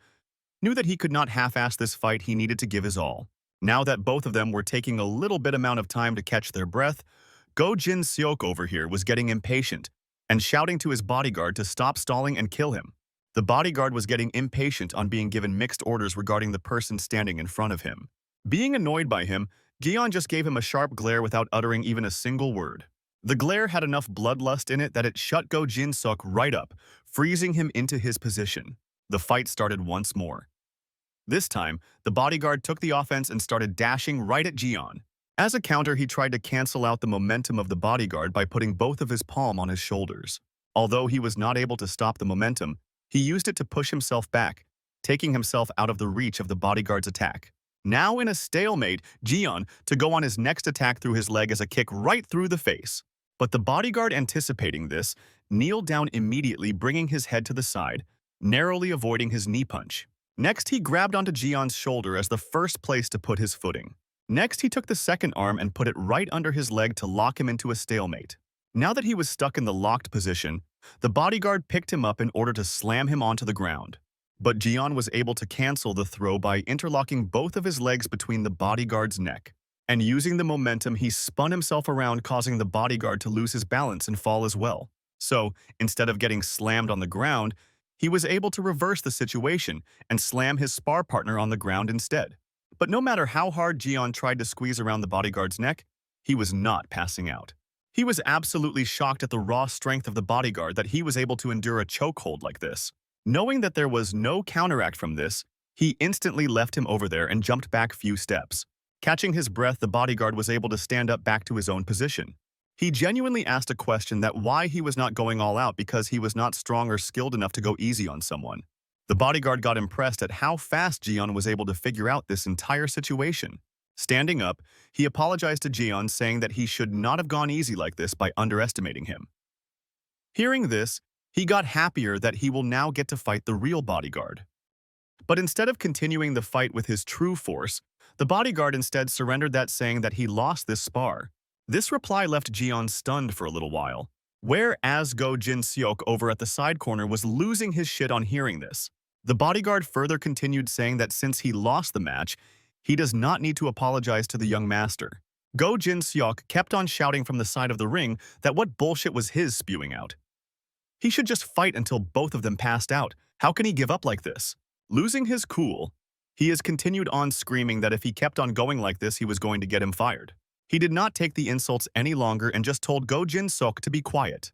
Speaker 1: knew that he could not half-ass this fight. He needed to give his all. Now that both of them were taking a little bit amount of time to catch their breath, Go Jinsok over here was getting impatient and shouting to his bodyguard to stop stalling and kill him. The bodyguard was getting impatient on being given mixed orders regarding the person standing in front of him. Being annoyed by him, Gion just gave him a sharp glare without uttering even a single word. The glare had enough bloodlust in it that it shut Go Jinsok right up, freezing him into his position. The fight started once more. This time, the bodyguard took the offense and started dashing right at Gion. As a counter, he tried to cancel out the momentum of the bodyguard by putting both of his palms on his shoulders. Although he was not able to stop the momentum, he used it to push himself back, taking himself out of the reach of the bodyguard's attack. Now in a stalemate, Gion to go on his next attack through his leg as a kick right through the face. But the bodyguard, anticipating this, kneeled down immediately, bringing his head to the side, narrowly avoiding his knee punch. Next, he grabbed onto Gion's shoulder as the first place to put his footing. Next, he took the second arm and put it right under his leg to lock him into a stalemate. Now that he was stuck in the locked position, the bodyguard picked him up in order to slam him onto the ground. But Gion was able to cancel the throw by interlocking both of his legs between the bodyguard's neck. And using the momentum, he spun himself around, causing the bodyguard to lose his balance and fall as well. So, instead of getting slammed on the ground, he was able to reverse the situation and slam his spar partner on the ground instead. But no matter how hard Gion tried to squeeze around the bodyguard's neck, he was not passing out. He was absolutely shocked at the raw strength of the bodyguard that he was able to endure a chokehold like this. Knowing that there was no counteract from this, he instantly left him over there and jumped back few steps. Catching his breath, the bodyguard was able to stand up back to his own position. He genuinely asked a question that why he was not going all out because he was not strong or skilled enough to go easy on someone. The bodyguard got impressed at how fast Gion was able to figure out this entire situation. Standing up, he apologized to Gion, saying that he should not have gone easy like this by underestimating him. Hearing this, he got happier that he will now get to fight the real bodyguard. But instead of continuing the fight with his true force, the bodyguard instead surrendered that, saying that he lost this spar. This reply left Gion stunned for a little while, whereas Go Jinsok over at the side corner was losing his shit on hearing this. The bodyguard further continued, saying that since he lost the match, he does not need to apologize to the young master. Go Jinsok kept on shouting from the side of the ring that what bullshit was his spewing out. He should just fight until both of them passed out. How can he give up like this? Losing his cool, he has continued on screaming that if he kept on going like this, he was going to get him fired. He did not take the insults any longer and just told Go Jinsok to be quiet.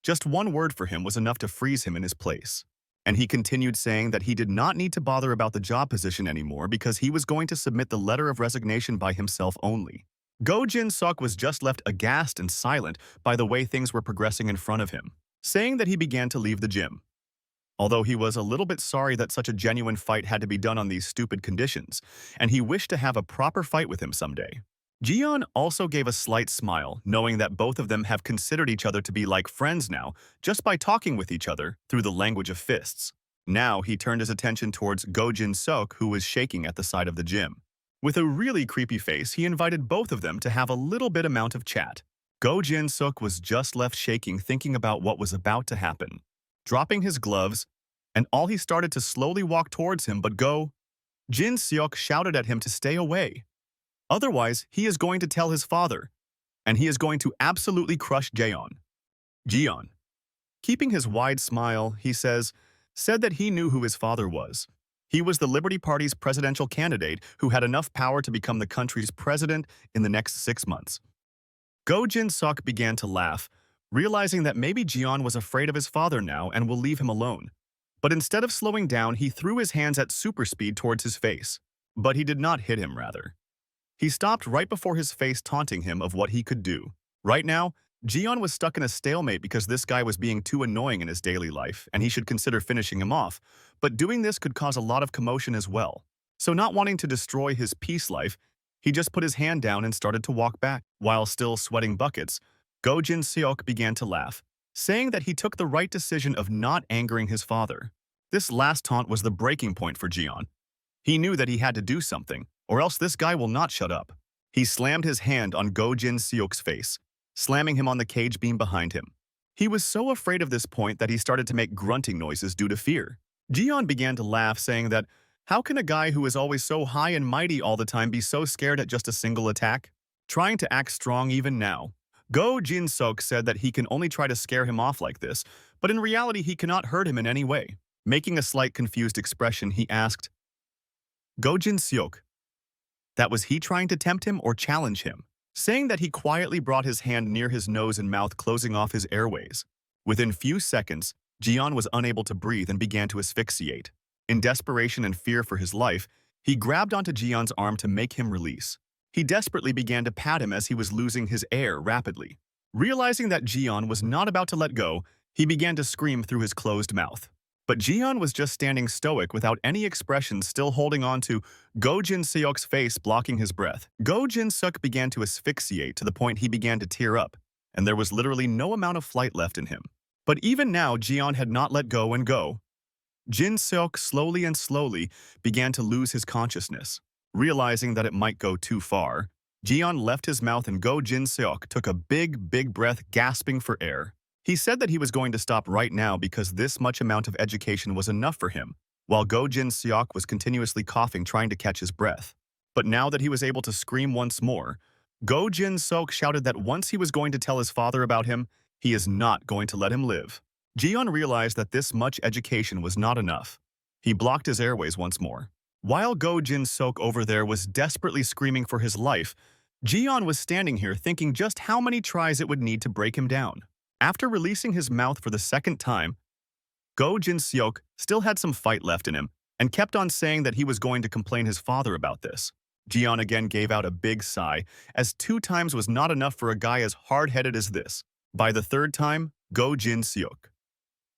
Speaker 1: Just one word for him was enough to freeze him in his place. And he continued saying that he did not need to bother about the job position anymore because he was going to submit the letter of resignation by himself only. Go Jinsok was just left aghast and silent by the way things were progressing in front of him, saying that he began to leave the gym. Although he was a little bit sorry that such a genuine fight had to be done on these stupid conditions, and he wished to have a proper fight with him someday. Gion also gave a slight smile, knowing that both of them have considered each other to be like friends now, just by talking with each other through the language of fists. Now he turned his attention towards Go Jinsok, who was shaking at the side of the gym. With a really creepy face, he invited both of them to have a little bit amount of chat. Go Jinsok was just left shaking, thinking about what was about to happen. Dropping his gloves, and all he started to slowly walk towards him, but Go Jinsok shouted at him to stay away. Otherwise, he is going to tell his father, and he is going to absolutely crush Gion. Keeping his wide smile, he said that he knew who his father was. He was the Liberty Party's presidential candidate who had enough power to become the country's president in the next 6 months. Go Jinsok began to laugh, realizing that maybe Gion was afraid of his father now and will leave him alone. But instead of slowing down, he threw his hands at super speed towards his face. But he did not hit him, rather. He stopped right before his face, taunting him of what he could do. Right now, Gion was stuck in a stalemate because this guy was being too annoying in his daily life, and he should consider finishing him off. But doing this could cause a lot of commotion as well. So not wanting to destroy his peace life, he just put his hand down and started to walk back. While still sweating buckets, Go Jinsok began to laugh, saying that he took the right decision of not angering his father. This last taunt was the breaking point for Gion. He knew that he had to do something, or else this guy will not shut up. He slammed his hand on Go Jinsok's face, slamming him on the cage beam behind him. He was so afraid of this point that he started to make grunting noises due to fear. Gion began to laugh, saying that, how can a guy who is always so high and mighty all the time be so scared at just a single attack? Trying to act strong even now, Go Jinsok said that he can only try to scare him off like this, but in reality he cannot hurt him in any way. Making a slight confused expression, he asked, Go Jinsok, that was he trying to tempt him or challenge him? Saying that, he quietly brought his hand near his nose and mouth, closing off his airways. Within few seconds, Jian was unable to breathe and began to asphyxiate. In desperation and fear for his life, he grabbed onto Jian's arm to make him release. He desperately began to pat him as he was losing his air rapidly. Realizing that Jian was not about to let go, he began to scream through his closed mouth. But Jian was just standing stoic without any expression, still holding on to Go Jin-seok's face, blocking his breath. Go Jin-seok began to asphyxiate to the point he began to tear up, and there was literally no amount of flight left in him. But even now, Jian had not let go and go. Jin-seok slowly began to lose his consciousness. Realizing that it might go too far, Jian left his mouth and Go Jin-seok took a big breath, gasping for air. He said that he was going to stop right now because this much amount of education was enough for him, while Go Jin-seok was continuously coughing, trying to catch his breath. But now that he was able to scream once more, Go Jin-seok shouted that once he was going to tell his father about him, he is not going to let him live. Jian realized that this much education was not enough. He blocked his airways once more. While Go Jin-seok over there was desperately screaming for his life, Jian was standing here thinking just how many tries it would need to break him down. After releasing his mouth for the second time, Go Jin-seok still had some fight left in him and kept on saying that he was going to complain his father about this. Jian again gave out a big sigh, as 2 times was not enough for a guy as hard-headed as this. By the 3rd time, Go Jin-seok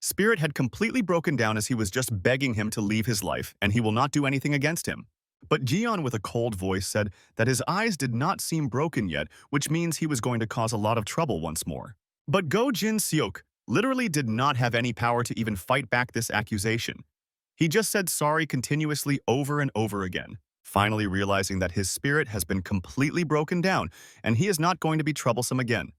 Speaker 1: spirit had completely broken down as he was just begging him to leave his life and he will not do anything against him. But Jian with a cold voice said that his eyes did not seem broken yet, which means he was going to cause a lot of trouble once more. But Go Jin-seok literally did not have any power to even fight back this accusation. He just said sorry continuously over and over again, finally realizing that his spirit has been completely broken down and he is not going to be troublesome again.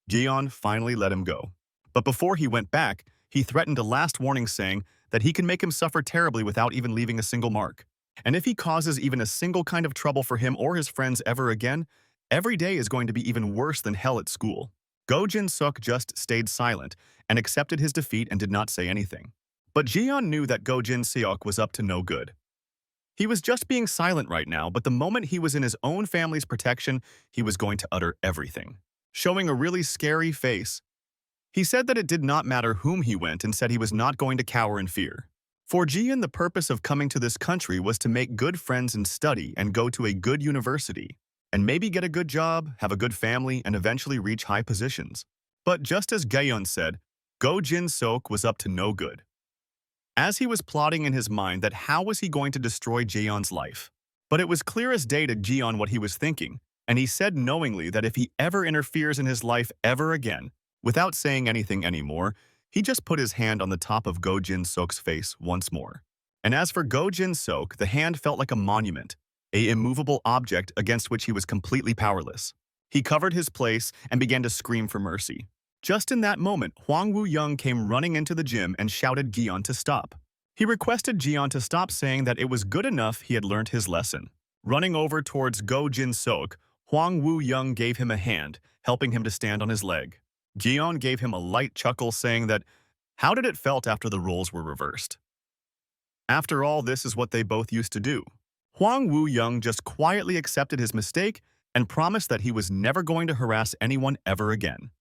Speaker 1: Jian finally let him go. But before he went back, he threatened a last warning, saying that he can make him suffer terribly without even leaving a single mark. And if he causes even a single kind of trouble for him or his friends ever again, every day is going to be even worse than hell at school. Go Jin-seok just stayed silent and accepted his defeat and did not say anything. But Jian knew that Go Jin-seok was up to no good. He was just being silent right now, but the moment he was in his own family's protection, he was going to utter everything. Showing a really scary face, he said that it did not matter whom he went and said he was not going to cower in fear. For Jian, the purpose of coming to this country was to make good friends and study and go to a good university, and maybe get a good job, have a good family, and eventually reach high positions. But just as Gaeon said, Go Jin-seok was up to no good. As he was plotting in his mind that how was he going to destroy Jaeon's life. But it was clear as day to Jian what he was thinking, and he said knowingly that if he ever interferes in his life ever again, without saying anything anymore, he just put his hand on the top of Go Jin-seok's face once more. And as for Go Jin-seok, the hand felt like a monument, an immovable object against which he was completely powerless. He covered his place and began to scream for mercy. Just in that moment, Hwang Woo-young came running into the gym and shouted Jian to stop. He requested Jian to stop, saying that it was good enough he had learned his lesson. Running over towards Go Jin-seok, Hwang Woo-young gave him a hand, helping him to stand on his leg. Jian gave him a light chuckle, saying that, how did it felt after the roles were reversed? After all, this is what they both used to do. Hwang Woo-young just quietly accepted his mistake and promised that he was never going to harass anyone ever again.